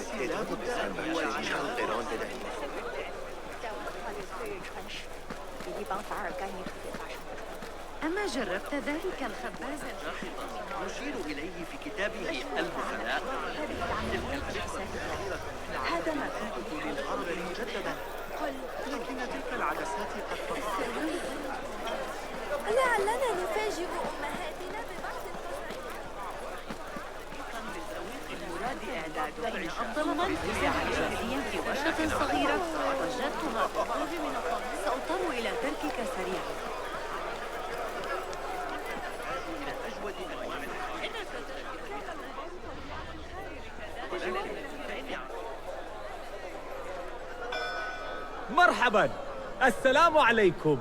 أما جربت ذلك الخباز نشير إليه في كتابه البخلاء هذا ما كنت للغرب مجددا لكن تلك العدسات قد تطلع لعلنا نفاجئ أمهاتنا ببعض المراد إعداد بين أفضل منزل عجزية في ورشة صغيرة وجدتها تقرب من الطريق سأضطر إلى تركك سريعا مرحبا السلام عليكم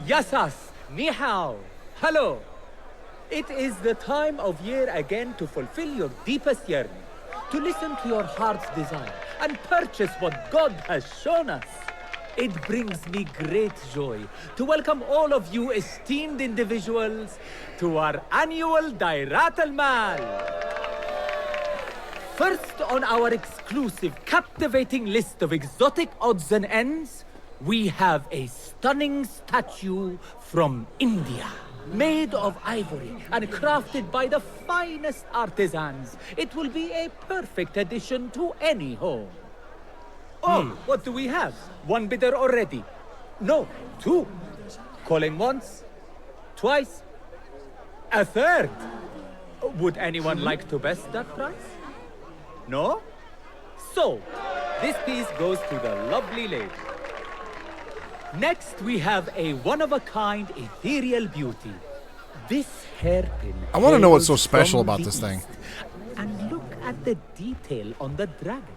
ياساس Ni hao. Hello. It is the time of year again to fulfill your deepest yearning, to listen to your heart's desire, and purchase what God has shown us. It brings me great joy to welcome all of you esteemed individuals to our annual Dairat al-Mal. First on our exclusive, captivating list of exotic odds and ends, we have a stunning statue from India. Made of ivory and crafted by the finest artisans, it will be a perfect addition to any home. Oh, what do we have? One bidder already? No, two. Calling once, twice, a third. Would anyone like to best that price? No? So, this piece goes to the lovely lady. Next, we have a one-of-a-kind ethereal beauty. This hairpin. I want to know what's so special about this thing. And look at the detail on the dragon.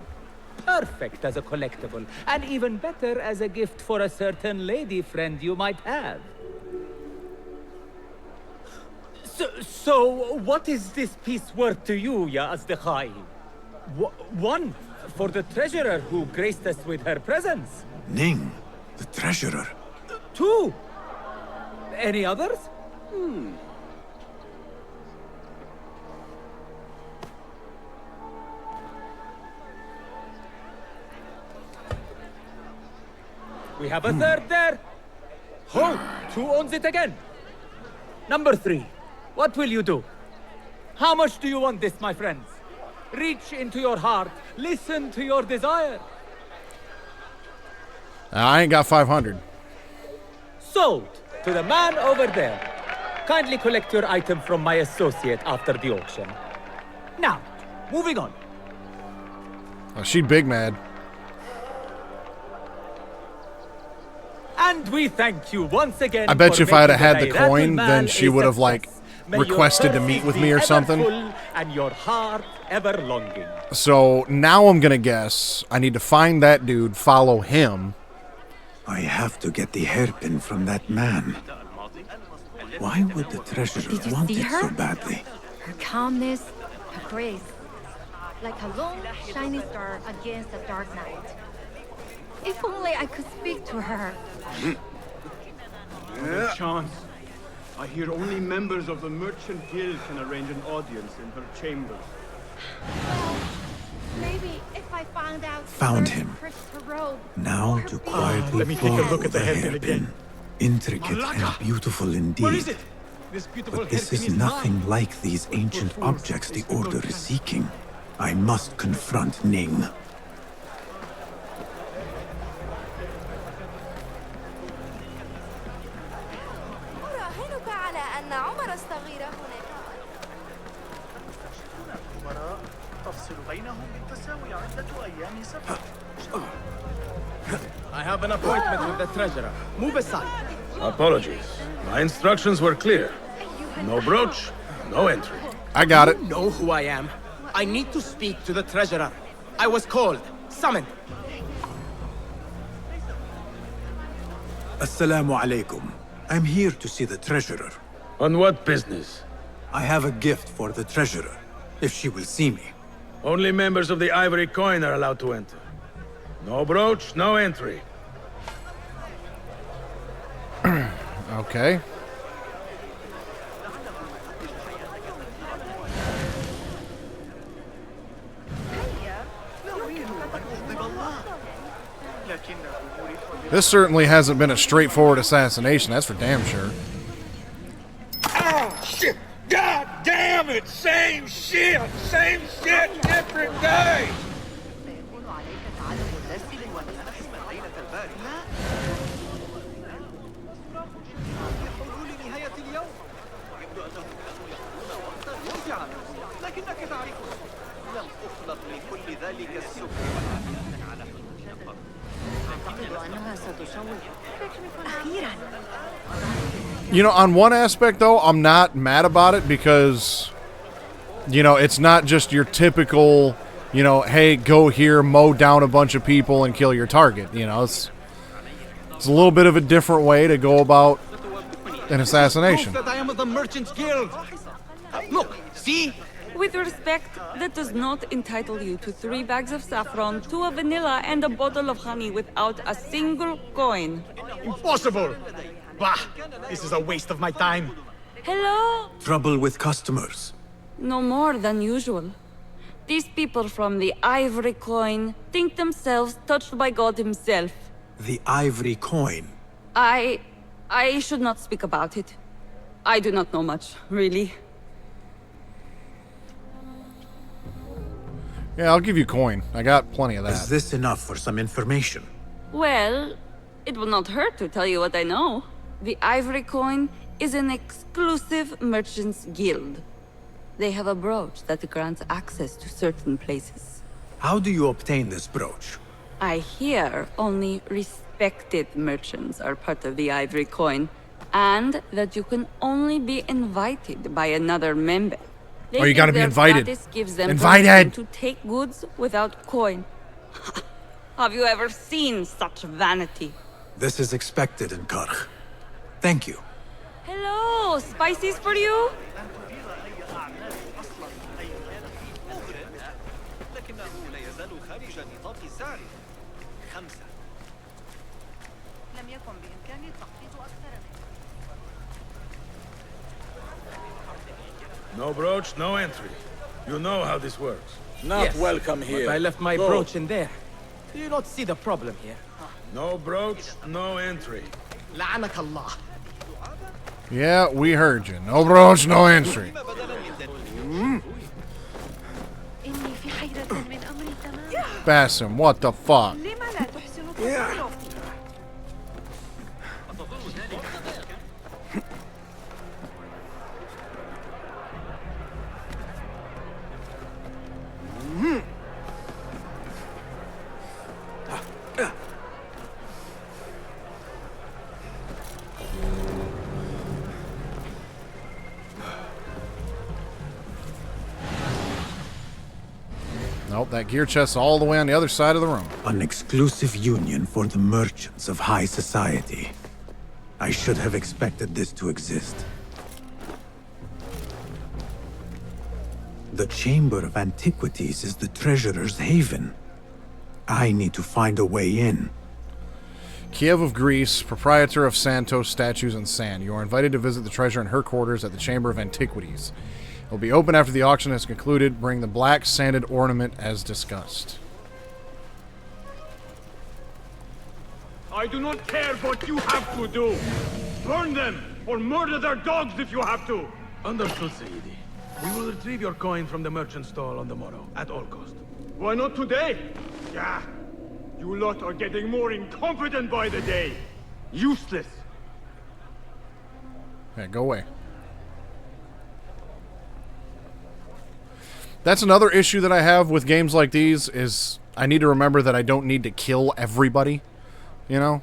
Perfect as a collectible, and even better as a gift for a certain lady friend you might have. So what is this piece worth to you, Ya Asdiqai? One, for the treasurer who graced us with her presence. Ning, the treasurer. Two. Any others? We have a third there. Oh, who owns it again? Number 3. What will you do? How much do you want this, my friends? Reach into your heart. Listen to your desire. I ain't got 500. Sold to the man over there. Kindly collect your item from my associate after the auction. Now, moving on. Oh, she big mad. And we thank you once again. I bet you if I had making had the Dairat coin, al-Mal then she a would have like success requested to meet with me or something. And your heart ever longing. So now I'm gonna guess I need to find that dude, follow him. I have to get the hairpin from that man. Why would the treasurer Did you want see it her? so badly? Her calmness, her grace, like a long, shiny star against a dark night. If only I could speak to her. No chance. I hear only members of the Merchant Guild can arrange an audience in her chambers. Maybe if I found out. Found him. Now to quietly Let me take a pull look at the hairpin again. Intricate and beautiful indeed. Where is it? This beautiful But this hairpin is nothing like these ancient objects the Order is seeking. I must confront Ning. أراهنك على أن عمر الصغير هناك. الأمراء تفصل بينهم بالتساوي عدة أيام سفر. I have an appointment with the treasurer. Move aside. Apologies. My instructions were clear. No brooch, no entry. I got it. You know who I am. I need to speak to the treasurer. I was called, summoned. Assalamu alaikum. I'm here to see the treasurer. On what business? I have a gift for the treasurer, if she will see me. Only members of the Ivory Coin are allowed to enter. No brooch, no entry. Okay. This certainly hasn't been a straightforward assassination, that's for damn sure. Oh, shit! God damn it! Same shit! Same shit, different day! لكنك تعرف لم أخلق لكل ذلك السكر. You know, on one aspect, though, I'm not mad about it because, you know, it's not just your typical, you know, hey, go here, mow down a bunch of people and kill your target. You know, it's a little bit of a different way to go about an assassination. Proof that I am of the Merchants Guild. Look, see? With respect, that does not entitle you to 3 bags of saffron, 2 of vanilla, and a bottle of honey without a single coin. Impossible! Bah! This is a waste of my time. Hello? Trouble with customers. No more than usual. These people from the Ivory Coin think themselves touched by God himself. The Ivory Coin. I should not speak about it. I do not know much, really. Yeah, I'll give you coin. I got plenty of that. Is this enough for some information? Well, it will not hurt to tell you what I know. The Ivory Coin is an exclusive merchants guild. They have a brooch that grants access to certain places. How do you obtain this brooch? I hear only respected merchants are part of the Ivory Coin, and that you can only be invited by another member. They Oh, you gotta think be their invited. status gives them Invited. permission to take goods without coin. Have you ever seen such vanity? This is expected in Karch. Thank you. Hello, spices for you? No brooch, no entry. You know how this works. Yes, but I left my brooch in there. Do you not see the problem here? No brooch, no entry. لعنك الله. Yeah, we heard you. No brooch, no entry. Basim, what the fuck? Nope, that gear chest's all the way on the other side of the room. An exclusive union for the merchants of high society. I should have expected this to exist. The Chamber of Antiquities is the treasurer's haven. I need to find a way in. Kiev of Greece, proprietor of Santos Statues and Sand. You are invited to visit the treasure in her quarters at the Chamber of Antiquities. It will be open after the auction has concluded. Bring the black sanded ornament as discussed. I do not care what you have to do. Burn them or murder their dogs if you have to. Understood, Sayyidi. We will retrieve your coin from the merchant stall on the morrow, at all cost. Why not today? Yeah. You lot are getting more incompetent by the day. Useless. Hey, go away. That's another issue that I have with games like these is I need to remember that I don't need to kill everybody. You know?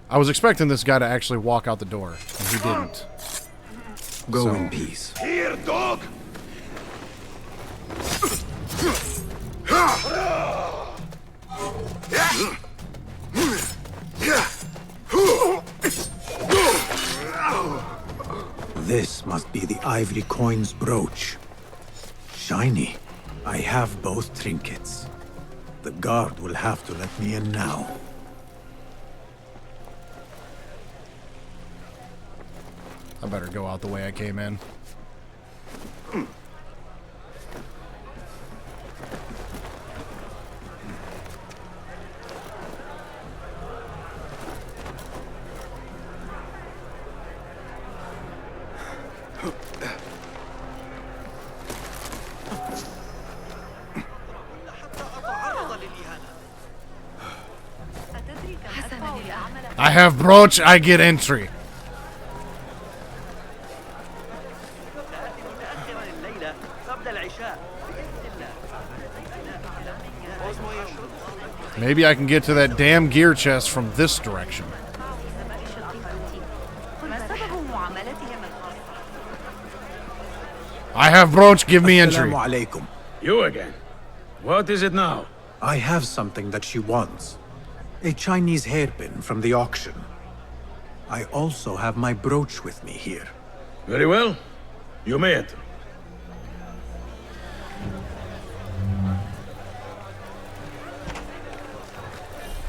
I was expecting this guy to actually walk out the door, and he didn't. Go in peace. Here, dog! This must be the ivory coin's brooch. Shiny. I have both trinkets. The guard will have to let me in now. I better go out the way I came in. I have brooch, I get entry. Maybe I can get to that damn gear chest from this direction. I have brooch, give me entry. Assalamu alaikum. You again? What is it now? I have something that she wants. A Chinese hairpin from the auction. I also have my brooch with me here. Very well. You may enter.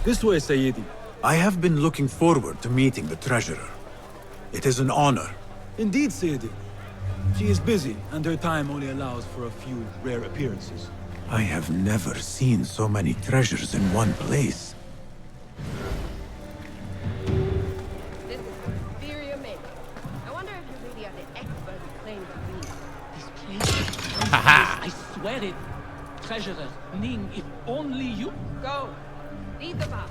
This way, Sayyidi. I have been looking forward to meeting the treasurer. It is an honor. Indeed, Sayyidi. She is busy, and her time only allows for a few rare appearances. I have never seen so many treasures in one place. This is inferior making. I wonder if you really are the expert you claim to be. This place. I swear it. Treasurer, Ning, if only you... Go. Lead the bar.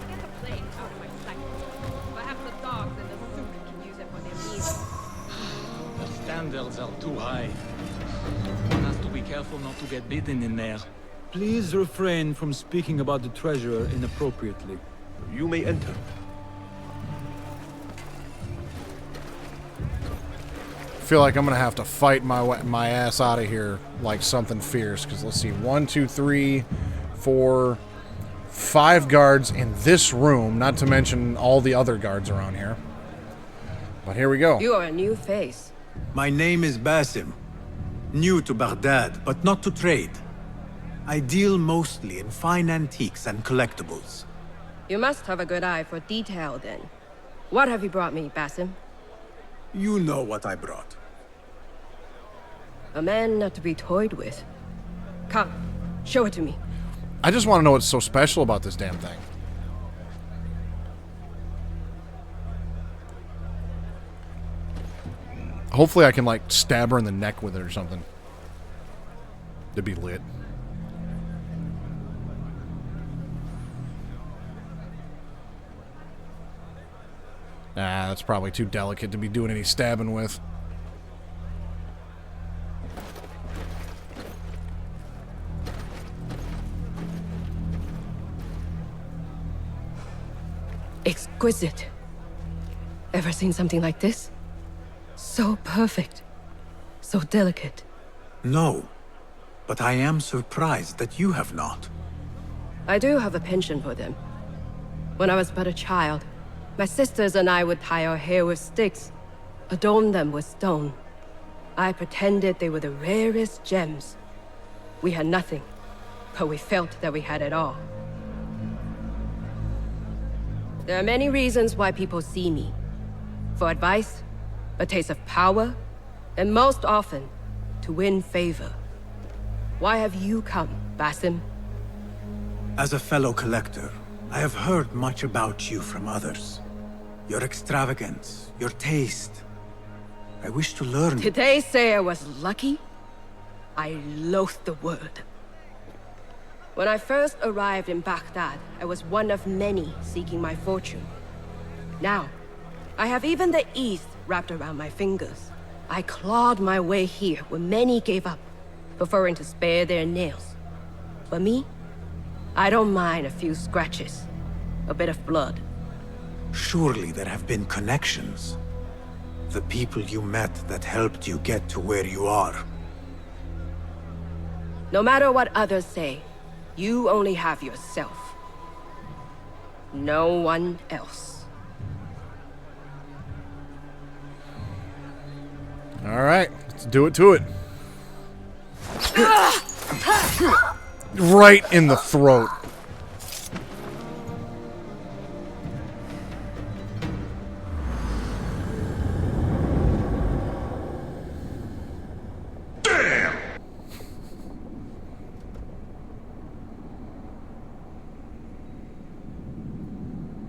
Get the plague out of my sight. Perhaps the dogs in the souk can use it for their needs. The standards are too high. One has to be careful not to get bitten in there. Please refrain from speaking about the treasurer inappropriately. You may enter. I feel like I'm gonna have to fight my ass out of here like something fierce. Because let's see, 1, 2, 3, 4, 5 guards in this room, not to mention all the other guards around here. But here we go. You are a new face. My name is Basim. New to Baghdad, but not to trade. I deal mostly in fine antiques and collectibles. You must have a good eye for detail, then. What have you brought me, Basim? You know what I brought. A man not to be toyed with. Come, show it to me. I just want to know what's so special about this damn thing. Hopefully I can, like, stab her in the neck with it or something. That'd be lit. Nah, that's probably too delicate to be doing any stabbing with. Exquisite. Ever seen something like this? So perfect. So delicate. No. but I am surprised that you have not. I do have a penchant for them. When I was but a child, my sisters and I would tie our hair with sticks, adorn them with stone. I pretended they were the rarest gems. We had nothing, but we felt that we had it all. There are many reasons why people see me. For advice, a taste of power, and most often, to win favor. Why have you come, Basim? As a fellow collector, I have heard much about you from others. Your extravagance, your taste. I wish to learn. Did they say I was lucky? I loathe the word. When I first arrived in Baghdad, I was one of many seeking my fortune. Now, I have even the East wrapped around my fingers. I clawed my way here when many gave up, preferring to spare their nails. But me? I don't mind a few scratches, a bit of blood. Surely there have been connections. The people you met that helped you get to where you are. No matter what others say, you only have yourself. No one else. All right, let's do it to it. Right in the throat.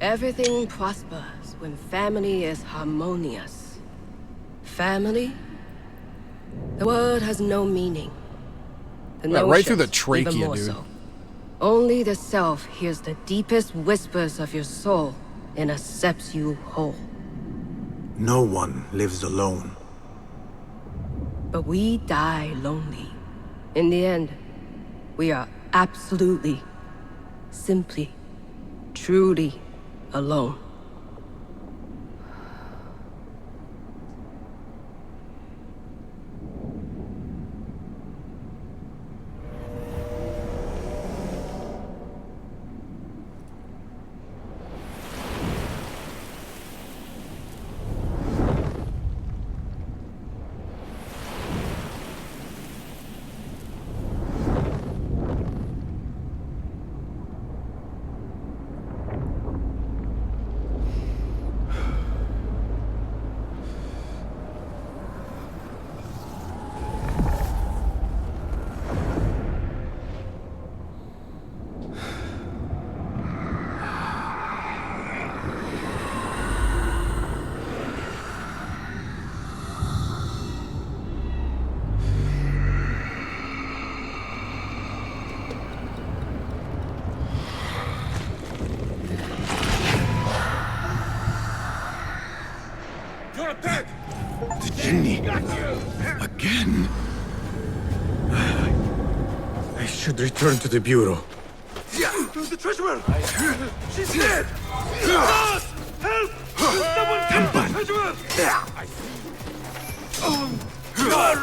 Everything prospers when family is harmonious. Family? The word has no meaning. The Right through the notions, trachea, even more dude. so. Only the self hears the deepest whispers of your soul and accepts you whole. No one lives alone. But we die lonely. In the end, we are absolutely, simply, truly alone. You're dead! The Jinni! Again! I should return to the Bureau. The treasurer! She's dead! Boss! Help! Someone kill the treasurer! You're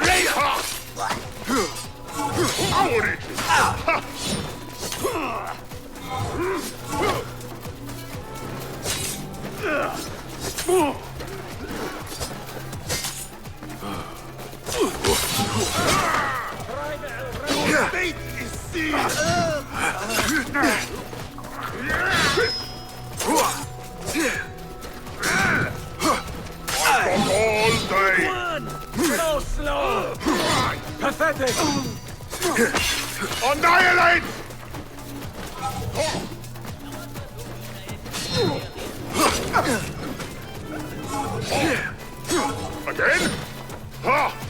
Your fate is sealed! All day! So slow! Pathetic! Annihilate! Again? Ha!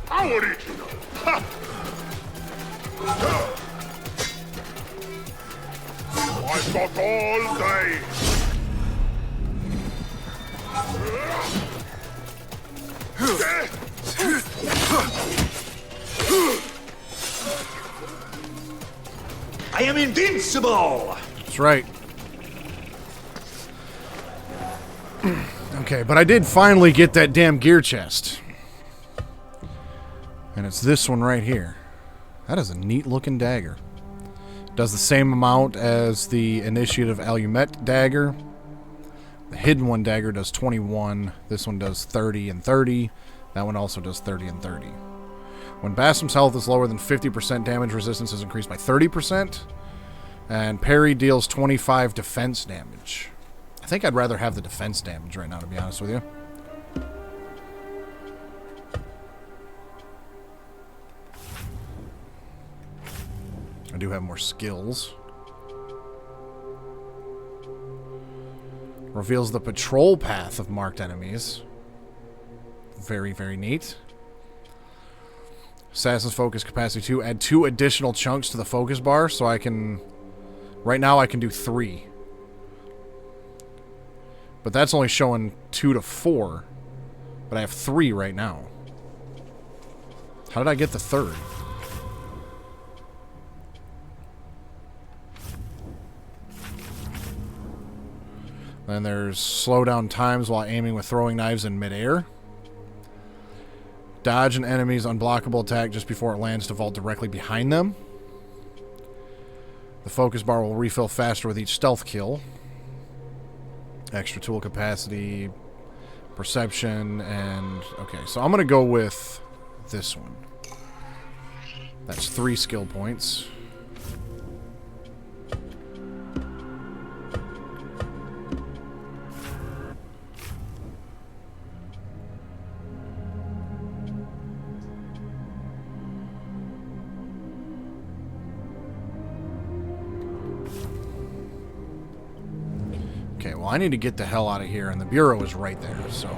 How original! Ha! I fought all day! I am invincible! That's right. Okay, but I did finally get that damn gear chest. And it's this one right here. That is a neat looking dagger. Does the same amount as the Initiative Alumet dagger. The hidden one dagger does 21. This one does 30 and 30. That one also does 30 and 30. When Bassam's health is lower than 50%, damage resistance is increased by 30%. And parry deals 25 defense damage. I think I'd rather have the defense damage right now, to be honest with you. I do have more skills. Reveals the patrol path of marked enemies. Very, very neat. Assassin's Focus Capacity 2. Add 2 additional chunks to the focus bar, so I can... Right now I can do 3. But that's only showing 2 to 4. But I have 3 right now. How did I get the 3rd? Then there's slow down times while aiming with throwing knives in midair. Dodge an enemy's unblockable attack just before it lands to vault directly behind them. The focus bar will refill faster with each stealth kill. Extra tool capacity, perception, and... Okay, so I'm going to go with this one. That's 3 skill points. Okay, well, I need to get the hell out of here, and the bureau is right there, so...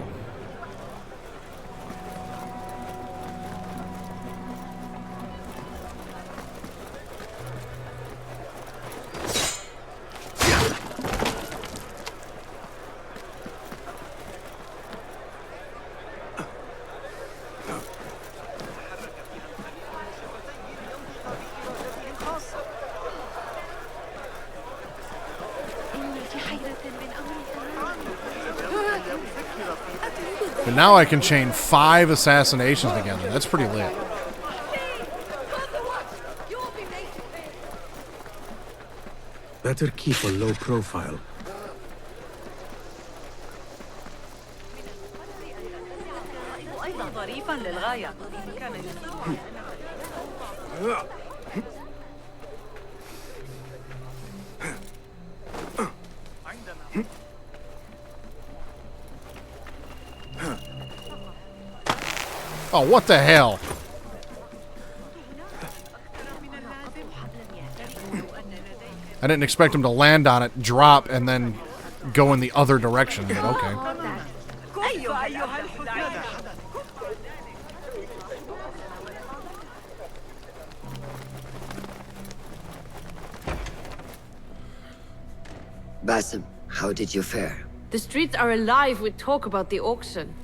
And now I can chain 5 assassinations together. That's pretty lit. Better keep a low profile. Oh, what the hell? I didn't expect him to land on it, drop, and then go in the other direction, but okay. Bassam, how did you fare? The streets are alive with talk about the auction.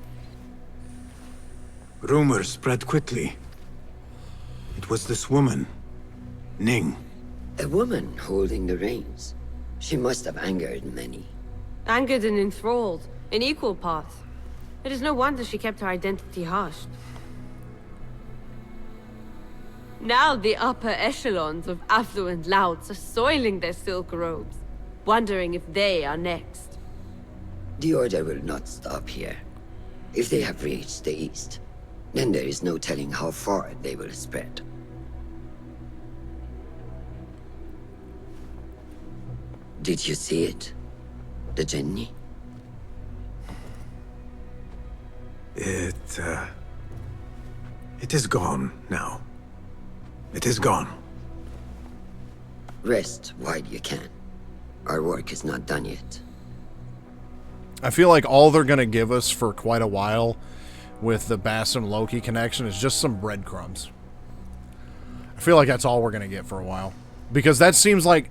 Rumors spread quickly. It was this woman, Ning. A woman holding the reins. She must have angered many. Angered and enthralled, in equal parts. It is no wonder she kept her identity hushed. Now the upper echelons of affluent louts are soiling their silk robes, wondering if they are next. The Order will not stop here. If they have reached the east, then there is no telling how far they will spread. Did you see it? The Jinni? It is gone now. It is gone. Rest while you can. Our work is not done yet. I feel like all they're going to give us for quite a while with the Bassam-Loki connection is just some breadcrumbs. I feel like that's all we're going to get for a while. Because that seems like,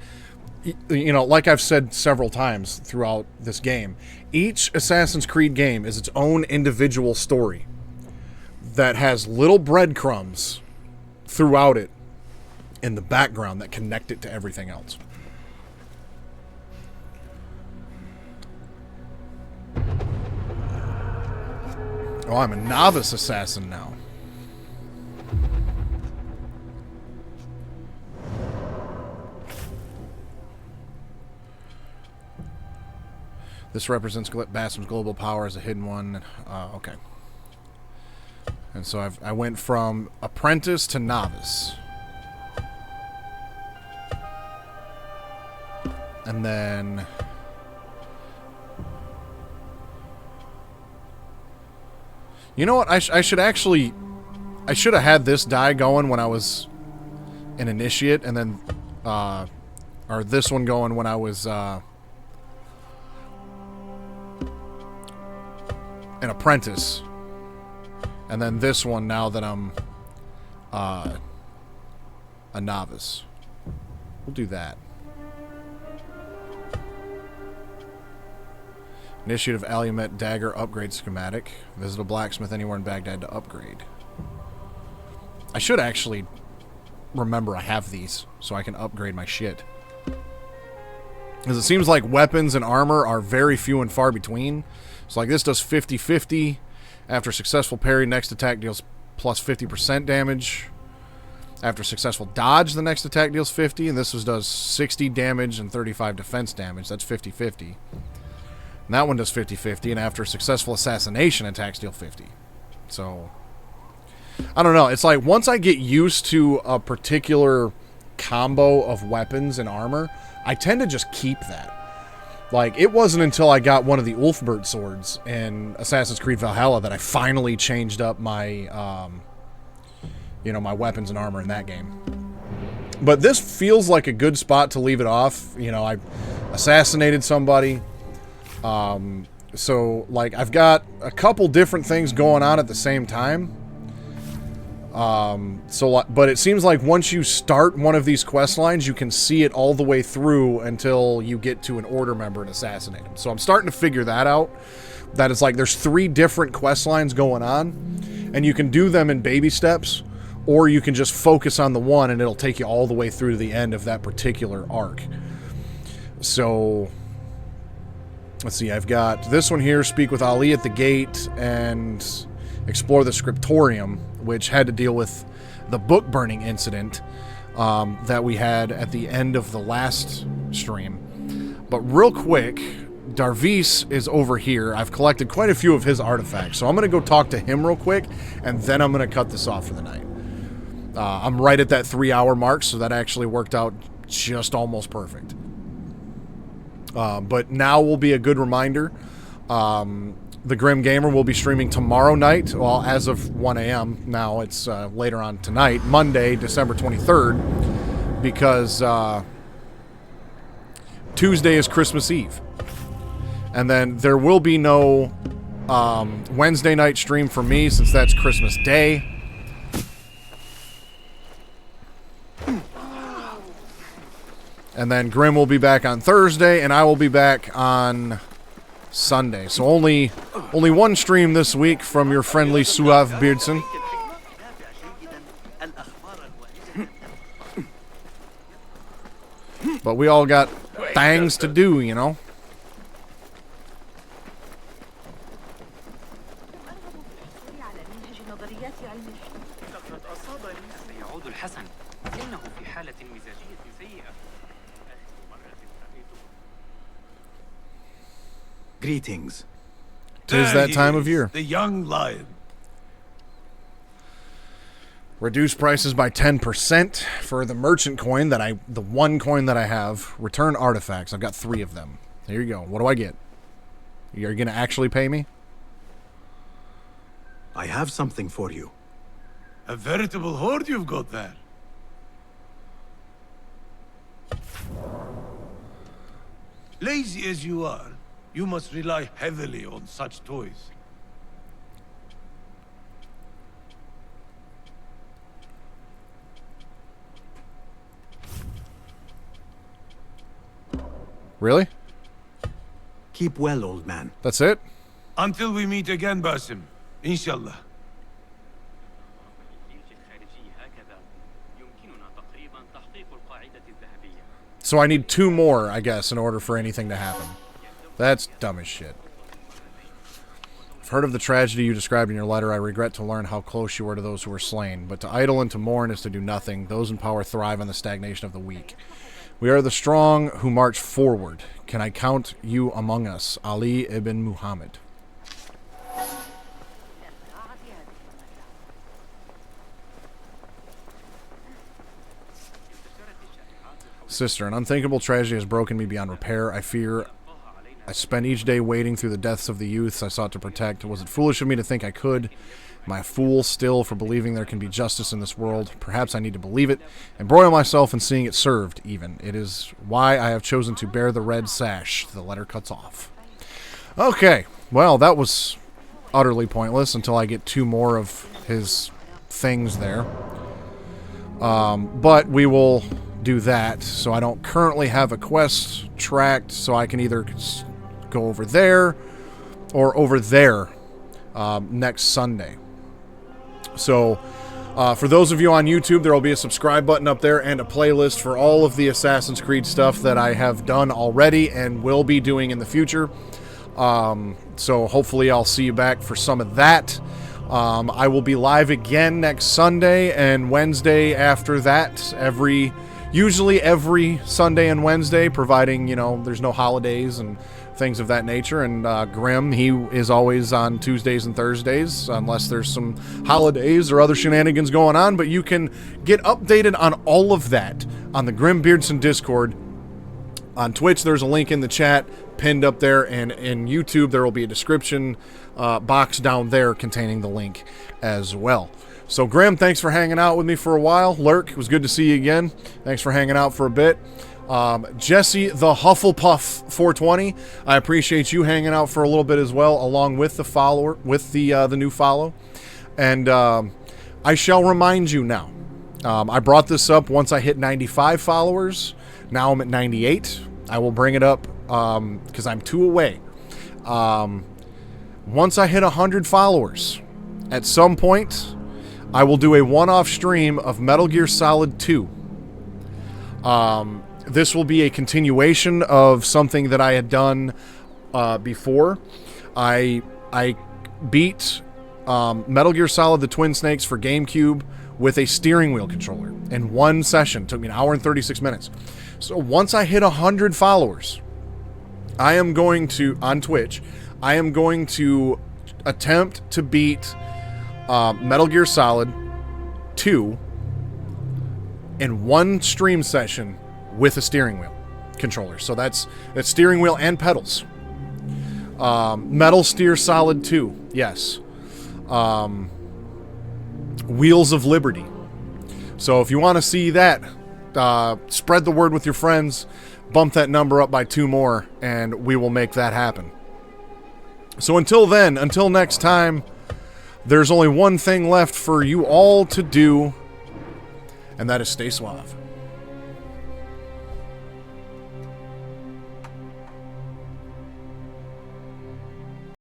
you know, like I've said several times throughout this game, each Assassin's Creed game is its own individual story that has little breadcrumbs throughout it in the background that connect it to everything else. Oh, I'm a novice assassin now. This represents Basim's global power as a hidden one. Okay. And so I went from apprentice to novice. And then... You know what? I should actually... I should have had this die going when I was an initiate, and then... or this one going when I was... an apprentice. And then this one now that I'm... a novice. We'll do that. Initiative Alumet Dagger Upgrade Schematic. Visit a blacksmith anywhere in Baghdad to upgrade. I should actually remember I have these so I can upgrade my shit. Because it seems like weapons and armor are very few and far between. So like this does 50-50. After successful parry, next attack deals plus 50% damage. After successful dodge, the next attack deals 50. And this does 60 damage and 35 defense damage. That's 50-50. And that one does 50-50, and after successful assassination, attacks deal 50. So, I don't know. It's like, once I get used to a particular combo of weapons and armor, I tend to just keep that. Like, it wasn't until I got one of the Ulfbert swords in Assassin's Creed Valhalla that I finally changed up my, you know, my weapons and armor in that game. But this feels like a good spot to leave it off. You know, I assassinated somebody. So, like, I've got a couple different things going on at the same time. But it seems like once you start one of these quest lines, you can see it all the way through until you get to an order member and assassinate them. So I'm starting to figure that out. That it's like there's 3 different quest lines going on, and you can do them in baby steps, or you can just focus on the one and it'll take you all the way through to the end of that particular arc. So... Let's see, I've got this one here, Speak with Ali at the Gate, and Explore the Scriptorium, which had to deal with the book burning incident that we had at the end of the last stream. But real quick, Darvis is over here. I've collected quite a few of his artifacts, so I'm going to go talk to him real quick, and then I'm going to cut this off for the night. I'm right at that 3-hour mark, so that actually worked out just almost perfect. But now will be a good reminder. The Grim Gamer will be streaming tomorrow night. Well, as of 1 a.m. Now it's later on tonight, Monday, December 23rd, because Tuesday is Christmas Eve. And then there will be no Wednesday night stream for me since that's Christmas Day. And then Grim will be back on Thursday, and I will be back on Sunday. So only one stream this week from your friendly Suave Beardson. But we all got things to do, you know. Greetings. 'Tis that time of year. The young lion. Reduce prices by 10% for the merchant coin the one coin that I have. Return artifacts. I've got 3 of them. There you go. What do I get? You're going to actually pay me? I have something for you. A veritable hoard you've got there. Lazy as you are, you must rely heavily on such toys. Really? Keep well, old man. That's it? Until we meet again, Basim. Inshallah. So I need 2 more, I guess, in order for anything to happen. That's dumb as shit. I've heard of the tragedy you described in your letter. I regret to learn how close you were to those who were slain. But to idle and to mourn is to do nothing. Those in power thrive on the stagnation of the weak. We are the strong who march forward. Can I count you among us? Ali ibn Muhammad. Sister, an unthinkable tragedy has broken me beyond repair. I fear I spend each day wading through the deaths of the youths I sought to protect. Was it foolish of me to think I could? Am I a fool still for believing there can be justice in this world? Perhaps I need to believe it, embroil myself in seeing it served, even. It is why I have chosen to bear the red sash. The letter cuts off. Okay, well, that was utterly pointless until I get 2 more of his things there. But we will do that. So I don't currently have a quest tracked, so I can either go over there or over there next Sunday. So for those of you on YouTube, there will be a subscribe button up there and a playlist for all of the Assassin's Creed stuff that I have done already and will be doing in the future. So hopefully I'll see you back for some of that. I will be live again next Sunday and Wednesday after that, usually every Sunday and Wednesday, providing, you know, there's no holidays and things of that nature. And Grim, he is always on Tuesdays and Thursdays, unless there's some holidays or other shenanigans going on. But you can get updated on all of that on the Grim Beardson Discord. On Twitch, there's a link in the chat pinned up there, and in YouTube, there will be a description box down there containing the link as well. So, Grim, thanks for hanging out with me for a while. Lurk, it was good to see you again. Thanks for hanging out for a bit. Jesse the Hufflepuff 420, I appreciate you hanging out for a little bit as well, along with the follower, with the new follow. And I shall remind you now. I brought this up once I hit 95 followers. Now I'm at 98. I will bring it up because I'm 2 away. Once I hit 100 followers, at some point, I will do a one-off stream of Metal Gear Solid 2. This will be a continuation of something that I had done before. I beat Metal Gear Solid the Twin Snakes for GameCube with a steering wheel controller in one session. It took me 1 hour and 36 minutes. So once I hit 100 followers, I am going to, on Twitch, I am going to attempt to beat Metal Gear Solid 2 in one stream session with a steering wheel controller. So that's steering wheel and pedals. Metal Gear Solid 2, yes. Wheels of Liberty. So if you want to see that, spread the word with your friends, bump that number up by 2 more, and we will make that happen. So until then, until next time, there's only one thing left for you all to do, and that is stay suave.